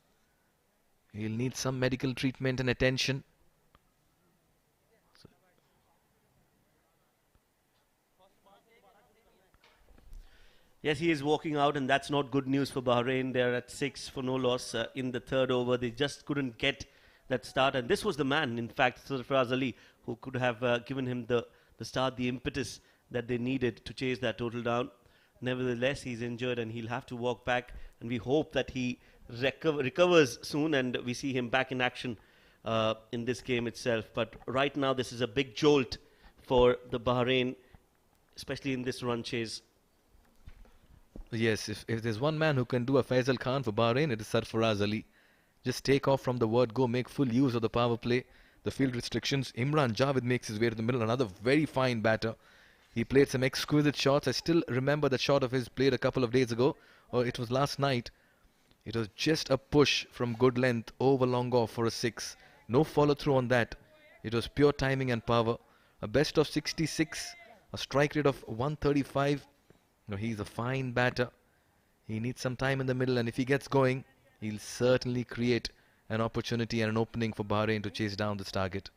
He'll need some medical treatment and attention. Yes, he is walking out, and that's not good news for Bahrain. They're at 6 for no loss in the third over. They just couldn't get that start, and this was the man, in fact, Sarfaraz Ali, who could have given him the start, the impetus that they needed to chase that total down. Nevertheless, he's injured, and he'll have to walk back, and we hope that he recovers soon, and we see him back in action in this game itself. But right now, this is a big jolt for the Bahrain, especially in this run chase. Yes, if there's one man who can do a Faisal Khan for Bahrain, it is Sarfaraz Ali. Just take off from the word go, make full use of the power play, the field restrictions. Imran Javed makes his way to the middle, another very fine batter. He played some exquisite shots. I still remember the shot of his played a couple of days ago, or it was last night. It was just a push from good length over long off for a 6. No follow through on that. It was pure timing and power. A best of 66, a strike rate of 135. No, he's a fine batter. He needs some time in the middle, and if he gets going, he'll certainly create an opportunity and an opening for Bahrain to chase down this target.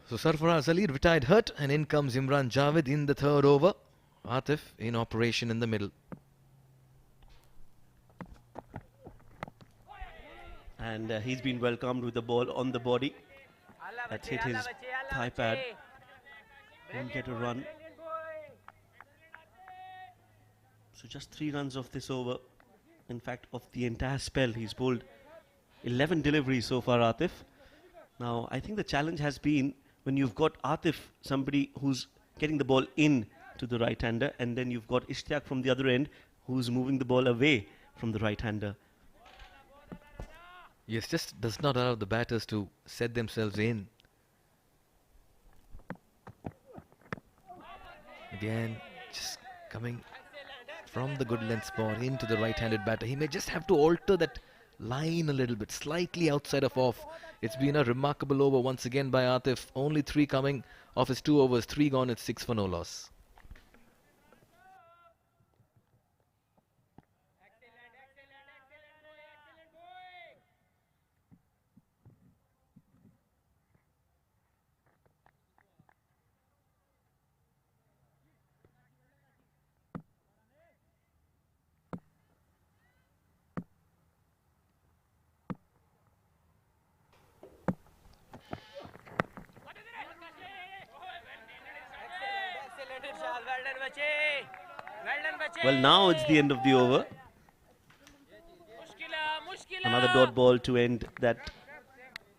So Sarfaraz Ali retired hurt, and in comes Imran Javed in the third over. Atif in operation in the middle. And he's been welcomed with the ball on the body. That's hit his thigh pad. Didn't get a run. So just 3 runs off this over. In fact, of the entire spell, he's bowled 11 deliveries so far, Atif. Now, I think the challenge has been when you've got Atif, somebody who's getting the ball in to the right-hander, and then you've got Ishtiaq from the other end, who's moving the ball away from the right-hander. Yes, just does not allow the batters to set themselves in. Again, just coming from the good length spot into the right-handed batter. He may just have to alter that line a little bit, slightly outside of off. It's been a remarkable over once again by Atif. Only 3 coming off his 2 overs, 3 gone, it's 6 for no loss. Well, now it's the end of the over. Another dot ball to end that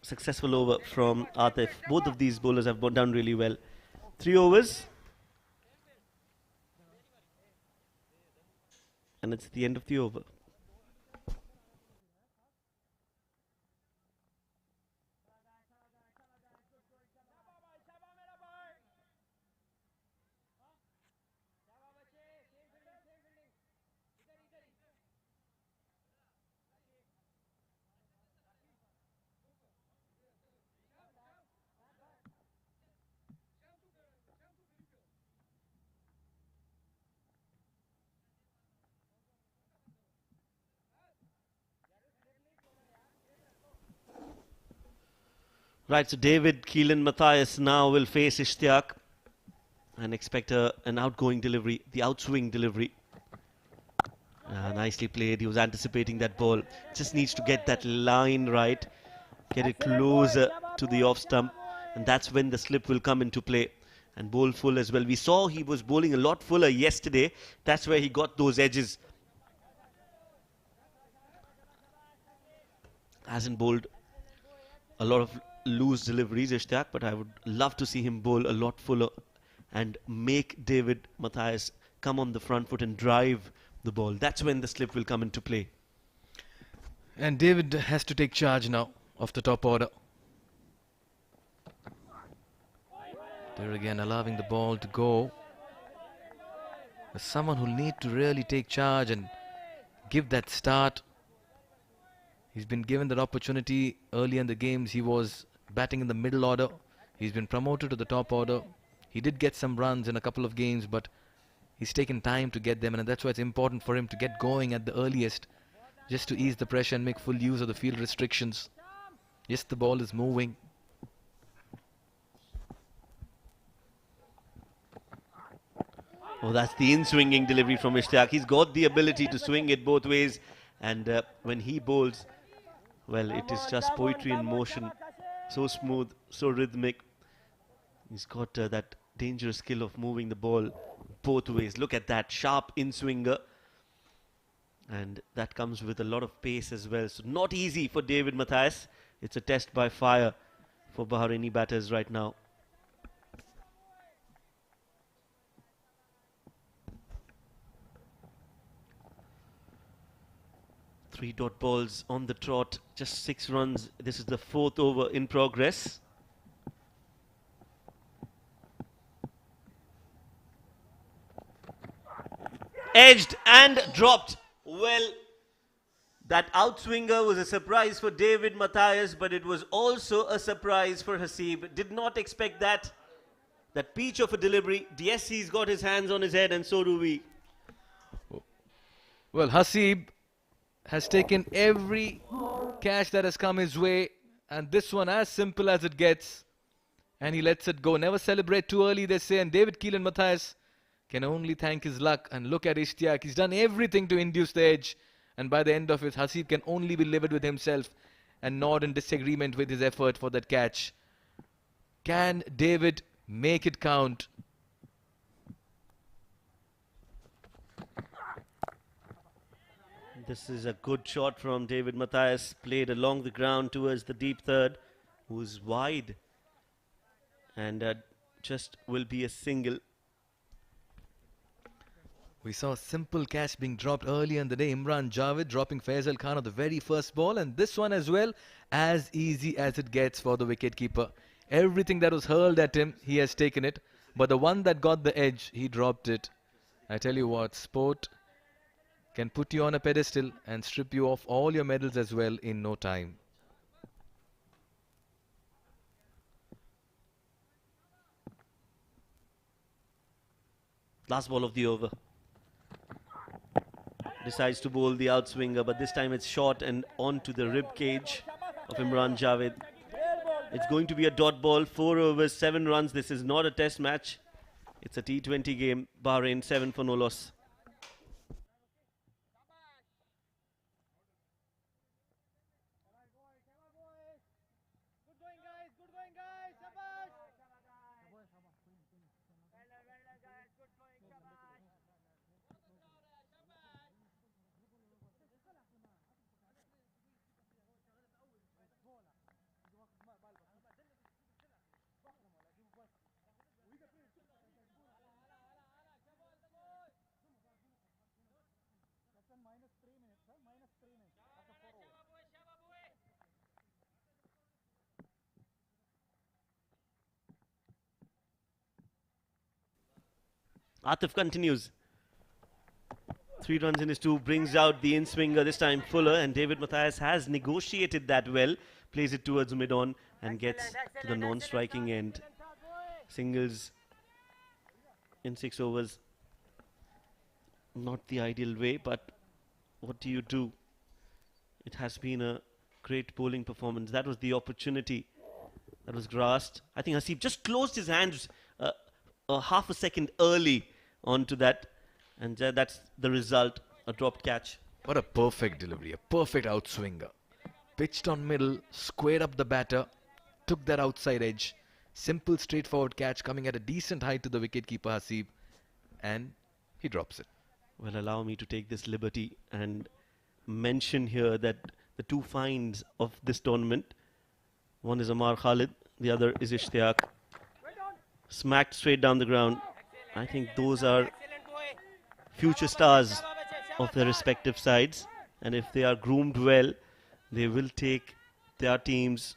successful over from Atif. Both of these bowlers have done really well. 3 overs. And it's the end of the over. Right, so David, Keelan, Matthias now will face Ishtiaq and expect an outgoing delivery, the outswing delivery. Nicely played, he was anticipating that ball. Just needs to get that line right, get it closer to the off stump, and that's when the slip will come into play. And bowl full as well. We saw he was bowling a lot fuller yesterday. That's where he got those edges. Hasn't bowled a lot of loose deliveries, Ishtiaq, but I would love to see him bowl a lot fuller and make David Matthias come on the front foot and drive the ball. That's when the slip will come into play. And David has to take charge now of the top order. There again, allowing the ball to go. There's someone who'll need to really take charge and give that start. He's been given that opportunity early in the games. He was batting in the middle order. He's been promoted to the top order. He did get some runs in a couple of games, but he's taken time to get them, and that's why it's important for him to get going at the earliest, just to ease the pressure and make full use of the field restrictions. Yes, the ball is moving. Oh, that's the in-swinging delivery from Ishtiaq. He's got the ability to swing it both ways, and when he bowls, well, it is just poetry in motion. So smooth, so rhythmic. He's got that dangerous skill of moving the ball both ways. Look at that sharp in-swinger, and that comes with a lot of pace as well. So not easy for David Matthias. It's a test by fire for Bahraini batters right now. Three dot balls on the trot, just 6 runs. This is the 4th over in progress. Edged and dropped. Well, that outswinger was a surprise for David Matthias, but it was also a surprise for Hasib. Did not expect that. That peach of a delivery. Yes, he's got his hands on his head, and so do we. Well, Hasib has taken every catch that has come his way, and this one as simple as it gets, and he lets it go. Never celebrate too early, they say, and David Keelan Matthias can only thank his luck. And look at Ishtiaq, he's done everything to induce the edge, and by the end of it, Hasib can only be livid with himself and nod in disagreement with his effort for that catch. Can David make it count? This is a good shot from David Matthias, played along the ground towards the deep third, who's wide, and just will be a single. We saw a simple catch being dropped earlier in the day. Imran Javed dropping Faisal Khan on the very first ball, and this one as well, as easy as it gets for the wicketkeeper. Everything that was hurled at him, he has taken it, but the one that got the edge, he dropped it. I tell you what, sport can put you on a pedestal and strip you of all your medals as well in no time. Last ball of the over. Decides to bowl the outswinger, but this time it's short and onto the rib cage of Imran Javed. It's going to be a dot ball, 4 overs, 7 runs. This is not a test match. It's a T20 game. Bahrain 7 for no loss. Atif continues. 3 runs in his 2, brings out the in-swinger, this time Fuller, and David Matthias has negotiated that well. Plays it towards mid-on and gets to the non-striking end. Singles in 6 overs. Not the ideal way, but what do you do? It has been a great bowling performance. That was the opportunity that was grasped. I think Hasib just closed his hands a half a second early onto that, and that's the result, a dropped catch. What a perfect delivery, a perfect outswinger. Pitched on middle, squared up the batter, took that outside edge. Simple, straightforward catch coming at a decent height to the wicketkeeper Hasib, and he drops it. Well, allow me to take this liberty and mention here that the 2 finds of this tournament, one is Amar Khalid, the other is Ishtiaq. Smacked straight down the ground. I think those are future stars of their respective sides, and if they are groomed well, they will take their teams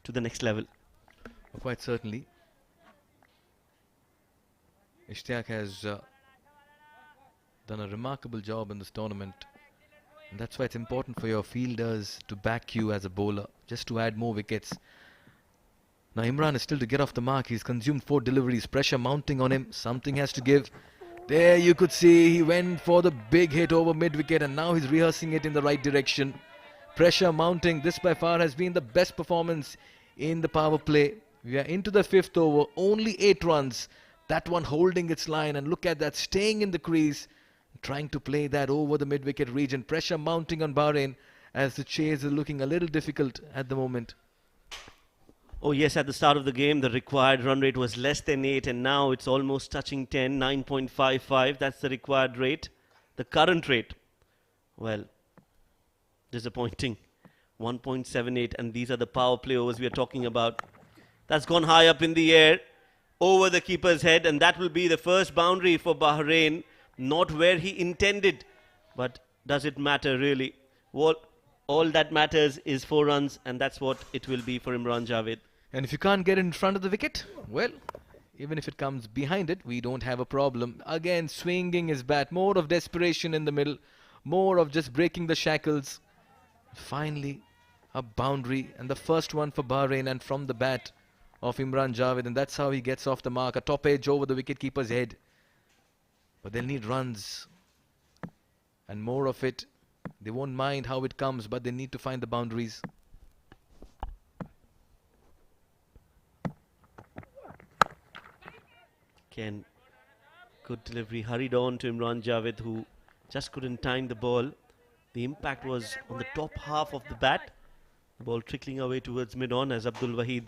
to the next level. Quite certainly. Ishtiaq has done a remarkable job in this tournament, and that's why it's important for your fielders to back you as a bowler, just to add more wickets. Now Imran is still to get off the mark. He's consumed 4 deliveries, pressure mounting on him. Something has to give. There you could see he went for the big hit over mid-wicket, and now he's rehearsing it in the right direction. Pressure mounting. This by far has been the best performance in the power play. We are into the 5th over, only 8 runs. That one holding its line, and look at that, staying in the crease, trying to play that over the mid-wicket region. Pressure mounting on Bahrain as the chase is looking a little difficult at the moment. Oh yes, at the start of the game, the required run rate was less than 8, and now it's almost touching 10, 9.55. That's the required rate. The current rate, well, disappointing, 1.78, and these are the power play overs we are talking about. That's gone high up in the air, over the keeper's head, and that will be the first boundary for Bahrain. Not where he intended, but does it matter really? All that matters is 4 runs, and that's what it will be for Imran Javed. And if you can't get in front of the wicket, well, even if it comes behind it, we don't have a problem. Again, swinging his bat, more of desperation in the middle, more of just breaking the shackles. Finally, a boundary, and the first one for Bahrain, and from the bat of Imran Javed, and that's how he gets off the mark. A top edge over the wicketkeeper's head. But they'll need runs, and more of it. They won't mind how it comes, but they need to find the boundaries. Again, good delivery, hurried on to Imran Javed, who just couldn't time the ball. The impact was on the top half of the bat. The ball trickling away towards mid-on as Abdul Wahid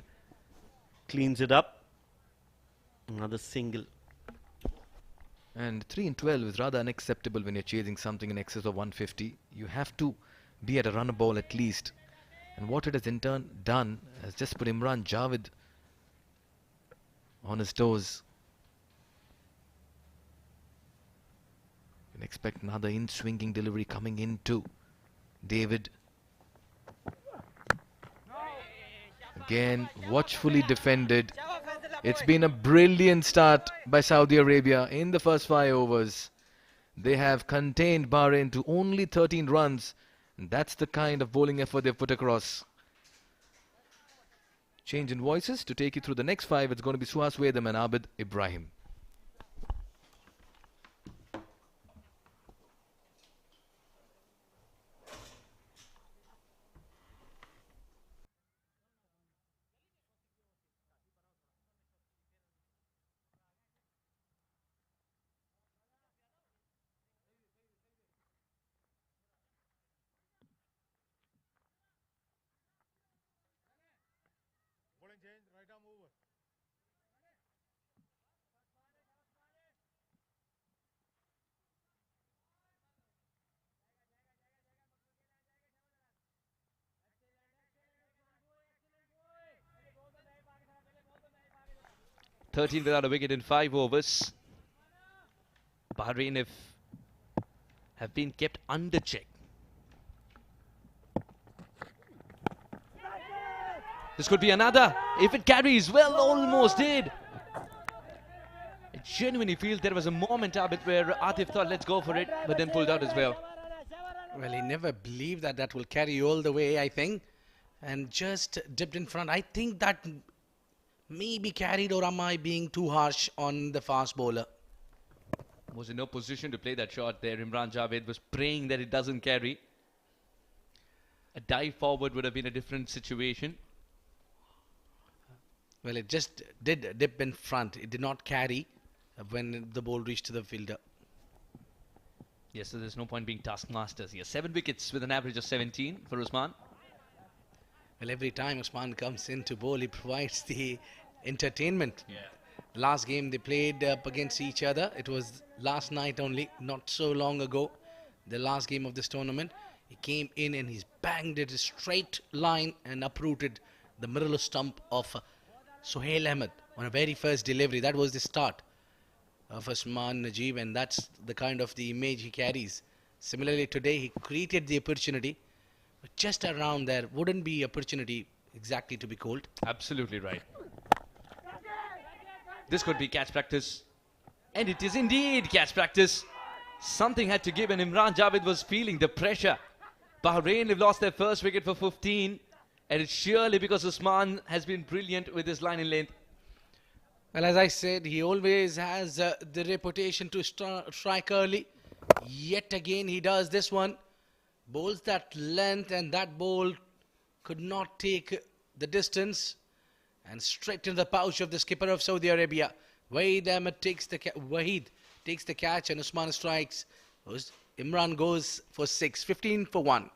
cleans it up. Another single. And 3 in 12 is rather unacceptable when you're chasing something in excess of 150. You have to be at a runner ball at least. And what it has in turn done has just put Imran Javed on his toes. You can expect another in-swinging delivery coming into David. Again, watchfully defended. It's been a brilliant start by Saudi Arabia in the first 5 overs. They have contained Bahrain to only 13 runs. And that's the kind of bowling effort they've put across. Change in voices to take you through the next 5. It's going to be Suhas Vedam and Abid Ibrahim. change, right arm over. 13 without a wicket in 5 overs. Bahrain have been kept under check. This could be another. If it carries, well, almost did. I genuinely feel there was a moment, Abid, where Atif thought, let's go for it, but then pulled out as well. Well, he never believed that that will carry all the way, I think, and just dipped in front. I think that may be carried, or am I being too harsh on the fast bowler? Was in no position to play that shot there. Imran Javed was praying that it doesn't carry. A dive forward would have been a different situation. Well, it just did dip in front. It did not carry when the ball reached the fielder. Yes, so there's no point being taskmasters here. 7 wickets with an average of 17 for Usman. Well, every time Usman comes in to bowl, he provides the entertainment. Yeah. Last game they played up against each other. It was last night only, not so long ago. The last game of this tournament. He came in and he's banged it a straight line and uprooted the middle stump of Sohail Ahmed on a very first delivery. That was the start of Usman Najib, and that's the kind of the image he carries. Similarly, today he created the opportunity, but just around there wouldn't be opportunity exactly to be called. Absolutely right. This could be catch practice, and it is indeed catch practice. Something had to give, and Imran Javed was feeling the pressure. Bahrain have lost their first wicket for 15, and it's surely because Usman has been brilliant with his line in length. Well, as I said, he always has the reputation to strike early. Yet again, he does this one. Bowls that length, and that ball could not take the distance. And straight into the pouch of the skipper of Saudi Arabia. Wahid Ahmed takes the catch, and Usman strikes. Imran goes for 6, 15 for 1.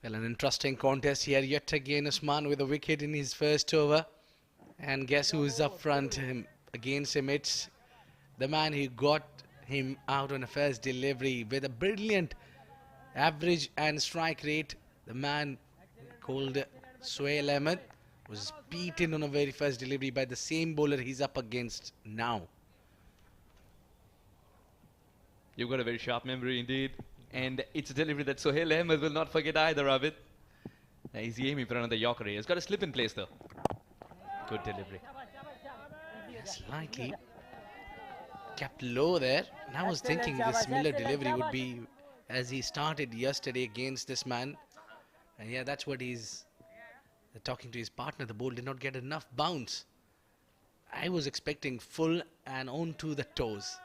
Well, an interesting contest here. Yet again, Usman with a wicket in his first over. And guess who's up front against him? It's the man who got him out on a first delivery with a brilliant average and strike rate. The man called Sohail Ahmed was beaten on a very first delivery by the same bowler he's up against now. You've got a very sharp memory indeed. And it's a delivery that Sohail Ahmed will not forget either of it. He's aiming for another Yorker. He's got a slip in place though. Good delivery. Slightly kept low there. And I was thinking this Miller delivery would be as he started yesterday against this man. And yeah, that's what he's talking to his partner. The ball did not get enough bounce. I was expecting full and onto the toes.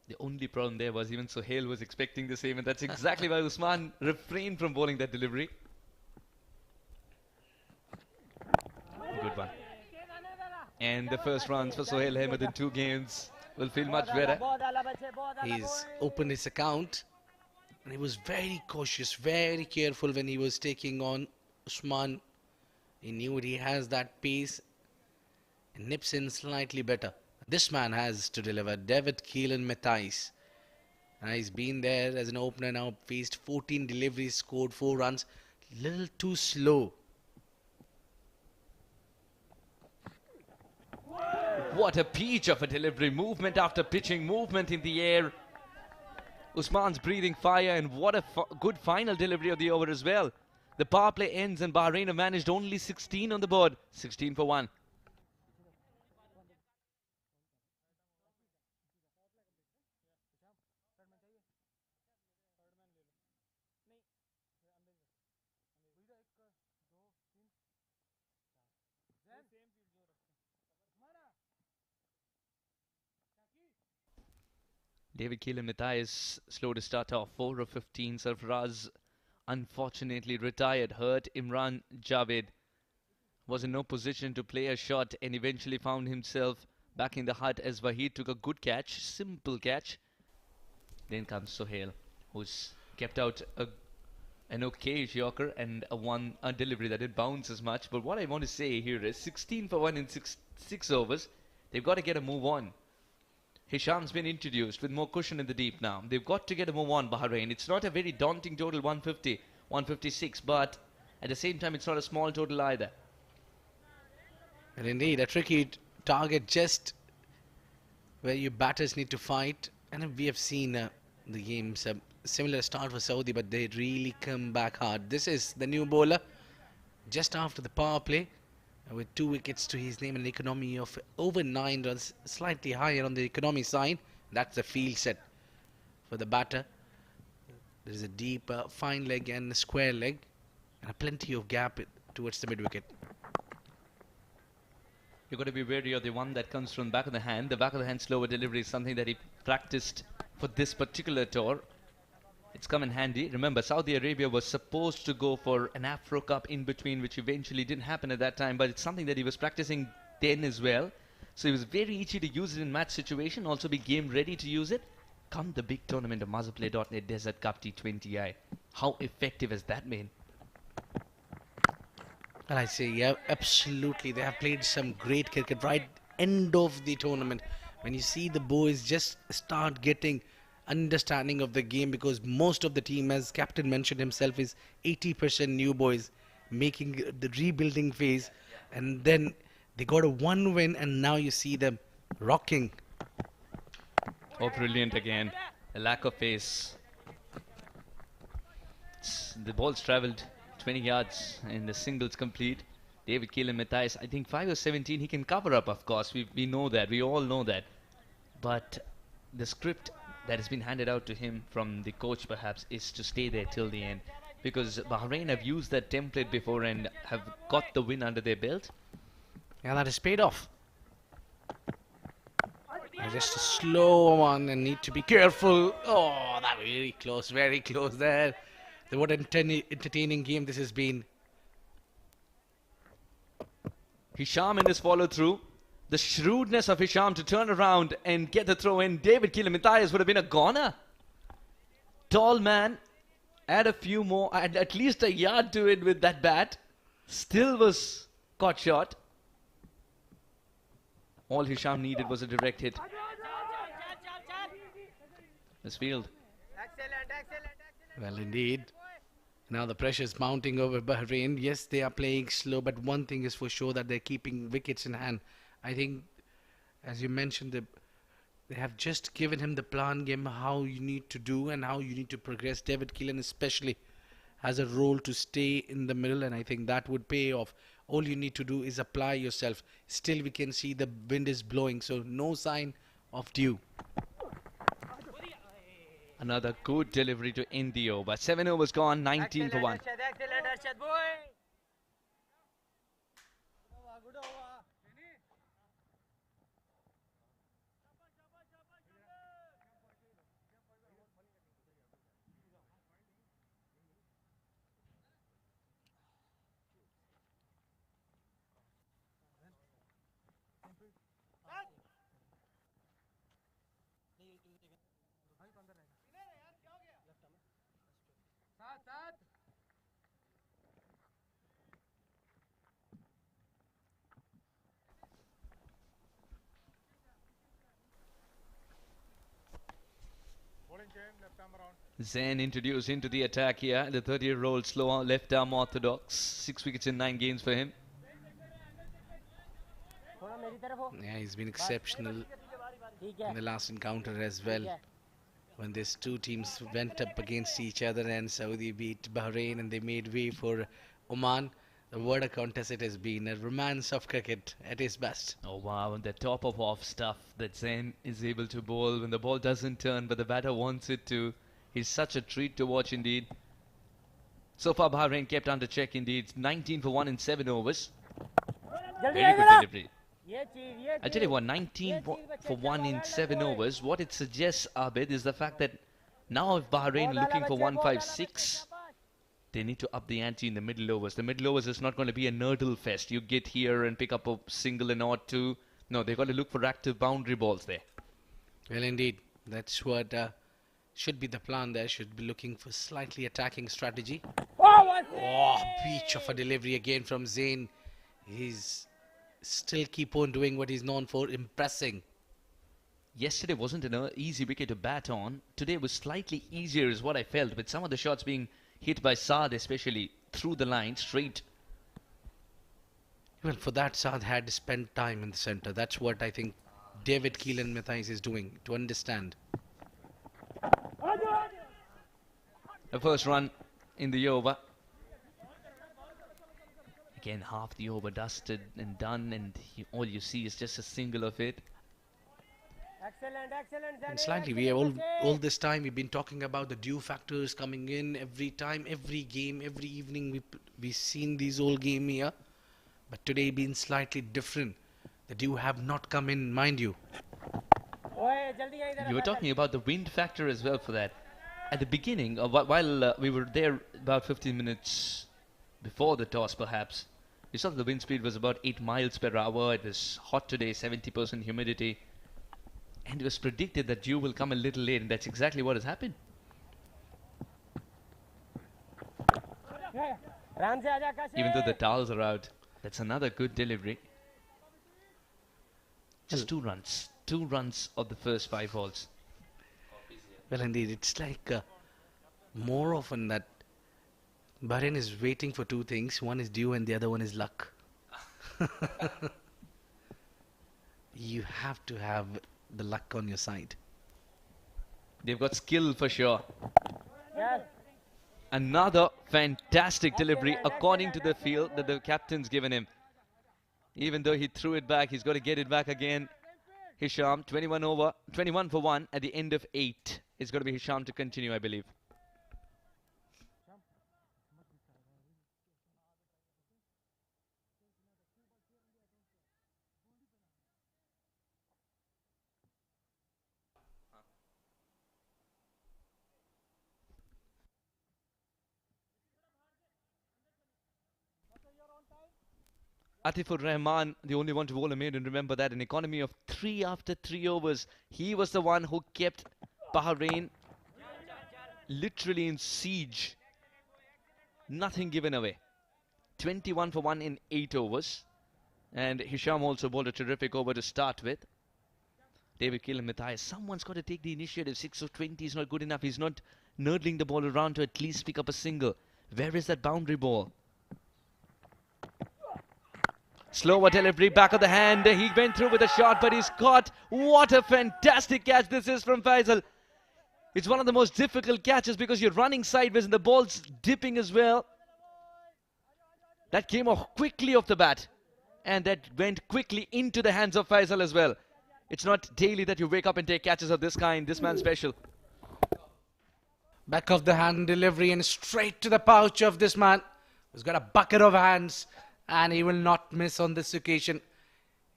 The only problem there was even Sohail was expecting the same, and that's exactly why Usman refrained from bowling that delivery. Good one. And the first runs for Sohail Ahmed in 2 games will feel much better. He's opened his account and he was very cautious, very careful when he was taking on Usman. He knew he has that pace and nips in slightly better. This man has to deliver. David Keelan Matthijs. He's been there as an opener now, faced 14 deliveries, scored 4 runs. Little too slow. What a peach of a delivery. Movement after pitching, movement in the air. Usman's breathing fire, and what a good final delivery of the over as well. The power play ends and Bahrain have managed only 16 on the board. 16 for 1. David Keelan Matthijs slow to start off, 4 of 15. Sarfaraz unfortunately retired, hurt. Imran Javed was in no position to play a shot and eventually found himself back in the hut as Wahid took a good catch, simple catch. Then comes Sohail, who's kept out an okay Yorker and a delivery that didn't bounce as much. But what I want to say here is 16 for 1 in 6 overs. They've got to get a move on. Hisham's been introduced with more cushion in the deep now. They've got to get a move on, Bahrain. It's not a very daunting total, 150, 156, but at the same time, it's not a small total either. And indeed, a tricky target just where your batters need to fight. And we have seen the games, similar start for Saudi, but they really come back hard. This is the new bowler just after the power play, with 2 wickets to his name and an economy of over 9 runs, slightly higher on the economy side. That's the field set for the batter. There is a deep fine leg and a square leg, and plenty of gap towards the mid wicket. You've got to be wary of the one that comes from the back of the hand. The back of the hand slower delivery is something that he practiced for this particular tour. It's come in handy. Remember, Saudi Arabia was supposed to go for an Afro Cup in between, which eventually didn't happen at that time, but it's something that he was practicing then as well. So it was very easy to use it in match situation, also be game ready to use it. Come the big tournament of Mazaplay.net Desert Cup T20I. How effective has that been? And I say, yeah, absolutely. They have played some great cricket right end of the tournament. When you see the boys just start getting understanding of the game, because most of the team, as captain mentioned himself, is 80% new boys making the rebuilding phase, and then they got a 1 win, and now you see them rocking. Oh, brilliant again. A lack of pace. The ball's travelled 20 yards and the singles complete. David Keelan Matthijs, I think 5 or 17 he can cover up, of course. We know that. We all know that. But the script that has been handed out to him from the coach perhaps is to stay there till the end, because Bahrain have used that template before and have got the win under their belt. Yeah, that is paid off. Just a slow one and need to be careful. Oh, that very close there. What an entertaining game this has been. Hisham in his follow through. The shrewdness of Hisham to turn around and get the throw in. David Keelan Matthijs would have been a goner. Tall man, add a few more, add at least a yard to it with that bat. Still was caught short. All Hisham needed was a direct hit. This field. Well, indeed. Now the pressure is mounting over Bahrain. Yes, they are playing slow, but one thing is for sure, that they're keeping wickets in hand. I think, as you mentioned, they have just given him the plan game, how you need to do and how you need to progress. David Keelan especially has a role to stay in the middle, and I think that would pay off. All you need to do is apply yourself. Still we can see the wind is blowing, so no sign of dew. Another good delivery to end the over. 7 overs gone, 19 for 1. Zain introduced into the attack here. The 30-year-old slow left arm orthodox. 6 wickets in 9 games for him. Yeah, he's been exceptional in the last encounter as well. When these two teams went up against each other and Saudi beat Bahrain and they made way for Oman. What a contest it has been. A romance of cricket at its best. Oh wow, and the top of off stuff that Zain is able to bowl when the ball doesn't turn but the batter wants it to. He's such a treat to watch indeed. So far Bahrain kept under check indeed. 19 for 1 in 7 overs. Very good delivery. I tell you what, 19 for 1 in 7 overs. What it suggests, Abid, is the fact that now if Bahrain looking for 156, they need to up the ante in the middle overs. The middle overs is not going to be a nurdle fest. You get here and pick up a single and or two. No, they've got to look for active boundary balls there. Well, indeed, that's what should be the plan there. Should be looking for slightly attacking strategy. Oh, beach of a delivery again from Zain. He's still keep on doing what he's known for, impressing. Yesterday wasn't an easy wicket to bat on. Today was slightly easier is what I felt, with some of the shots being hit by Saad, especially through the line, straight. Well, for that, Saad had to spend time in the centre. That's what I think David Keelan Matthias is doing, to understand. The first run in the over. Again, half the over dusted and done, and all you see is just a single of it. And slightly, we have all this time we've been talking about the dew factors coming in every time, every game, every evening. We've seen these whole game here, but today been slightly different. The dew have not come in, mind you. You were talking about the wind factor as well for that. At the beginning, while we were there about 15 minutes before the toss perhaps, we saw that the wind speed was about 8 miles per hour. It was hot today, 70% humidity. And it was predicted that dew will come a little late, and that's exactly what has happened. Even though the towels are out, that's another good delivery. Just 2 runs. 2 runs of the first 5 balls. Well, indeed, it's like more often that Bahrain is waiting for 2 things. One is dew and the other one is luck. You have to have the luck on your side. They've got skill for sure. Another fantastic delivery according to the field that the captain's given him. Even though he threw it back, he's got to get it back again. Hisham, 21 for 1 at the end of 8. It's going to be Hisham to continue, I believe. Atifur Rahman, the only one to bowl a maiden, remember that. An economy of 3 after 3 overs. He was the one who kept Bahrain literally in siege. Nothing given away. 21 for 1 in 8 overs. And Hisham also bowled a terrific over to start with. David Keelan Matthias, someone's got to take the initiative. 6 of 20 is not good enough. He's not nurdling the ball around to at least pick up a single. Where is that boundary ball? Slower delivery, back of the hand. He went through with a shot, but he's caught. What a fantastic catch this is from Faisal. It's one of the most difficult catches because you're running sideways and the ball's dipping as well. That came off quickly off the bat. And that went quickly into the hands of Faisal as well. It's not daily that you wake up and take catches of this kind. This man's special. Back of the hand delivery and straight to the pouch of this man who's got a bucket of hands, and he will not miss on this occasion.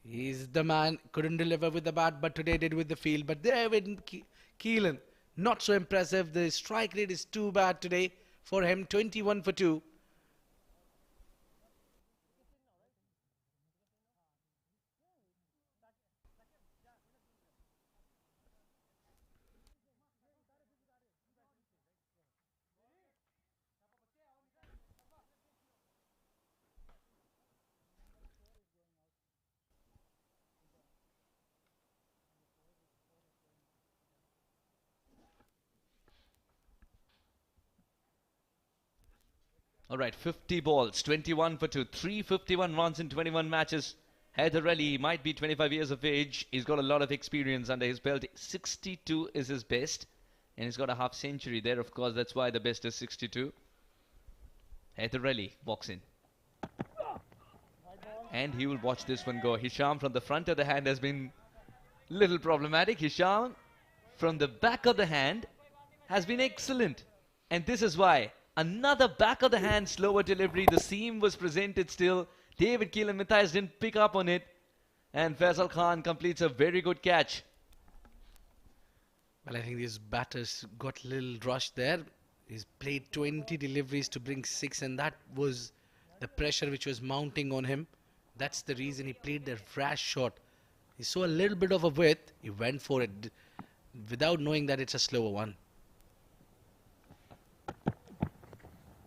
He's the man, couldn't deliver with the bat, but today did with the field. But there with Keelan, not so impressive. The strike rate is too bad today for him, 21 for 2. All right, 50 balls, 21 for 2, 351 runs in 21 matches. Haider Ali might be 25 years of age. He's got a lot of experience under his belt. 62 is his best. And he's got a half century there, of course. That's why the best is 62. Haider Ali walks in. And he will watch this one go. Hisham from the front of the hand has been little problematic. Hisham from the back of the hand has been excellent. And this is why. Another back of the hand slower delivery. The seam was presented still. David Keelan Matthias didn't pick up on it. And Faisal Khan completes a very good catch. Well, I think these batters got a little rushed there. He's played 20 deliveries to bring 6, and that was the pressure which was mounting on him. That's the reason he played the rash shot. He saw a little bit of a width. He went for it without knowing that it's a slower one.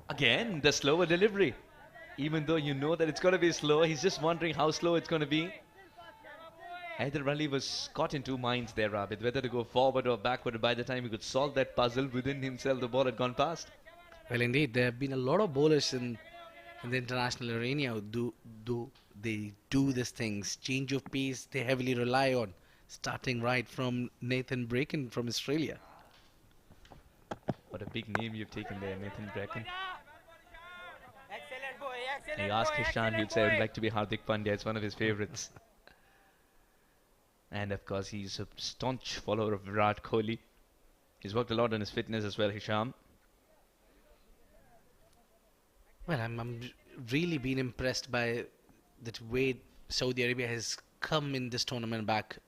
Again, the slower delivery. Even though you know that it's going to be slow, he's just wondering how slow it's going to be. Haider Ali was caught in two minds there, Abid, whether to go forward or backward. By the time he could solve that puzzle within himself, the ball had gone past. Well, indeed, there have been a lot of bowlers in the international arena who they do these things. Change of pace, they heavily rely on. Starting right from Nathan Bracken from Australia. What a big name you've taken there, Nathan Bracken. He asked Hisham, he'd say, I would like to be Hardik Pandya. It's one of his favourites. And of course, he's a staunch follower of Virat Kohli. He's worked a lot on his fitness as well, Hisham. Well, I'm really been impressed by the way Saudi Arabia has come in this tournament back.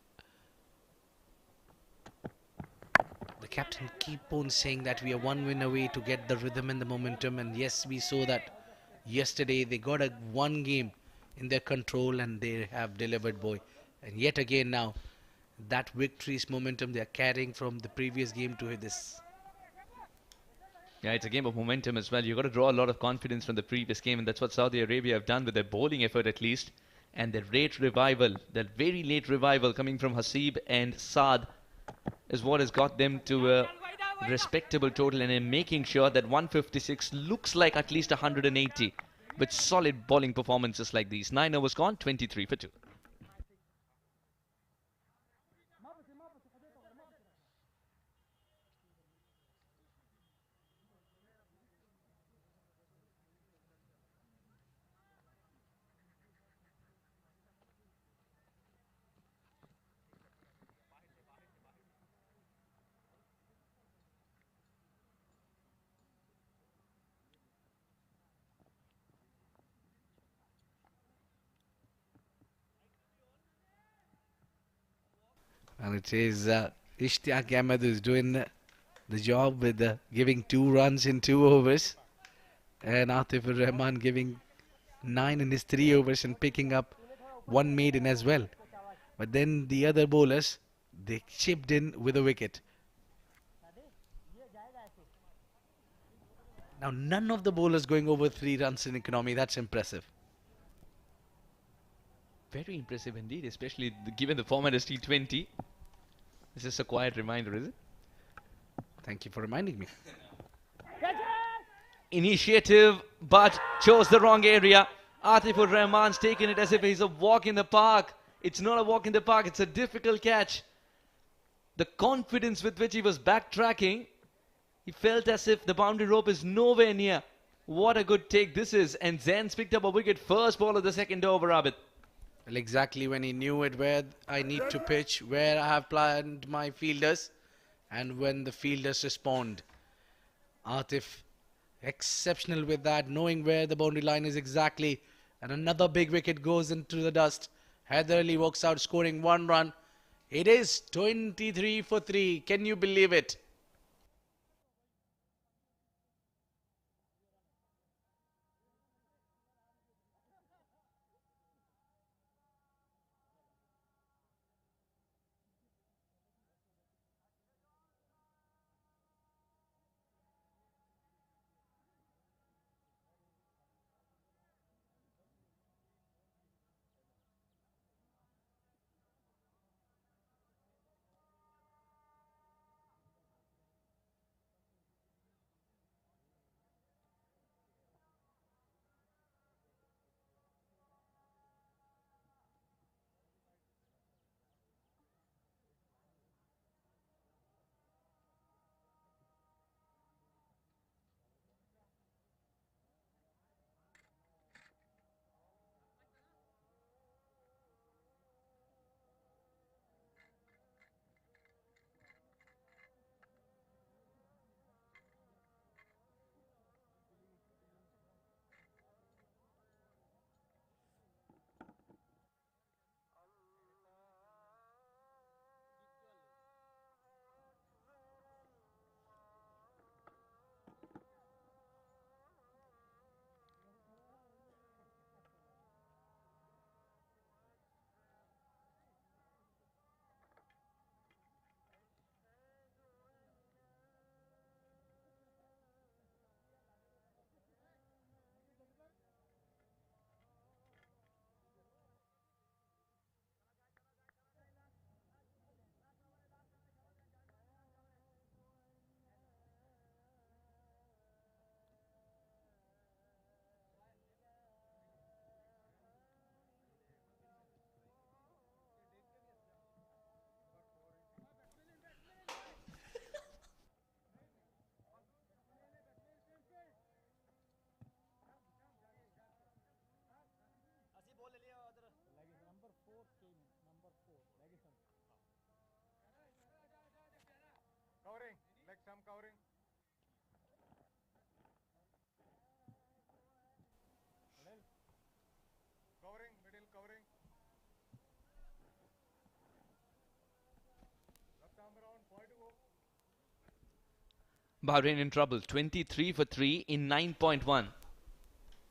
The captain keep on saying that we are one win away to get the rhythm and the momentum, and yes, we saw that yesterday. They got one game in their control and they have delivered, boy. And yet again now, that victory's momentum they are carrying from the previous game to this. Yeah, it's a game of momentum as well. You've got to draw a lot of confidence from the previous game, and that's what Saudi Arabia have done with their bowling effort at least. And their late revival, that very late revival coming from Hasib and Saad is what has got them to a respectable total, and in making sure that 156 looks like at least 180 with solid bowling performances like these. 9 overs gone, 23 for 2. And it is Ishtiaq Ahmed who's doing the job with giving 2 runs in 2 overs. And Atif Rahman giving 9 in his 3 overs and picking up 1 maiden as well. But then the other bowlers, they chipped in with a wicket. Now none of the bowlers going over 3 runs in economy. That's impressive. Very impressive indeed, especially given the format is T20. This is a quiet reminder, is it? Thank you for reminding me. Initiative, but chose the wrong area. Atifur Rahman's taken it as if he's a walk in the park. It's not a walk in the park, it's a difficult catch. The confidence with which he was backtracking, he felt as if the boundary rope is nowhere near. What a good take this is. And Zain's picked up a wicket, first ball of the second over, Abid. Well, exactly when he knew it, where I need to pitch, where I have planned my fielders, and when the fielders respond. Atif, exceptional with that, knowing where the boundary line is exactly. And another big wicket goes into the dust. Haider Ali walks out scoring 1 run. It is 23 for 3. Can you believe it? Bahrain in trouble. 23 for 3 in 9.1.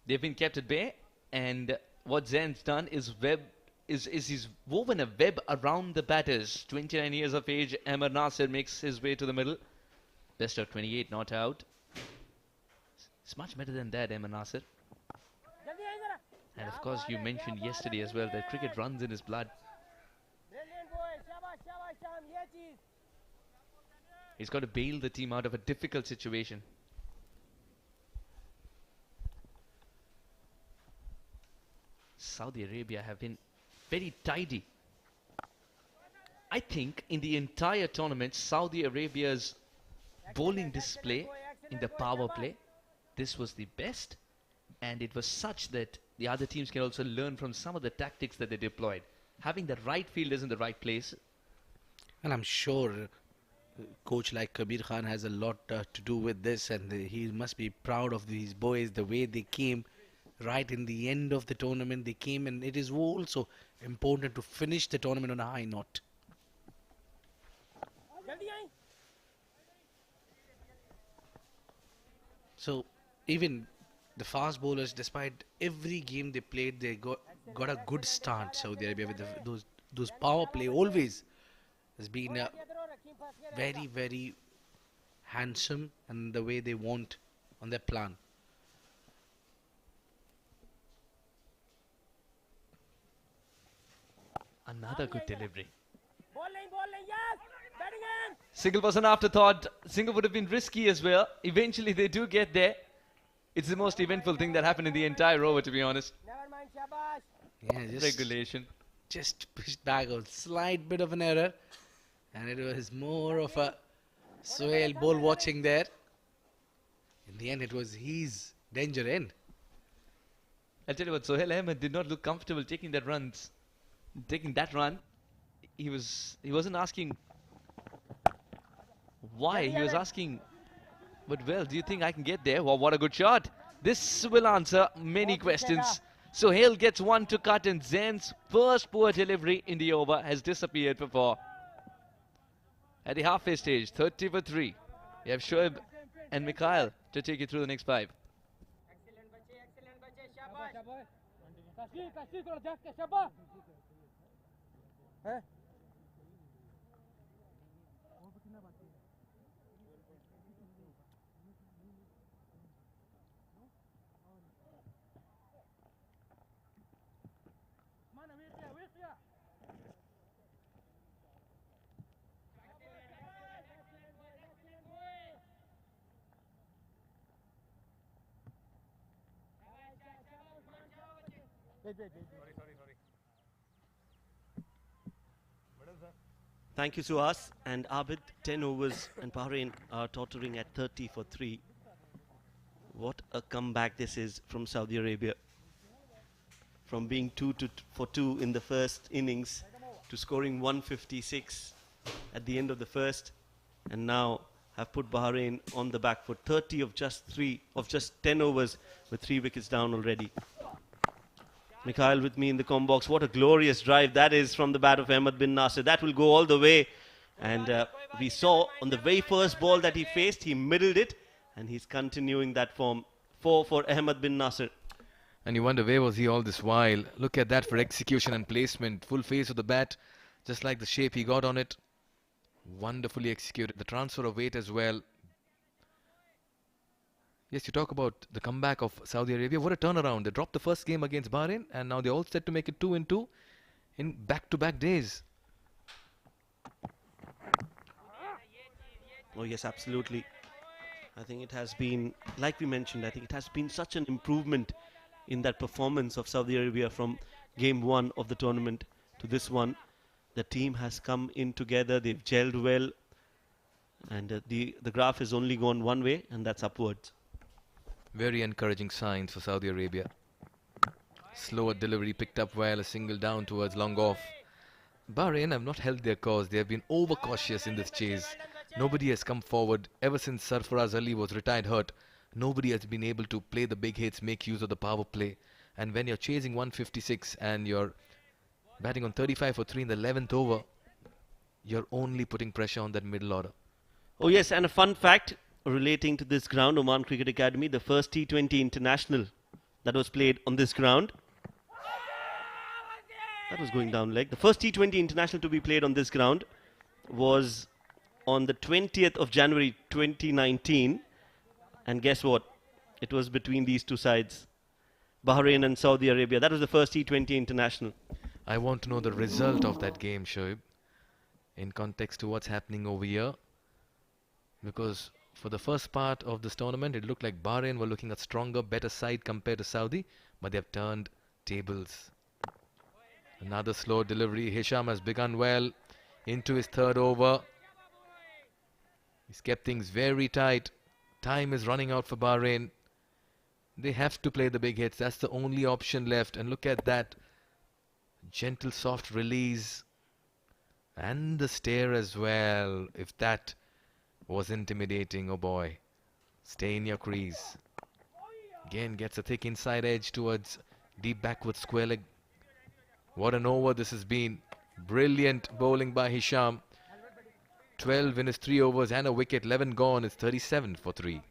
They've been kept at bay, and what Zain's done is he's woven a web around the batters. 29 years of age, Amar Nasir makes his way to the middle. Best of 28 not out. It's much better than that, Amar Nasir. And of course, you mentioned yesterday as well that cricket runs in his blood. He's got to bail the team out of a difficult situation. Saudi Arabia have been very tidy. I think in the entire tournament, Saudi Arabia's bowling display in the power play, this was the best, and it was such that the other teams can also learn from some of the tactics that they deployed. Having the right fielders in the right place. And I'm sure coach like Kabir Khan has a lot to do with this, and he must be proud of these boys, the way they came right in the end of the tournament. They came, and it is also important to finish the tournament on a high note. So even the fast bowlers, despite every game they played, they got a good start. Saudi Arabia with those power play always has been very, very handsome, and the way they want on their plan. Another good delivery. Single was an afterthought. Single would have been risky as well. Eventually they do get there. It's the most eventful thing that happened in the entire over, to be honest. Yeah, Regulation. Just pushed back a slight bit of an error, and it was more of a Sohail ball watching there. In the end, it was his danger end. I'll tell you what, Sohail Ahmed did not look comfortable taking that run. He wasn't asking why, he was asking But well, do you think I can get there? Well, what a good shot. This will answer many questions. So Hale gets one to cut, and Zain's first poor delivery in the over has disappeared for four. At the halfway stage, 30 for 3. You have Shoaib and Mikhail to take you through the next 5. Thank you, Suhas. And Abid, 10 overs, and Bahrain are tottering at 30 for 3. What a comeback this is from Saudi Arabia. From being 2 for 2 in the first innings to scoring 156 at the end of the first, and now have put Bahrain on the back foot. 30 of just 10 overs with 3 wickets down already. Mikhail with me in the com box. What a glorious drive that is from the bat of Ahmed bin Nasir. That will go all the way. And we saw on the very first ball that he faced, he middled it, and he's continuing that form. 4 for Ahmed bin Nasir. And you wonder where was he all this while. Look at that for execution and placement. Full face of the bat, just like the shape he got on it. Wonderfully executed. The transfer of weight as well. Yes, you talk about the comeback of Saudi Arabia. What a turnaround. They dropped the first game against Bahrain, and now they're all set to make it 2-2 in back-to-back days. Oh yes, absolutely. I think it has been, like we mentioned, I think it has been such an improvement in that performance of Saudi Arabia from game 1 of the tournament to this one. The team has come in together, they've gelled well, and the graph has only gone one way, and that's upwards. Very encouraging signs for Saudi Arabia. Slower delivery picked up well, a single down towards long off. Bahrain have not held their cause. They have been overcautious in this chase. Nobody has come forward. Ever since Sarfaraz Ali was retired hurt, nobody has been able to play the big hits, make use of the power play. And when you're chasing 156 and you're batting on 35 for 3 in the 11th over, you're only putting pressure on that middle order. Oh yes, and a fun fact relating to this ground, Oman Cricket Academy, the first T20 international that was played on this ground. That was going down leg. The first T20 international to be played on this ground was on the 20th of January 2019. And guess what? It was between these two sides, Bahrain and Saudi Arabia. That was the first T20 international. I want to know the result of that game, Shoaib, in context to what's happening over here. Because for the first part of this tournament, it looked like Bahrain were looking a stronger, better side compared to Saudi, but they've turned tables. Another slow delivery. Hisham has begun well into his third over. He's kept things very tight. Time is running out for Bahrain. They have to play the big hits. That's the only option left. And look at that. Gentle, soft release. And the stare as well. If that was intimidating, oh boy. Stay in your crease. Again gets a thick inside edge towards deep backward square leg. What an over this has been. Brilliant bowling by Hisham. 12 in his 3 overs and a wicket. 11 gone. It's 37 for 3.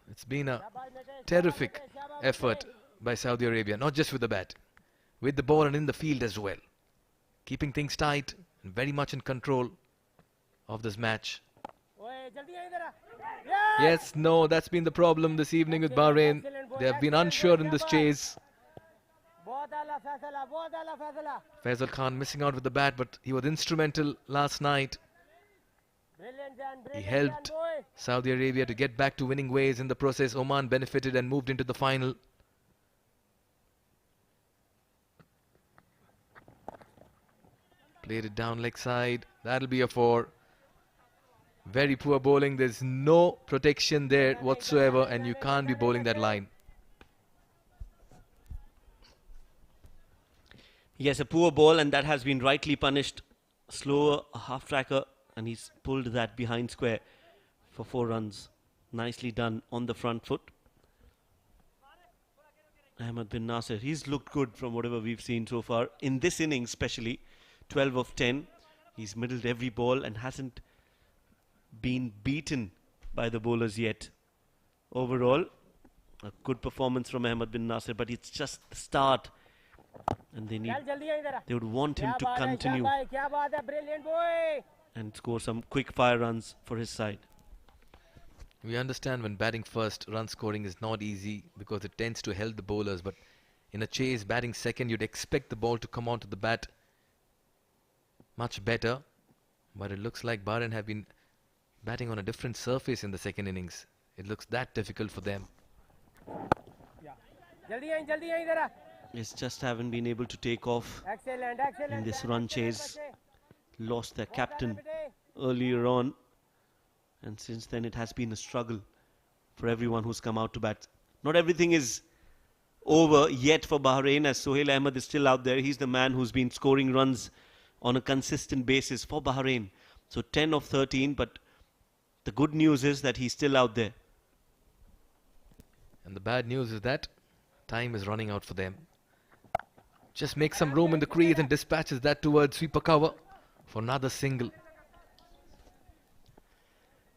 It's been a terrific effort by Saudi Arabia, not just with the bat, with the ball and in the field as well. Keeping things tight and very much in control of this match. Yes, no, that's been the problem this evening with Bahrain. They have been unsure in this chase. Faisal Khan missing out with the bat, but he was instrumental last night. He helped Saudi Arabia to get back to winning ways. In the process, Oman benefited and moved into the final. Played it down leg side. That'll be a 4. Very poor bowling. There's no protection there whatsoever, and you can't be bowling that line. Yes, a poor ball, and that has been rightly punished. Slower half tracker, and he's pulled that behind square for 4 runs. Nicely done on the front foot. Ahmed bin Nasir, he's looked good from whatever we've seen so far. In this innings especially, 12 of 10. He's middled every ball and hasn't been beaten by the bowlers yet. Overall, a good performance from Ahmed bin Nasir, but it's just the start. And they would want him to continue and score some quick fire runs for his side. We understand when batting first, run scoring is not easy because it tends to help the bowlers. But in a chase, batting second, you'd expect the ball to come onto the bat much better. But it looks like Bahrain have been batting on a different surface in the second innings. It looks that difficult for them. It's just haven't been able to take off in this run chase. Lost their captain earlier on, and since then it has been a struggle for everyone who's come out to bat. Not everything is over yet for Bahrain, as Sohail Ahmed is still out there. He's the man who's been scoring runs on a consistent basis for Bahrain. So 10 of 13, but the good news is that he's still out there. And the bad news is that time is running out for them. Just makes some room in the crease and dispatches that towards sweeper cover for another single.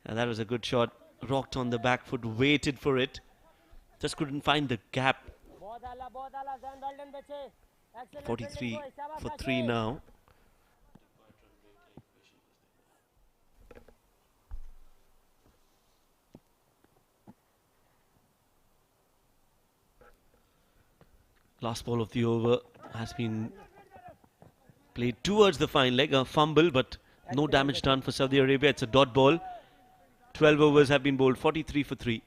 And that was a good shot. Rocked on the back foot, waited for it. Just couldn't find the gap. 43 for 3 now. Last ball of the over has been played towards the fine leg. A fumble, but no damage done for Saudi Arabia. It's a dot ball. 12 overs have been bowled, 43 for 3.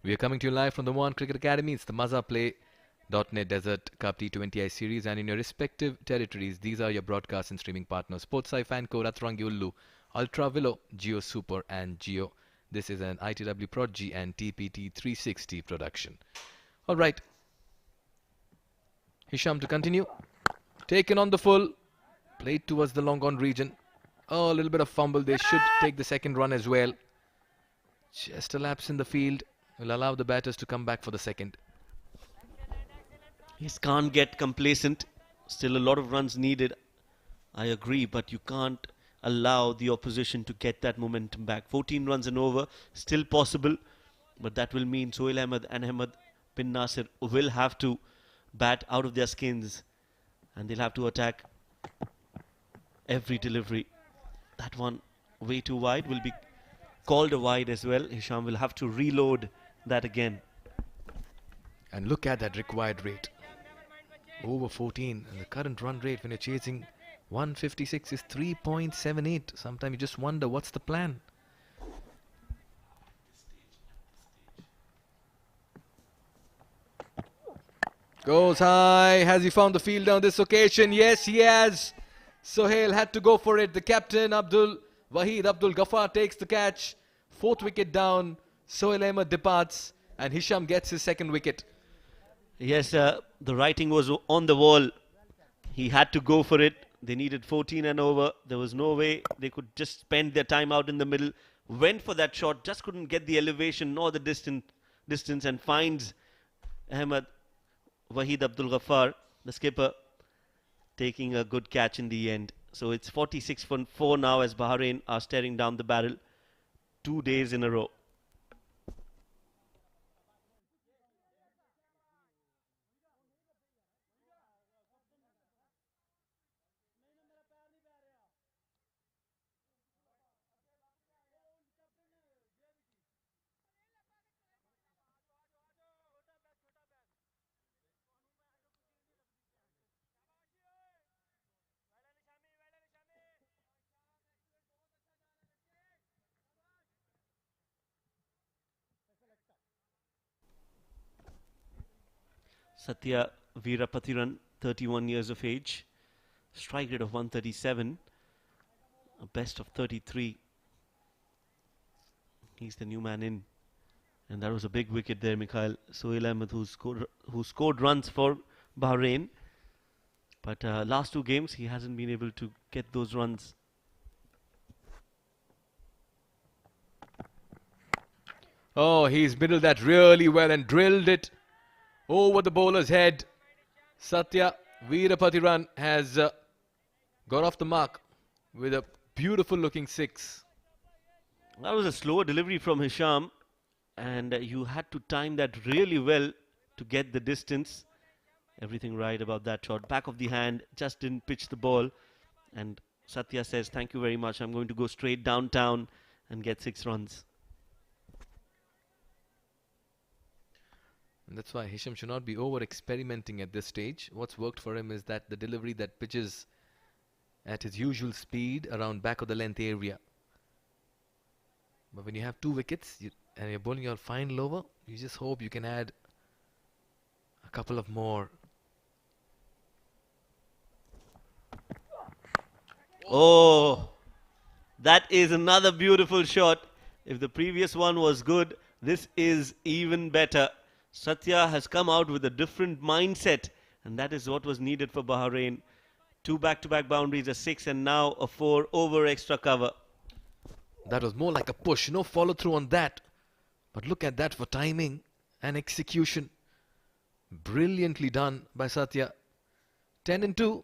We are coming to you live from the Oman Cricket Academy. It's the MazaPlay.net Desert Cup T20I series, and in your respective territories, these are your broadcast and streaming partners: Sportsai, Fanco, Ratrangi Ullu, Ultra Willow, Geo Super, and Geo. This is an ITW Prodigy and TPT 360 production. All right, Hisham to continue. Taken on the full, played towards the long on region. Oh, a little bit of fumble. They should take the second run as well. Just a lapse in the field will allow the batters to come back for the second. He can't get complacent. Still a lot of runs needed. I agree, but you can't allow the opposition to get that momentum back. 14 runs and over, still possible, but that will mean Sohail Ahmed and Ahmed bin Nasir will have to bat out of their skins, and they'll have to attack every delivery. That one way too wide will be called a wide as well. Hisham will have to reload that again. And look at that required rate. Over 14, and the current run rate when you're chasing 156 is 3.78. Sometimes you just wonder what's the plan. Goes high. Has he found the field on this occasion? Yes, he has. Sohail had to go for it. The captain, Wahid Abdul Ghaffar, takes the catch. 4th wicket down. Sohail Ahmed departs, and Hisham gets his 2nd wicket. Yes, the writing was on the wall. He had to go for it. They needed 14 and over. There was no way they could just spend their time out in the middle. Went for that shot, just couldn't get the elevation nor the distance, and finds Ahmed Wahid Abdul Ghaffar, the skipper. taking a good catch in the end. So it's 46-4 now as Bahrain are staring down the barrel 2 days in a row. Satya Veerapathiran, 31 years of age, strike rate of 137, a best of 33. He's the new man in. And that was a big wicket there, Mikhail. Sohail Ahmed, who scored runs for Bahrain. But last 2 games, he hasn't been able to get those runs. Oh, he's middled that really well and drilled it over the bowler's head. Satya Veerapathiran has got off the mark with a beautiful looking 6. That was a slower delivery from Hisham. And you had to time that really well to get the distance. Everything right about that shot. Back of the hand, just didn't pitch the ball. And Satya says, thank you very much. I'm going to go straight downtown and get 6 runs. And that's why Hisham should not be over-experimenting at this stage. What's worked for him is that the delivery that pitches at his usual speed around back of the length area. But when you have 2 wickets and you're bowling your fine lower, you just hope you can add a couple of more. Oh, that is another beautiful shot. If the previous one was good, this is even better. Satya has come out with a different mindset, and that is what was needed for Bahrain. 2 back-to-back boundaries, a 6 and now a 4 over extra cover. That was more like a push, no follow through on that. But look at that for timing and execution. Brilliantly done by Satya. 10 and 2.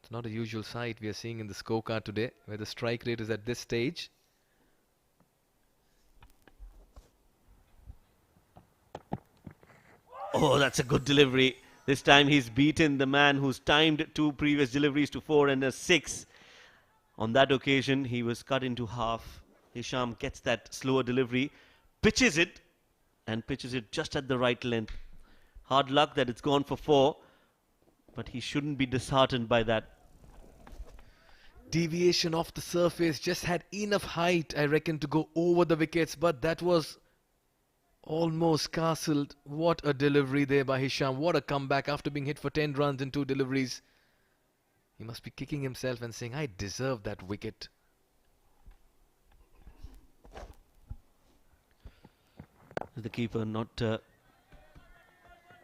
It's not a usual sight we are seeing in the scorecard today, where the strike rate is at this stage. Oh, that's a good delivery. This time he's beaten the man who's timed 2 previous deliveries to 4 and a 6. On that occasion, he was cut into half. Hisham gets that slower delivery, pitches it, and pitches it just at the right length. Hard luck that it's gone for 4, but he shouldn't be disheartened by that. Deviation off the surface, just had enough height, I reckon, to go over the wickets, but that was almost castled. What a delivery there by Hisham. What a comeback after being hit for 10 runs in 2 deliveries. He must be kicking himself and saying, I deserve that wicket. The keeper not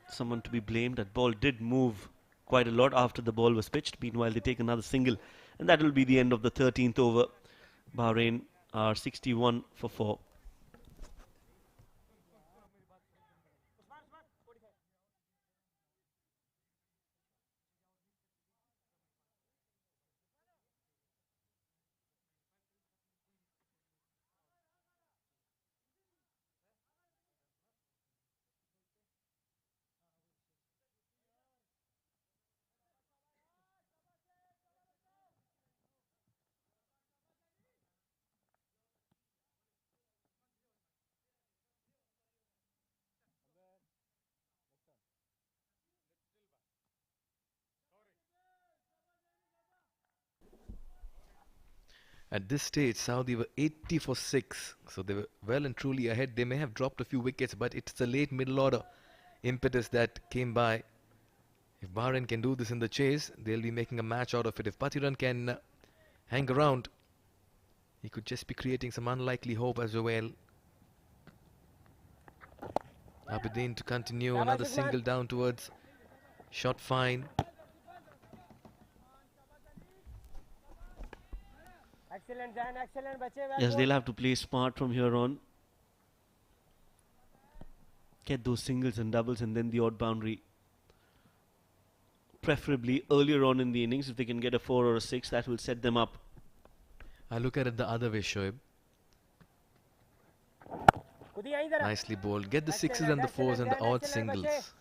someone to be blamed. That ball did move quite a lot after the ball was pitched. Meanwhile, they take another single, and that will be the end of the 13th over. Bahrain are 61 for 4. At this stage, Saudi were 80 for 6. So they were well and truly ahead. They may have dropped a few wickets, but it's the late middle order impetus that came by. If Bahrain can do this in the chase, they'll be making a match out of it. If Pathiran can hang around, he could just be creating some unlikely hope as well. Aberdeen to continue, another single down towards shot fine. Yes, they'll have to play smart from here on. Get those singles and doubles and then the odd boundary. preferably earlier on in the innings. If they can get a 4 or a 6, that will set them up. I look at it the other way, Shoaib. Nicely bowled. Get the 6s and the 4s and the odd singles.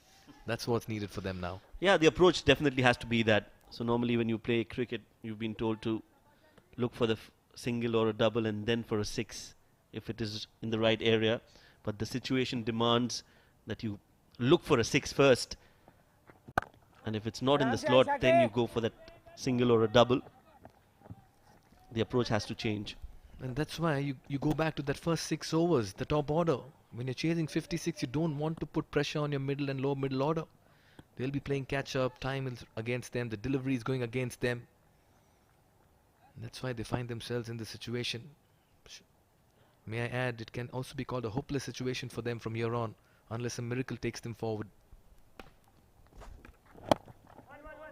That's what's needed for them now. Yeah, the approach definitely has to be that. So normally when you play cricket, you've been told to look for the single or a double and then for a 6 if it is in the right area. But the situation demands that you look for a 6 first. And if it's not in the slot, then you go for that single or a double. The approach has to change. And that's why you go back to that first 6 overs, the top order. When you're chasing 56, you don't want to put pressure on your middle and lower middle order. They'll be playing catch-up, time is against them, the delivery is going against them. And that's why they find themselves in this situation. May I add, it can also be called a hopeless situation for them from here on, unless a miracle takes them forward.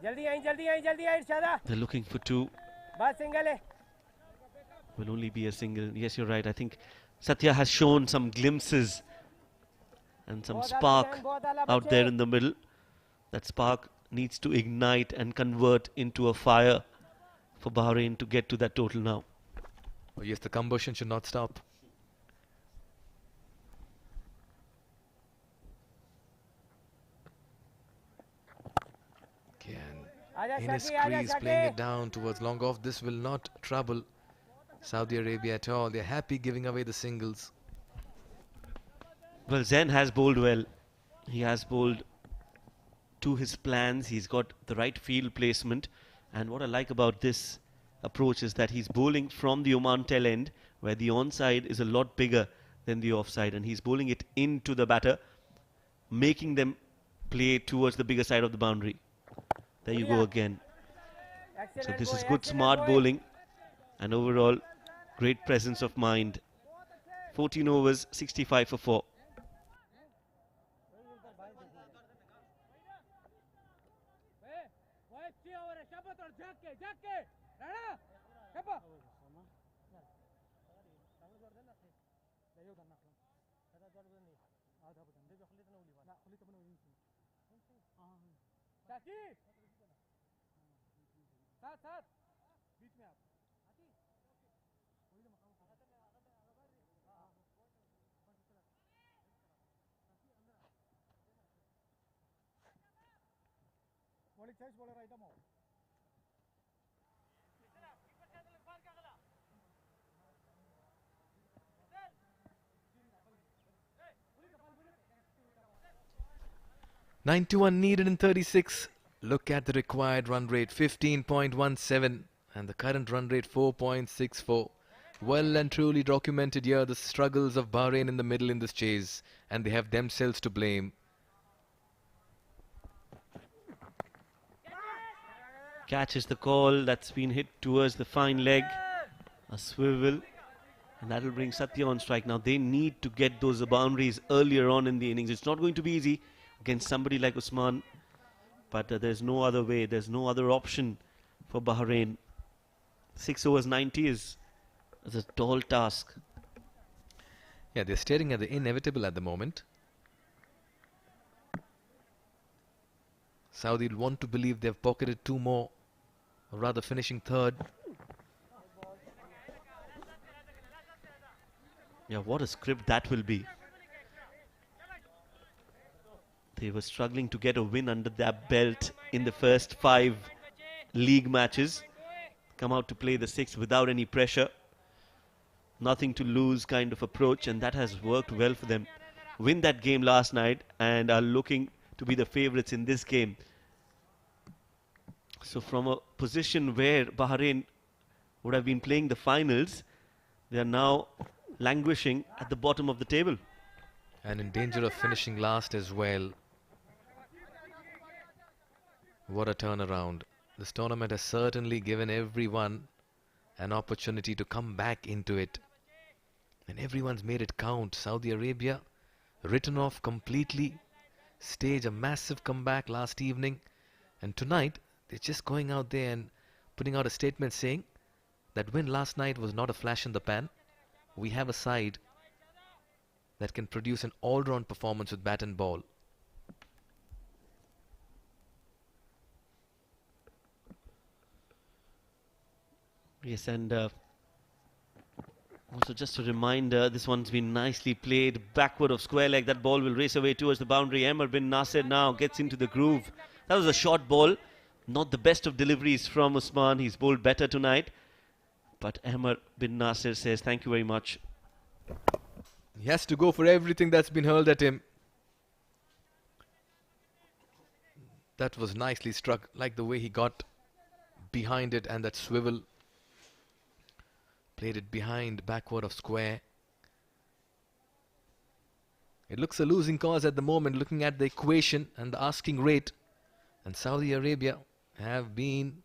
They're looking for 2. Will only be a single. Yes, you're right. I think Satya has shown some glimpses and some spark out there in the middle. That spark needs to ignite and convert into a fire for Bahrain to get to that total now. Oh yes, the combustion should not stop. In his crease, playing it down towards long off. This will not trouble Saudi Arabia at all. They're happy giving away the singles. Well, Zain has bowled well. He has bowled to his plans. He's got the right field placement. And what I like about this approach is that he's bowling from the Oman tail end, where the onside is a lot bigger than the offside. And he's bowling it into the batter, making them play towards the bigger side of the boundary. There you go again. So this is good, smart bowling. And overall, great presence of mind. 14 overs, 65 for 4. .91 needed in 36. Look at the required run rate, 15.17, and the current run rate 4.64. Well and truly documented here the struggles of Bahrain in the middle in this chase, and they have themselves to blame. Catch is the call. That's been hit towards the fine leg. A swivel. And that will bring Satya on strike. Now they need to get those boundaries earlier on in the innings. It's not going to be easy against somebody like Usman. But there's no other way. There's no other option for Bahrain. 6 overs 90 is a tall task. Yeah, they're staring at the inevitable at the moment. Saudi will want to believe they've pocketed 2 more, or rather finishing 3rd. Yeah, what a script that will be. They were struggling to get a win under their belt in the first 5 league matches. Come out to play the 6th without any pressure. Nothing to lose kind of approach, and that has worked well for them. Win that game last night and are looking to be the favourites in this game. So from a position where Bahrain would have been playing the finals, they are now languishing at the bottom of the table. And in danger of finishing last as well. What a turnaround. This tournament has certainly given everyone an opportunity to come back into it. And everyone's made it count. Saudi Arabia written off completely. Stage a massive comeback last evening. And tonight, they're just going out there and putting out a statement saying that win last night was not a flash in the pan. We have a side that can produce an all-round performance with bat and ball. Yes, and also just a reminder, this one's been nicely played backward of square leg. That ball will race away towards the boundary. Emmer bin Nasser now gets into the groove. That was a short ball. Not the best of deliveries from Usman. He's bowled better tonight. But Emmer bin Nasser says thank you very much. He has to go for everything that's been hurled at him. That was nicely struck, like the way he got behind it and that swivel. Played it behind, backward of square. It looks a losing cause at the moment, looking at the equation and the asking rate. And Saudi Arabia have been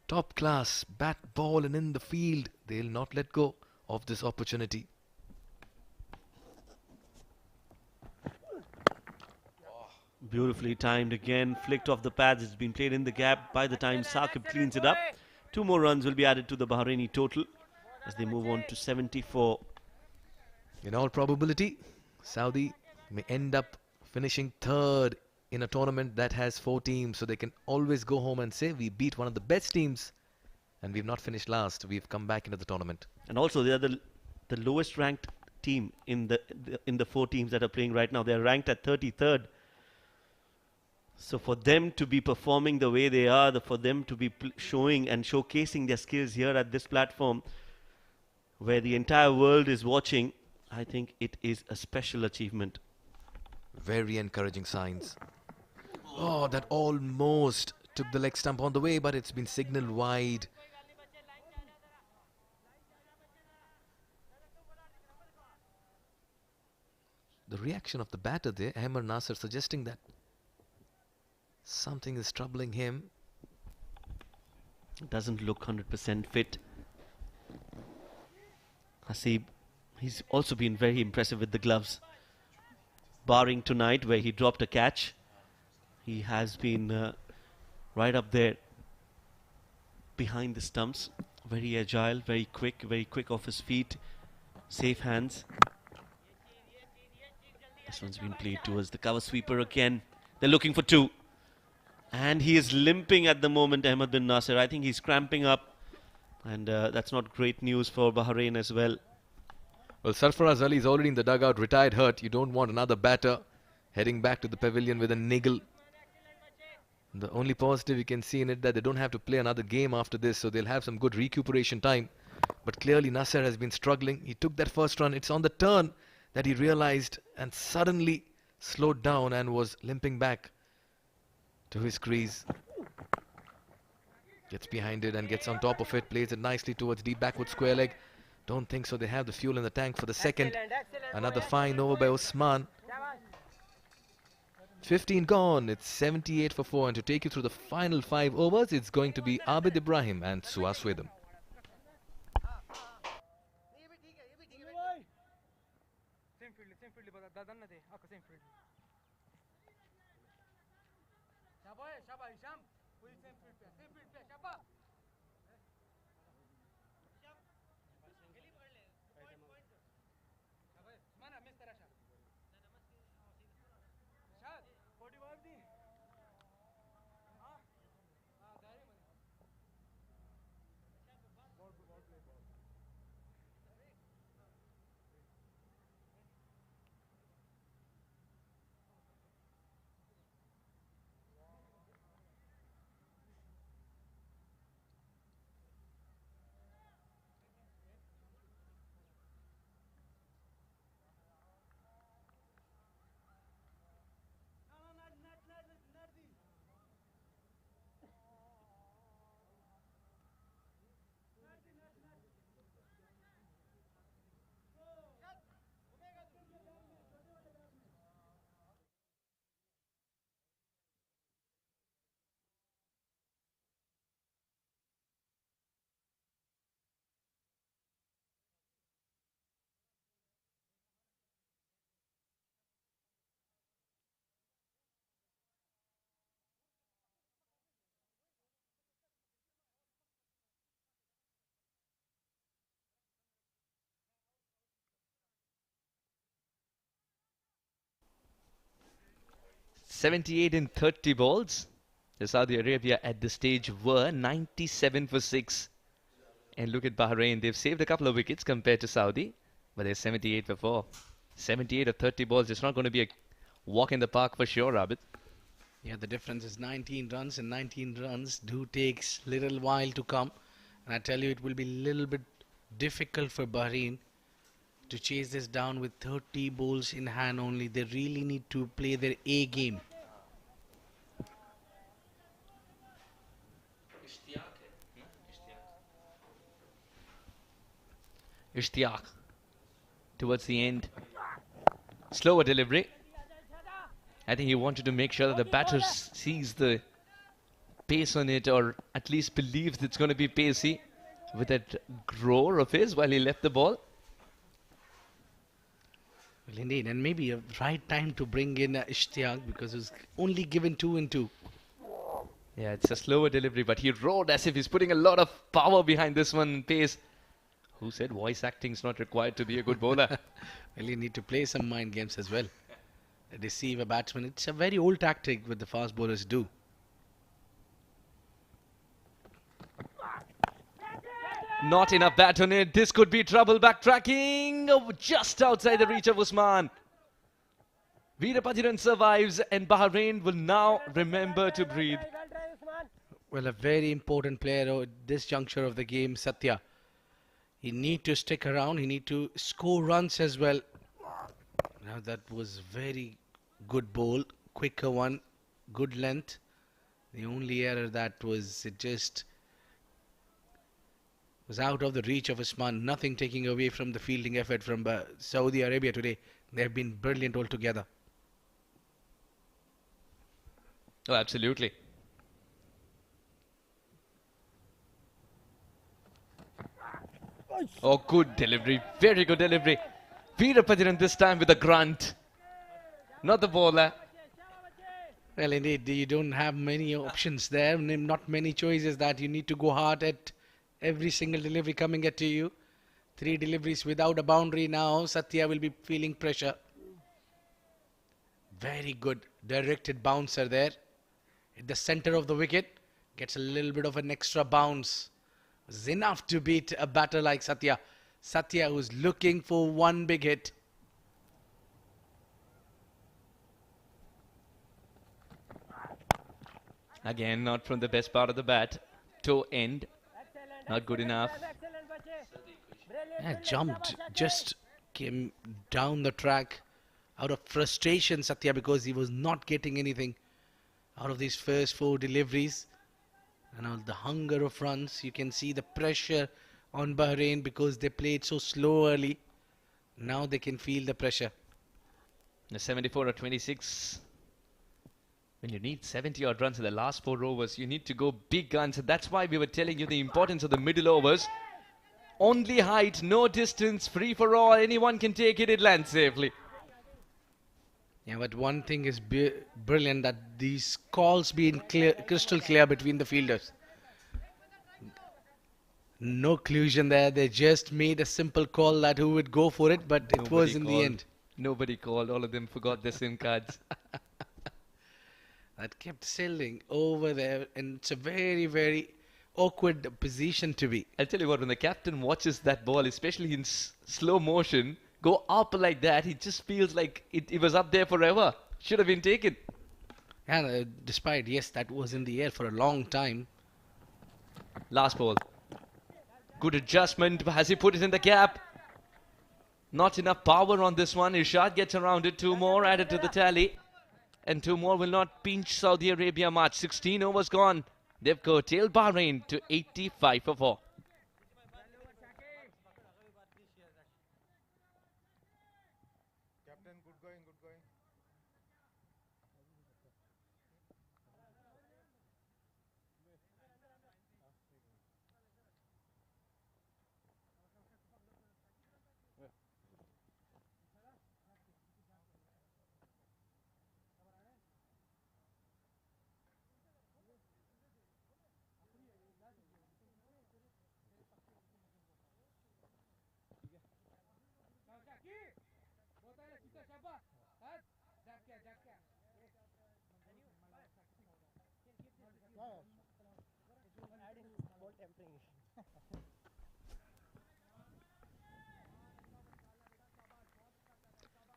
top class, bat, ball and in the field. They'll not let go of this opportunity. Beautifully timed again, flicked off the pads. It's been played in the gap. By the time Saqib cleans it up, 2 more runs will be added to the Bahraini total as they move on to 74. In all probability, Saudi may end up finishing third in a tournament that has 4 teams, so they can always go home and say we beat one of the best teams and we've not finished last. We've come back into the tournament. And also they are the lowest ranked team in the 4 teams that are playing right now. They are ranked at 33rd. So for them to be performing the way they are, for them to be showing and showcasing their skills here at this platform where the entire world is watching, I think it is a special achievement. Very encouraging signs. Oh, that almost took the leg stump on the way, but it's been signalled wide. The reaction of the batter there, Ahmed Nasser, suggesting that something is troubling him. Doesn't look 100% fit. Hasib, he's also been very impressive with the gloves. Barring tonight where he dropped a catch, he has been right up there behind the stumps. Very agile, very quick off his feet. Safe hands. This one's been played towards the cover sweeper again. They're looking for 2. And he is limping at the moment, Ahmed bin Nasser. I think he's cramping up. And that's not great news for Bahrain as well. Well, Sarfaraz Ali is already in the dugout, retired hurt. You don't want another batter heading back to the pavilion with a niggle. The only positive you can see in it that they don't have to play another game after this, so they'll have some good recuperation time. But clearly Nasser has been struggling. He took that first run. It's on the turn that he realized and suddenly slowed down and was limping back to his crease. Gets behind it and gets on top of it. Plays it nicely towards deep backward square leg. Don't think so. They have the fuel in the tank for the second. Another fine over by Usman. 15 gone. It's 78 for 4. And to take you through the final 5 overs, it's going to be Abid Ibrahim and Suaswedam. .78 in 30 balls. Saudi Arabia at this stage were 97 for 6. And look at Bahrain. They've saved a couple of wickets compared to Saudi, but they're 78 for 4. 78 of 30 balls. It's not going to be a walk in the park for sure, Abid. Yeah, the difference is 19 runs, and 19 runs do takes little while to come. And I tell you, it will be a little bit difficult for Bahrain to chase this down with 30 balls in hand only. They really need to play their A game. Ishtiyaq towards the end. Slower delivery. I think he wanted to make sure that the batter sees the pace on it, or at least believes it's going to be pacey with that roar of his while he left the ball. Well, indeed, and maybe a right time to bring in Ishtiyaq, because it was only given 2 and 2. Yeah, it's a slower delivery, but he roared as if he's putting a lot of power behind this one, pace. Who said voice acting is not required to be a good bowler? Well, you need to play some mind games as well. Deceive a batsman. It's a very old tactic what the fast bowlers do. Not enough bat on it. This could be trouble. Backtracking. Oh, just outside the reach of Usman. Veerapatiran survives, and Bahrain will now remember to breathe. Well, a very important player at this juncture of the game, Satya. He need to stick around. He need to score runs as well. Now that was very good bowl, quicker one, good length. The only error that was, it just was out of the reach of Usman. Nothing taking away from the fielding effort from Saudi Arabia today. They have been brilliant altogether. Oh, absolutely. Oh, good delivery. Very good delivery. Veerapatiran this time with a grunt. Not the bowler. Well, indeed, you don't have many options there. Not many choices that you need to go hard at every single delivery coming at you. 3 deliveries without a boundary now. Satya will be feeling pressure. Very good directed bouncer there. At the center of the wicket. Gets a little bit of an extra bounce. Was enough to beat a batter like Satya. Satya who's looking for one big hit. Again, not from the best part of the bat. Toe end. Not good enough. Yeah, jumped. Just came down the track out of frustration, Satya, because he was not getting anything out of these first 4 deliveries. And all the hunger of runs, you can see the pressure on Bahrain because they played so slow early. Now they can feel the pressure. The 74 or 26. When you need 70 odd runs in the last 4 overs, you need to go big guns. And that's why we were telling you the importance of the middle overs. Only height, no distance, free for all. Anyone can take it, it lands safely. Yeah, but one thing is brilliant, that these calls being clear, crystal clear between the fielders. No collusion there. They just made a simple call that who would go for it, but it was in the end. Nobody called. All of them forgot their SIM cards. That kept sailing over there, and it's a very, very awkward position to be. I'll tell you what, when the captain watches that ball, especially in slow motion, go up like that, he just feels like it was up there forever. Should have been taken. And despite, yes, that was in the air for a long time. Last ball. Good adjustment. Has he put it in the gap? Not enough power on this one. Irshad gets around it. 2 more added to the tally. And 2 more will not pinch Saudi Arabia much. 16 overs gone. They've curtailed Bahrain to 85 for 4. Captain, good going, good going.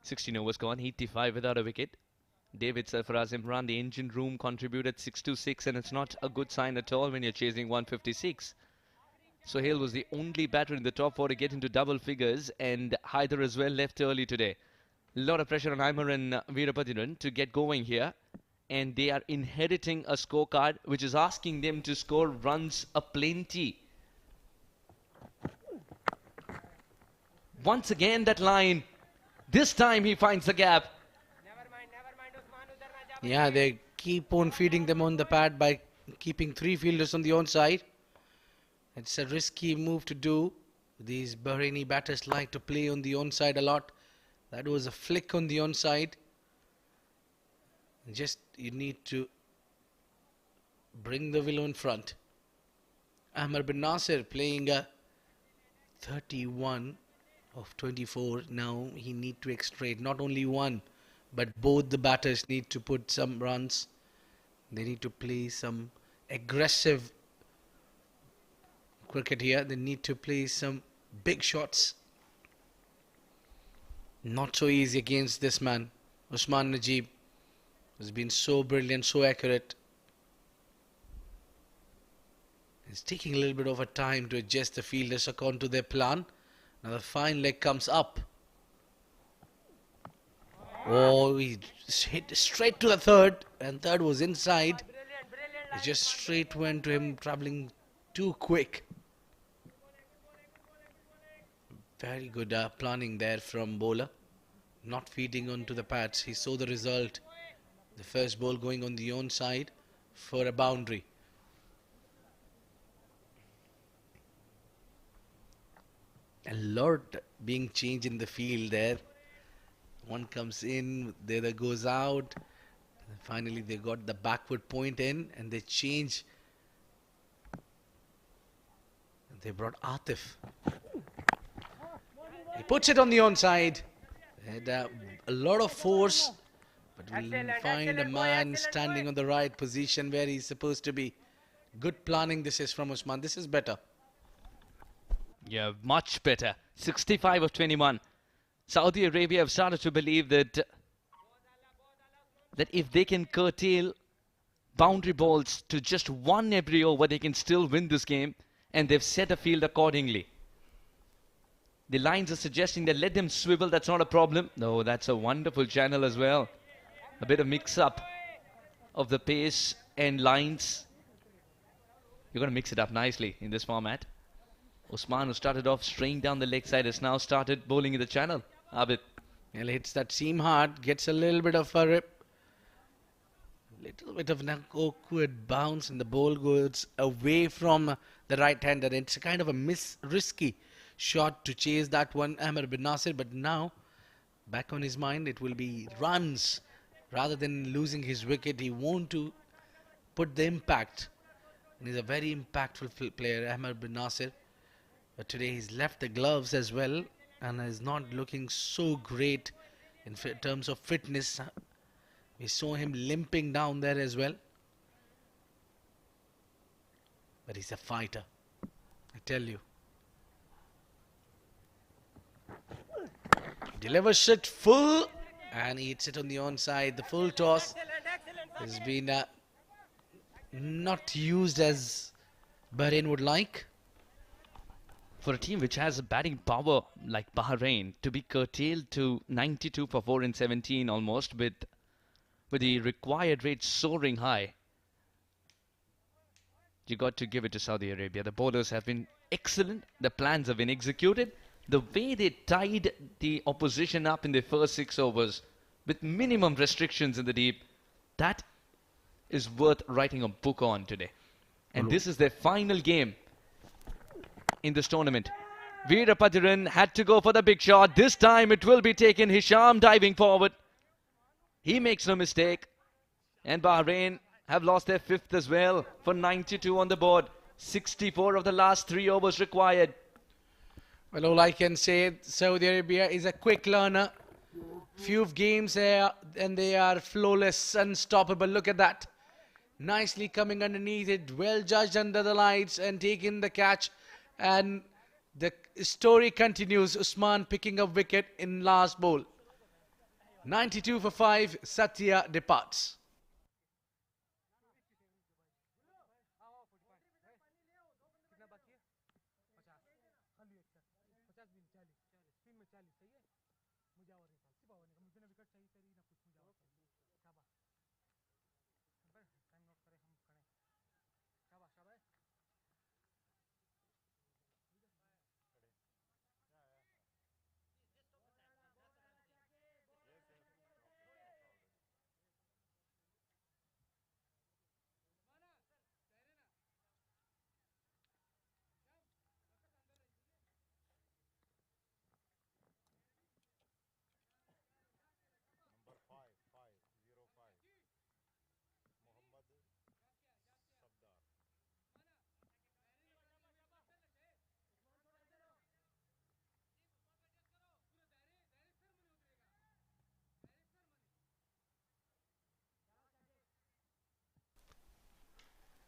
16 overs gone, 85 without a wicket. David Sarfaraz Imran, the engine room, contributed 6 to 6, and it's not a good sign at all when you're chasing 156. Sohail was the only batter in the top 4 to get into double figures, and Haider as well left early today. A lot of pressure on Aimer and Veerapatiran to get going here, and they are inheriting a scorecard which is asking them to score runs aplenty. Once again that line. This time he finds the gap. Yeah, they keep on feeding them on the pad by keeping 3 fielders on the onside. It's a risky move to do. These Bahraini batters like to play on the onside a lot. That was a flick on the onside. Just you need to bring the willow in front. Ahmad bin Nasir playing a 31 of 24. Now he need to extract not only one, but both the batters need to put some runs. They need to play some aggressive cricket here. They need to play some big shots. Not so easy against this man. Usman Najib has been so brilliant, so accurate. It's taking a little bit of a time to adjust the fielders according to their plan. Now the fine leg comes up. Oh, he hit straight to the third, and third was inside. It just straight went to him, travelling too quick. Very good planning there from bowler. Not feeding onto the pads. He saw the result. The first ball going on the onside for a boundary. A lot being changed in the field there. One comes in, the other goes out. And finally they got the backward point in and they change. They brought Atif. He puts it on the onside. Had a lot of force, but we'll find a man standing on the right position where he's supposed to be. Good planning this is from Usman. This is better. Yeah, much better. 65 of 21. Saudi Arabia have started to believe that if they can curtail boundary balls to just one every over, they can still win this game, and they've set a field accordingly. The lines are suggesting that let them swivel, that's not a problem. No, that's a wonderful channel as well. A bit of mix-up of the pace and lines. You're going to mix it up nicely in this format. Usman, who started off straying down the leg side, has now started bowling in the channel. Abid. Well, hits that seam hard, gets a little bit of a rip. Little bit of an awkward bounce, and the ball goes away from the right hander. It's a kind of a risky shot to chase that one, Ahmad bin Nasir, but now back on his mind it will be runs rather than losing his wicket. He wants to put the impact, and he's a very impactful player, Ahmad bin Nasir, but today he's left the gloves as well and is not looking so great in terms of fitness. We saw him limping down there as well, but he's a fighter, I tell you. Delivers it full and he hits it on the onside. The full toss has been not used as Bahrain would like. For a team which has a batting power like Bahrain, to be curtailed to 92 for 4 in 17 almost, with the required rate soaring high, you got to give it to Saudi Arabia. The bowlers have been excellent. The plans have been executed. The way they tied the opposition up in the first 6 overs with minimum restrictions in the deep, that is worth writing a book on today. And this is their final game in this tournament. Veerapatiran had to go for the big shot. This time it will be taken. Hisham diving forward. He makes no mistake. And Bahrain have lost their 5th as well for 92 on the board. 64 of the last 3 overs required. Well, all I can say, Saudi Arabia is a quick learner. Few games there and they are flawless, unstoppable. Look at that. Nicely coming underneath it, well judged under the lights and taking the catch. And the story continues. Usman picking up wicket in last ball. 92 for 5, Satya departs.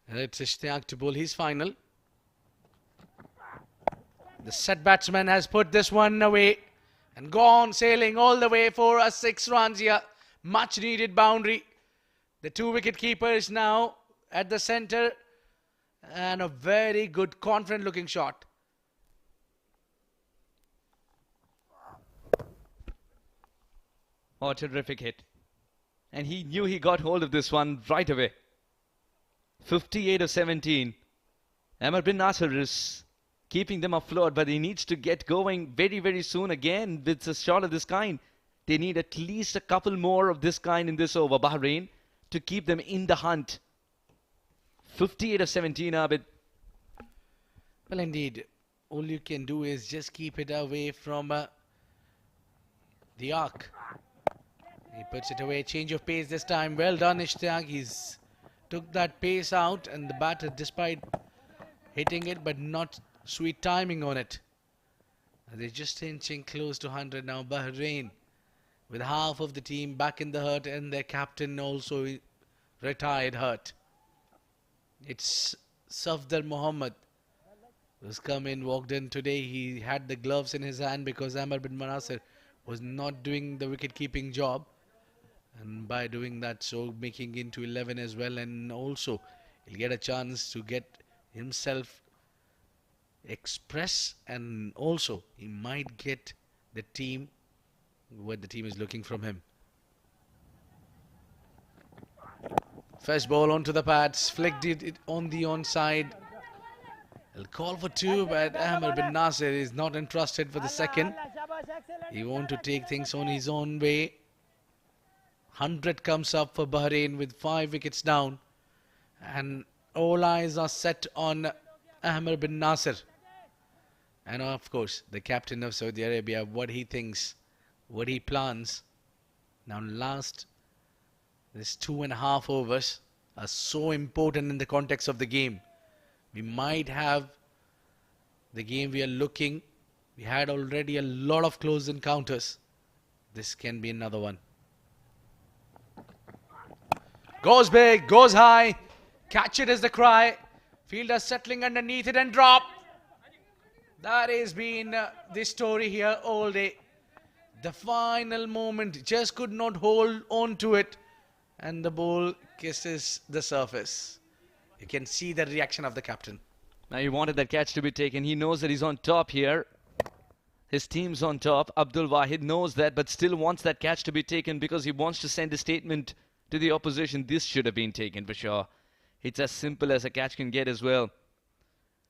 It's Ishtiaq to bowl his final. The set batsman has put this one away and gone sailing all the way for a 6 runs here. Much needed boundary. The 2 wicket keepers now at the centre, and a very good confident looking shot. Oh, terrific hit. And he knew he got hold of this one right away. 58 of 17. Amar bin Nasser is keeping them afloat, but he needs to get going very, very soon again with a shot of this kind. They need at least a couple more of this kind in this over, Bahrain, to keep them in the hunt. 58 of 17, Abid. Well, indeed, all you can do is just keep it away from the arc. He puts it away. Change of pace this time. Well done, Ishtiaq. He's took that pace out, and the batter, despite hitting it, but not sweet timing on it. They're just inching close to 100 now. Bahrain, with half of the team back in the hurt, and their captain also retired hurt. It's Safdar Mohammed who's come in, walked in today. He had the gloves in his hand because Amar bin Nasser was not doing the wicket-keeping job. And by doing that, so making into 11 as well, and also he'll get a chance to get himself express, and also he might get the team what the team is looking from him. First ball onto the pads, flicked it on the onside. He'll call for 2, but Amar bin Nasser is not entrusted for the second. He wants to take things on his own way. 100 comes up for Bahrain with 5 wickets down, and all eyes are set on Amar bin Nasser, and of course the captain of Saudi Arabia, what he thinks, what he plans. Now this 2.5 overs are so important in the context of the game. We might have the game we are looking. We had already a lot of close encounters. This can be another one. Goes big, goes high, catch it is the cry. Fielder settling underneath it and drop. That has been the story here all day. The final moment, just could not hold on to it, and the ball kisses the surface. You can see the reaction of the captain. Now he wanted that catch to be taken. He knows that he's on top here. His team's on top. Abdul Wahid knows that, but still wants that catch to be taken because he wants to send a statement to the opposition. This should have been taken for sure. It's as simple as a catch can get as well.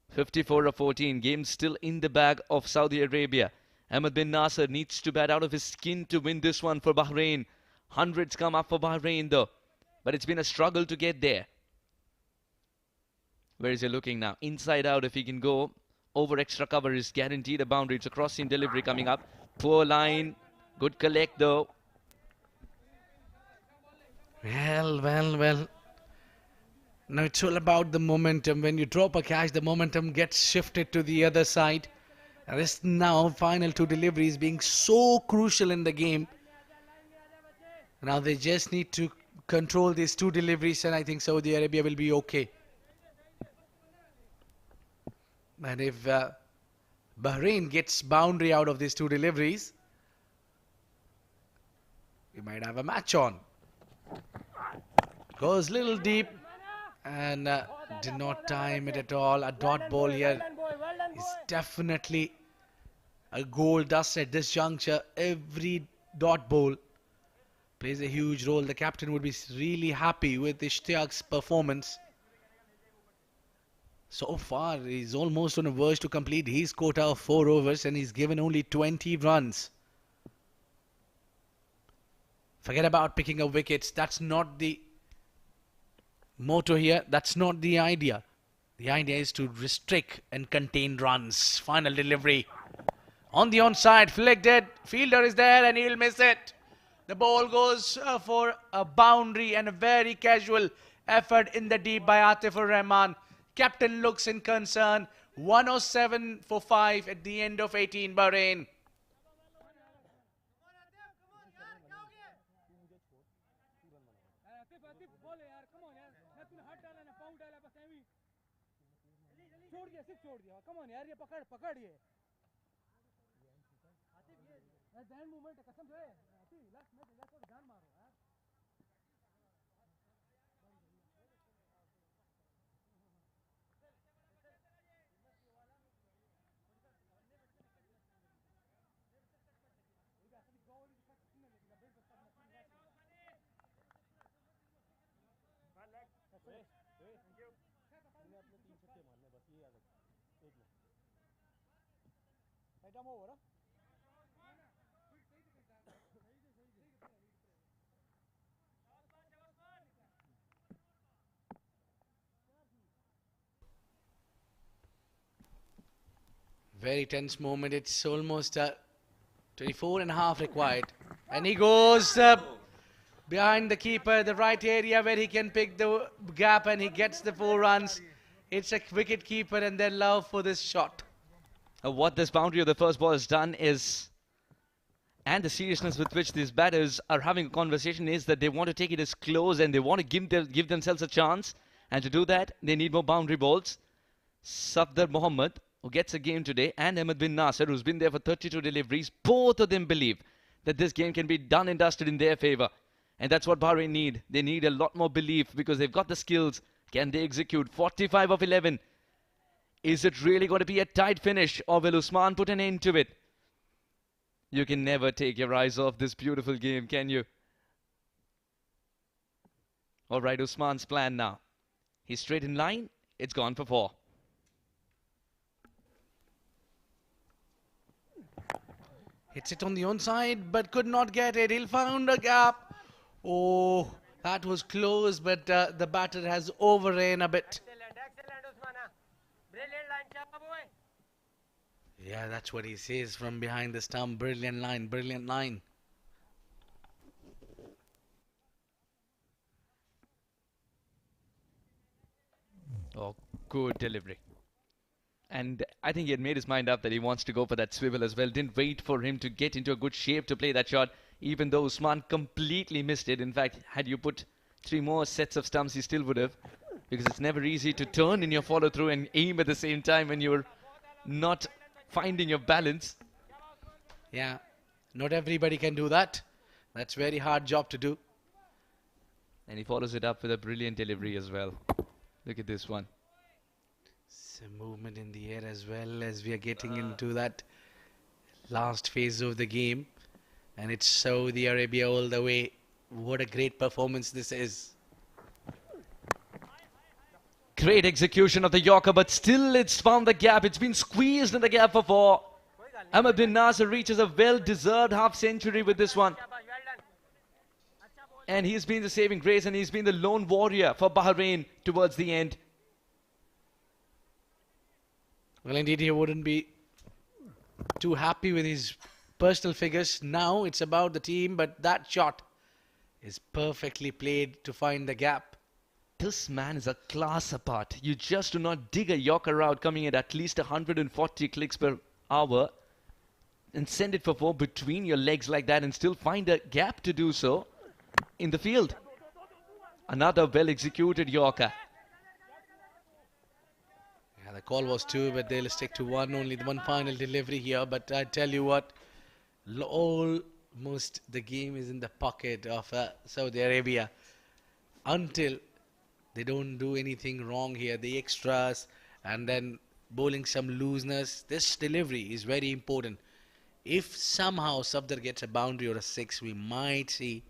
54 of 14. Game still in the bag of Saudi Arabia. Ahmed bin Nasser needs to bat out of his skin to win this one for Bahrain. Hundreds come up for Bahrain though, but it's been a struggle to get there. Where is he looking now? Inside out. If he can go over extra cover, is guaranteed a boundary. It's a cross-seam delivery coming up. Poor line. Good collect though. Well. Now it's all about the momentum. When you drop a catch, the momentum gets shifted to the other side. And this now final 2 deliveries being so crucial in the game. Now they just need to control these 2 deliveries, and I think Saudi Arabia will be okay. And if Bahrain gets boundary out of these 2 deliveries, we might have a match on. Goes little deep and did not time it at all. A dot ball here is definitely a goal dust at this juncture. Every dot ball plays a huge role. The captain would be really happy with Ishtiaq's performance. So far, he's almost on the verge to complete his quota of 4 overs and he's given only 20 runs. Forget about picking up wickets. That's not the motto here. That's not the idea. The idea is to restrict and contain runs. Final delivery. On the onside, flicked it. Fielder is there and he'll miss it. The ball goes for a boundary and a very casual effort in the deep by Atifur Rahman. Captain looks in concern. 107 for 5 at the end of 18, Bahrain. Very tense moment. It's almost 24 and a half required. And he goes behind the keeper, the right area where he can pick the gap and he gets the 4 runs. It's a wicket keeper and their love for this shot. What this boundary of the first ball has done is, and the seriousness with which these batters are having a conversation, is that they want to take it as close and they want to give themselves a chance. And to do that, they need more boundary balls. Safdar Mohammed, who gets a game today, and Ahmed bin Nasser, who's been there for 32 deliveries, both of them believe that this game can be done and dusted in their favour. And that's what Bahrain need. They need a lot more belief because they've got the skills. Can they execute? 45 of 11. Is it really going to be a tight finish, or will Usman put an end to it? You can never take your eyes off this beautiful game, can you? All right, Usman's plan now. He's straight in line. It's gone for 4. Hits it on the onside, but could not get it. He'll found a gap. Oh, that was close, but the batter has overran a bit. Yeah, that's what he says from behind the stump. Brilliant line, brilliant line. Oh, good delivery. And I think he had made his mind up that he wants to go for that swivel as well. Didn't wait for him to get into a good shape to play that shot, even though Usman completely missed it. In fact, had you put 3 more sets of stumps, he still would have. Because it's never easy to turn in your follow-through and aim at the same time when you're not finding your balance. Yeah, not everybody can do that. That's a very hard job to do. And he follows it up with a brilliant delivery as well. Look at this one. Some movement in the air as well as we are getting into that last phase of the game. And it's Saudi Arabia all the way. What a great performance this is. Great execution of the Yorker, but still it's found the gap. It's been squeezed in the gap for 4. Ahmed bin Nasser reaches a well-deserved half-century with this one. And he's been the saving grace and he's been the lone warrior for Bahrain towards the end. Well, indeed, he wouldn't be too happy with his personal figures. Now it's about the team, but that shot is perfectly played to find the gap. This man is a class apart. You just do not dig a Yorker out coming at least 140 clicks per hour and send it for 4 between your legs like that and still find a gap to do so in the field. Another well-executed Yorker. Yeah, the call was 2, but they'll stick to 1. Only the one final delivery here. But I tell you what, all almost the game is in the pocket of Saudi Arabia until they don't do anything wrong here. The extras and then bowling some looseness. This delivery is very important. If somehow Safdar gets a boundary or a six, we might see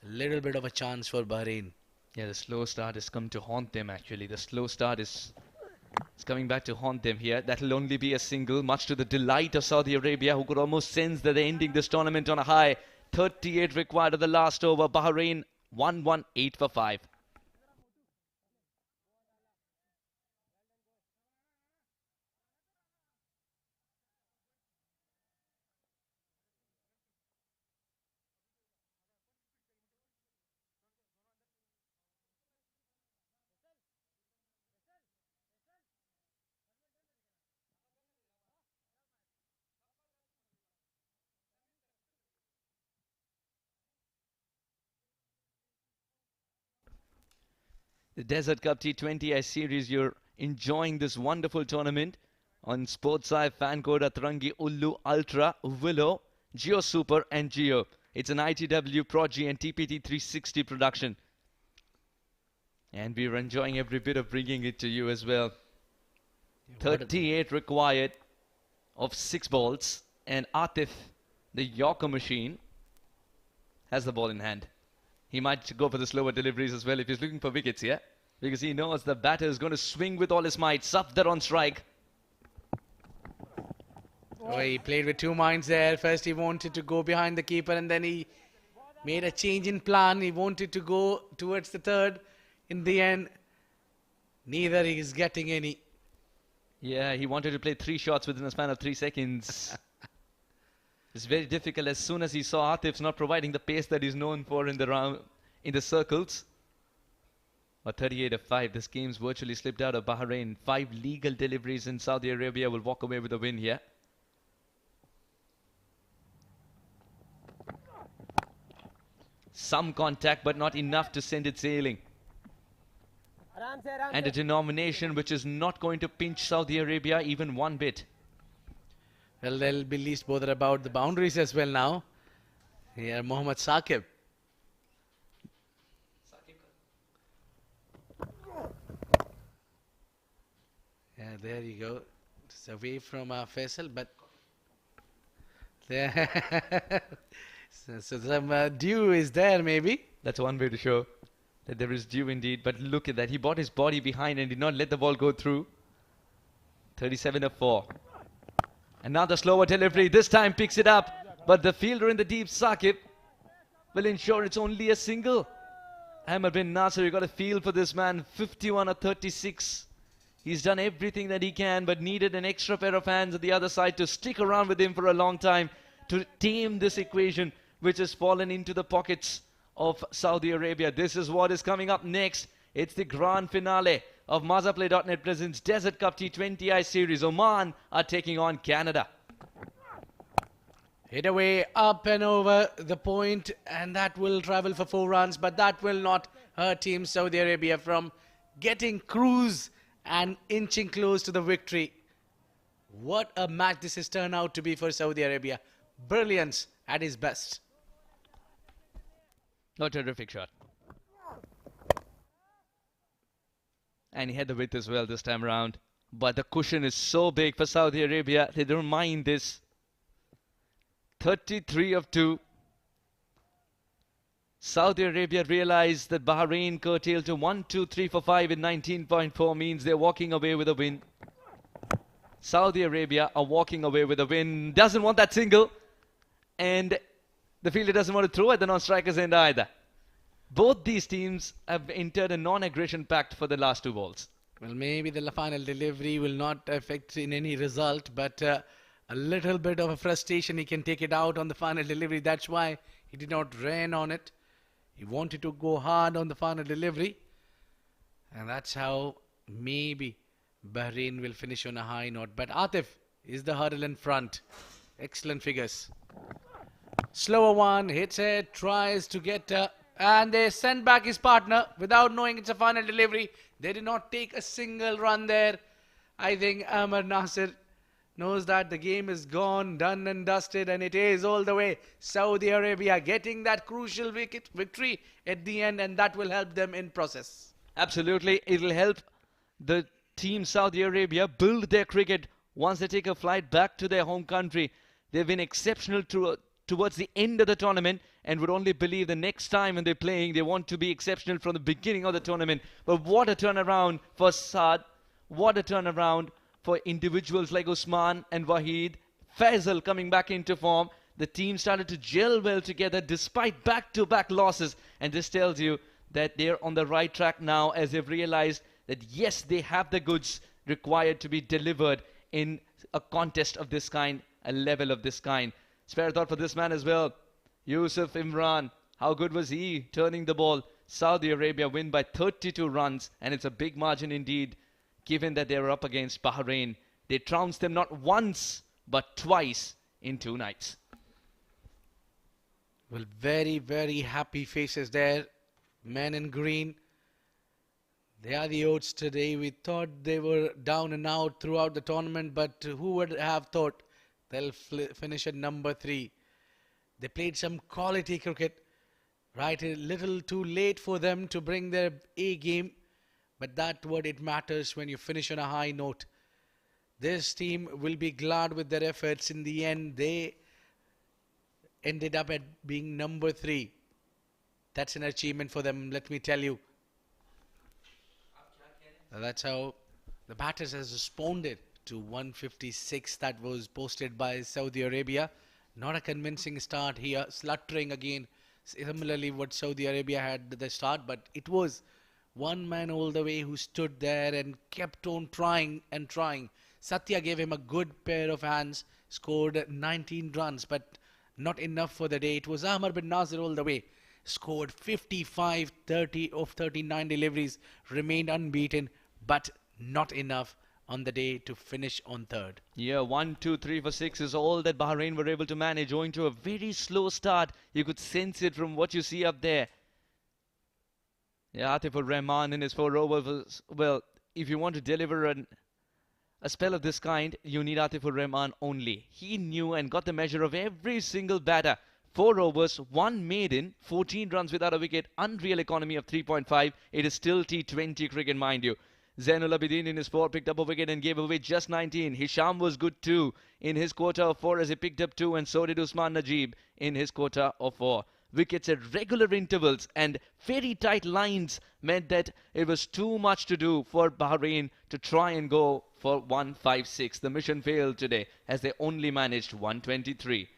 a little bit of a chance for Bahrain. Yeah, the slow start has come to haunt them actually. The slow start is coming back to haunt them here. That'll only be a single, much to the delight of Saudi Arabia, who could almost sense that they're ending this tournament on a high. 38 required of the last over. Bahrain 1-1-8 for 5. The Desert Cup T20I series, you're enjoying this wonderful tournament on Sportseye, Fancoda, Tarangi, Ullu, Ultra, Willow, Geo Super and Geo. It's an ITW, Prodigy and TPT 360 production. And we're enjoying every bit of bringing it to you as well. 38 required of 6 balls. And Atif, the Yorker machine, has the ball in hand. He might go for the slower deliveries as well if he's looking for wickets here. Because he knows the batter is going to swing with all his might. Safdar on strike. Oh, he played with two minds there. First he wanted to go behind the keeper and then he made a change in plan. He wanted to go towards the third. In the end, neither he is getting any. Yeah, he wanted to play 3 shots within a span of 3 seconds. It's very difficult as soon as he saw Atif's not providing the pace that he's known for in the round, in the circles. But 38 of 5, this game's virtually slipped out of Bahrain. 5 legal deliveries in Saudi Arabia will walk away with a win here. Some contact, but not enough to send it sailing. And a denomination which is not going to pinch Saudi Arabia even one bit. Well, they'll be least bothered about the boundaries as well now. Here, Mohammad Saqib. Yeah, there you go. It's away from Faisal, but there. so some dew is there, maybe. That's one way to show that there is dew indeed. But look at that. He brought his body behind and did not let the ball go through. 37 of 4. Another slower delivery. This time picks it up. But the fielder in the deep, Saqib, will ensure it's only a single. Ahmed bin Nasser, you got a feel for this man. 51 of 36. He's done everything that he can, but needed an extra pair of hands at the other side to stick around with him for a long time to tame this equation, which has fallen into the pockets of Saudi Arabia. This is what is coming up next. It's the grand finale of Mazaplay.net presents Desert Cup T20I series. Oman are taking on Canada. Hit away, up and over the point, and that will travel for 4 runs, but that will not hurt Team Saudi Arabia from getting cruise and inching close to the victory. What a match this has turned out to be for Saudi Arabia. Brilliance at his best. A terrific shot. And he had the width as well this time around. But the cushion is so big for Saudi Arabia, they don't mind this. 33 of 2. Saudi Arabia realized that Bahrain curtailed to 1, 2, 3 for 5 in 19.4 means they're walking away with a win. Saudi Arabia are walking away with a win. Doesn't want that single. And the fielder doesn't want to throw at the non-striker's end either. Both these teams have entered a non-aggression pact for the last 2 balls. Well, maybe the final delivery will not affect in any result, but a little bit of a frustration, he can take it out on the final delivery. That's why he did not rain on it. He wanted to go hard on the final delivery. And that's how maybe Bahrain will finish on a high note. But Atif is the hurdle in front. Excellent figures. Slower one, hits it, tries to get... and they send back his partner without knowing it's a final delivery. They did not take a single run there. I think Ahmed Nasir knows that the game is gone, done and dusted, and it is all the way Saudi Arabia getting that crucial victory at the end, and that will help them in process. Absolutely, it'll help the team Saudi Arabia build their cricket once they take a flight back to their home country. They've been exceptional towards the end of the tournament, and would only believe the next time when they're playing, they want to be exceptional from the beginning of the tournament. But what a turnaround for Saad. What a turnaround for individuals like Usman and Waheed. Faisal coming back into form. The team started to gel well together despite back-to-back losses. And this tells you that they're on the right track now, as they've realized that yes, they have the goods required to be delivered in a contest of this kind, a level of this kind. Spare thought for this man as well. Yusuf Imran, how good was he turning the ball? Saudi Arabia win by 32 runs, and it's a big margin indeed, given that they were up against Bahrain. They trounced them not once, but twice in 2 nights. Well, very, very happy faces there. Men in green. They are the odds today. We thought they were down and out throughout the tournament, but who would have thought they'll finish at number 3? They played some quality cricket, right? A little too late for them to bring their A game, but that's what it matters when you finish on a high note. This team will be glad with their efforts. In the end, they ended up at being number 3. That's an achievement for them, let me tell you. That's how the batters has responded to 156 that was posted by Saudi Arabia. Not a convincing start here, sluttering again. Similarly, what Saudi Arabia had at the start, but it was one man all the way who stood there and kept on trying and trying. Satya gave him a good pair of hands, scored 19 runs, but not enough for the day. It was Ahmad bin Nasir all the way. Scored 55, 30 of 39 deliveries, remained unbeaten, but not enough on the day to finish on 3rd. Yeah, 1, 2, 3 for 6 is all that Bahrain were able to manage, owing to a very slow start. You could sense it from what you see up there. Yeah, Atifur Rahman in his 4 overs. Well, if you want to deliver a spell of this kind, you need Atifur Rahman only. He knew and got the measure of every single batter. 4 overs, 1 maiden, 14 runs without a wicket, unreal economy of 3.5. It is still T20 cricket, mind you. Zainul Abidin in his 4 picked up a wicket and gave away just 19. Hisham was good too in his quota of 4 as he picked up 2, and so did Usman Najib in his quota of 4. Wickets at regular intervals and very tight lines meant that it was too much to do for Bahrain to try and go for 156. The mission failed today as they only managed 123.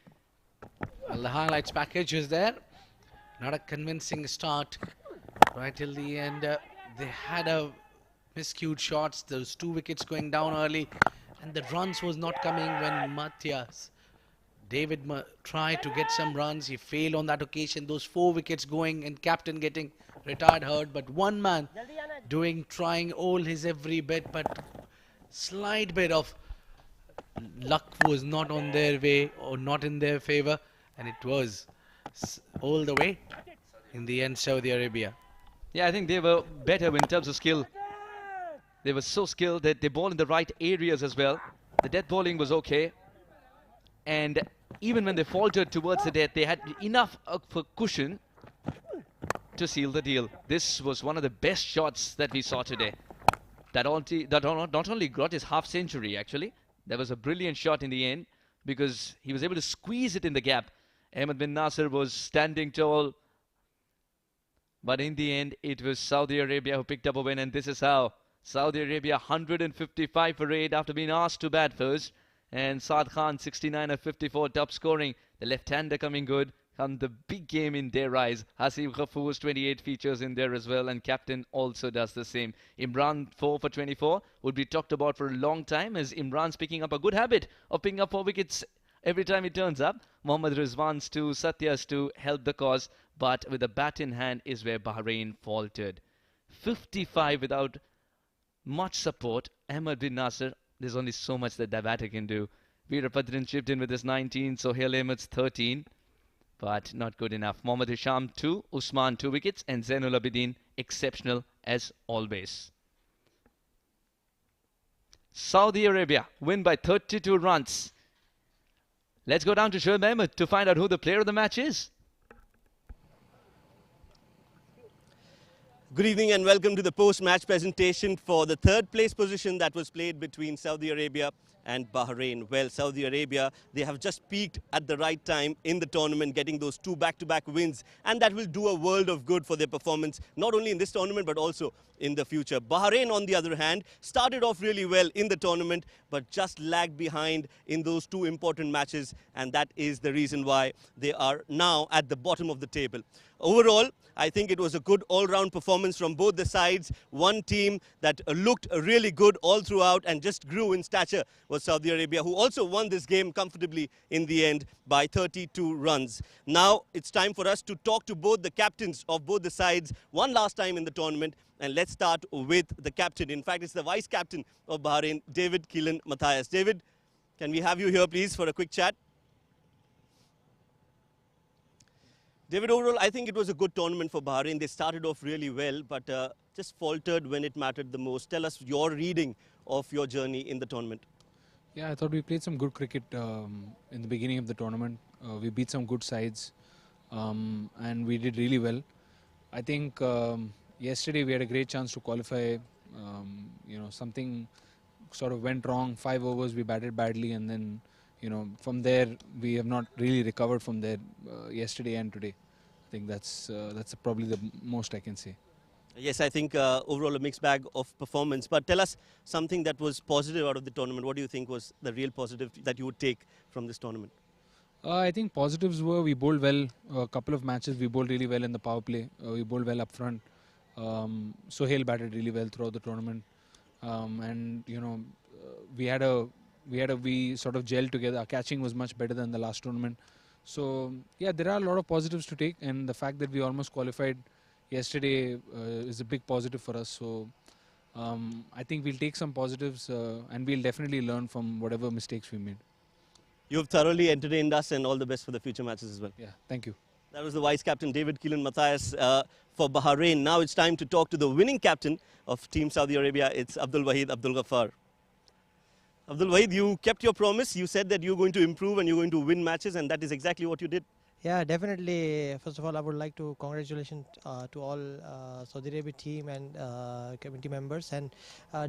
Well, the highlights package is there. Not a convincing start right till the end. They had a miscued shots. Those 2 wickets going down early, and the runs was not coming when Matthias David tried to get some runs. He failed on that occasion. Those 4 wickets going and captain getting retired hurt, but one man trying all his every bit, but slight bit of luck was not on their way or not in their favor, and it was all the way in the end Saudi Arabia. Yeah, I think they were better in terms of skill. They were so skilled that they bowled in the right areas as well. The death bowling was okay. And even when they faltered towards the death, they had enough of a cushion to seal the deal. This was one of the best shots that we saw today. That not only got his half century, actually. That was a brilliant shot in the end, because he was able to squeeze it in the gap. Ahmad bin Nasir was standing tall. But in the end, it was Saudi Arabia who picked up a win, and this is how. Saudi Arabia 155 for 8 after being asked to bat first. And Saad Khan 69 of 54, top scoring. The left-hander coming good. And the big game in their eyes. Hasib Ghafoor's 28 features in there as well, and captain also does the same. Imran 4 for 24 would be talked about for a long time, as Imran's picking up a good habit of picking up 4 wickets every time he turns up. Mohammad Rizwan's 2, Satya's 2 helped the cause, but with a bat in hand is where Bahrain faltered. 55 without much support. Ahmad bin Nasir, there's only so much that batter can do. Veerabhadran chipped in with his 19, Sohail Ahmed's 13, but not good enough. Mohammad Hisham 2, Usman 2 wickets, and Zainul Abidin exceptional as always. Saudi Arabia win by 32 runs. Let's go down to Shoaib Ahmed to find out who the player of the match is. Good evening and welcome to the post-match presentation for the third place position that was played between Saudi Arabia and Bahrain. Well, Saudi Arabia, they have just peaked at the right time in the tournament, getting those two back-to-back wins, and that will do a world of good for their performance, not only in this tournament but also in the future. Bahrain, on the other hand, started off really well in the tournament but just lagged behind in those two important matches, and that is the reason why they are now at the bottom of the table. Overall, I think it was a good all-round performance from both the sides. One team that looked really good all throughout and just grew in stature was Saudi Arabia, who also won this game comfortably in the end by 32 runs. Now it's time for us to talk to both the captains of both the sides one last time in the tournament. And let's start with the captain. In fact, it's the vice captain of Bahrain, David Keelan Matthias. David, can we have you here, please, for a quick chat? David, overall, I think it was a good tournament for Bahrain. They started off really well, but just faltered when it mattered the most. Tell us your reading of your journey in the tournament. Yeah, I thought we played some good cricket in the beginning of the tournament. We beat some good sides and we did really well. I think yesterday we had a great chance to qualify. Something sort of went wrong. 5 overs we batted badly, and then from there we have not really recovered from there yesterday and today. I think that's probably the most I can say. Yes, I think overall a mixed bag of performance. But tell us something that was positive out of the tournament. What do you think was the real positive that you would take from this tournament? I think positives were we bowled well. A couple of matches we bowled really well in the power play. We bowled well up front. Sohail batted really well throughout the tournament, we sort of gelled together. Our catching was much better than the last tournament. So yeah, there are a lot of positives to take, and the fact that we almost qualified yesterday is a big positive for us. So I think we'll take some positives and we'll definitely learn from whatever mistakes we made. You've thoroughly entertained us, and all the best for the future matches as well. Yeah, thank you. That was the vice captain, David Keelan Matthias, for Bahrain. Now it's time to talk to the winning captain of Team Saudi Arabia. It's Abdul Wahid Abdul Ghaffar. Abdul Wahid, you kept your promise. You said that you're going to improve and you're going to win matches, and that is exactly what you did. Yeah, definitely. First of all, I would like to congratulations to all Saudi Arabia team and committee members, and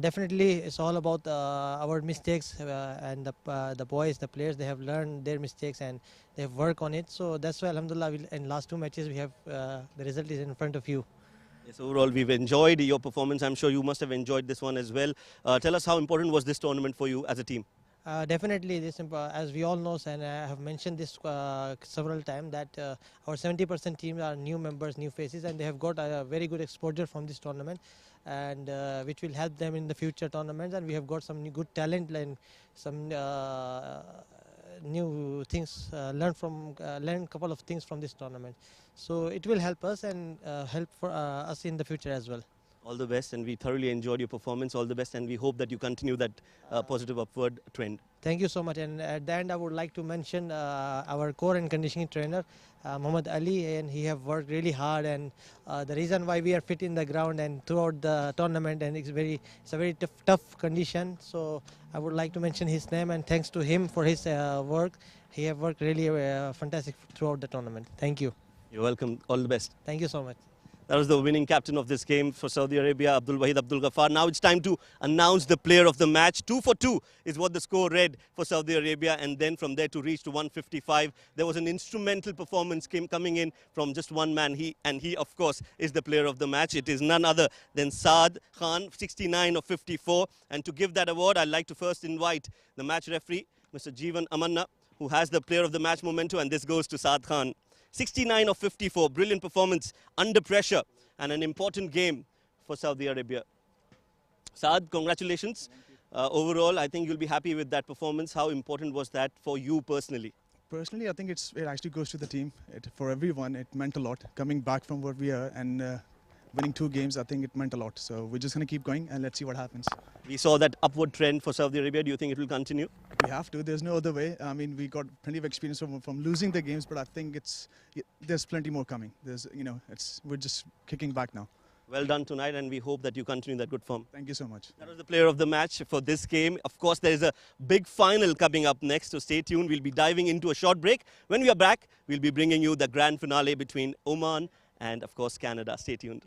definitely it's all about our mistakes and the boys, the players. They have learned their mistakes and they have worked on it. So that's why, alhamdulillah, in last 2 matches we have the result is in front of you. Yes, overall we've enjoyed your performance. I'm sure you must have enjoyed this one as well. Tell us, how important was this tournament for you as a team? Definitely, this as we all know, and I have mentioned this several times, that our 70% team are new members, new faces, and they have got a very good exposure from this tournament, and which will help them in the future tournaments. And we have got some good talent and some new things, learn a couple of things from this tournament. So it will help us and help for us in the future as well. All the best, and we thoroughly enjoyed your performance. All the best, and we hope that you continue that positive upward trend. Thank you so much. And at the end, I would like to mention our core and conditioning trainer, Muhammad Ali, and he have worked really hard. And the reason why we are fit in the ground and throughout the tournament, and it's a very tough condition. So I would like to mention his name, and thanks to him for his work. He have worked really fantastic throughout the tournament. Thank you. You're welcome. All the best. Thank you so much. That was the winning captain of this game for Saudi Arabia, Abdul Wahid Abdul Ghaffar. Now it's time to announce the player of the match. 2 for 2 is what the score read for Saudi Arabia, and then from there to reach to 155. There was an instrumental performance coming in from just one man. He, of course, is the player of the match. It is none other than Saad Khan, 69 of 54. And to give that award, I'd like to first invite the match referee, Mr. Jeevan Amanna, who has the player of the match memento, and this goes to Saad Khan. 69 of 54, brilliant performance under pressure, and an important game for Saudi Arabia. Saad, congratulations. Overall, I think you'll be happy with that performance. How important was that for you personally? Personally, I think it actually goes to the team. For everyone, it meant a lot. Coming back from where we are and winning 2 games, I think it meant a lot. So we're just going to keep going and let's see what happens. We saw that upward trend for Saudi Arabia. Do you think it will continue? We have to. There's no other way. I mean, we got plenty of experience from losing the games, but I think there's plenty more coming. We're just kicking back now. Well done tonight, and we hope that you continue that good form. Thank you so much. That was the player of the match for this game. Of course, there is a big final coming up next, so stay tuned. We'll be diving into a short break. When we are back, we'll be bringing you the grand finale between Oman and, of course, Canada. Stay tuned.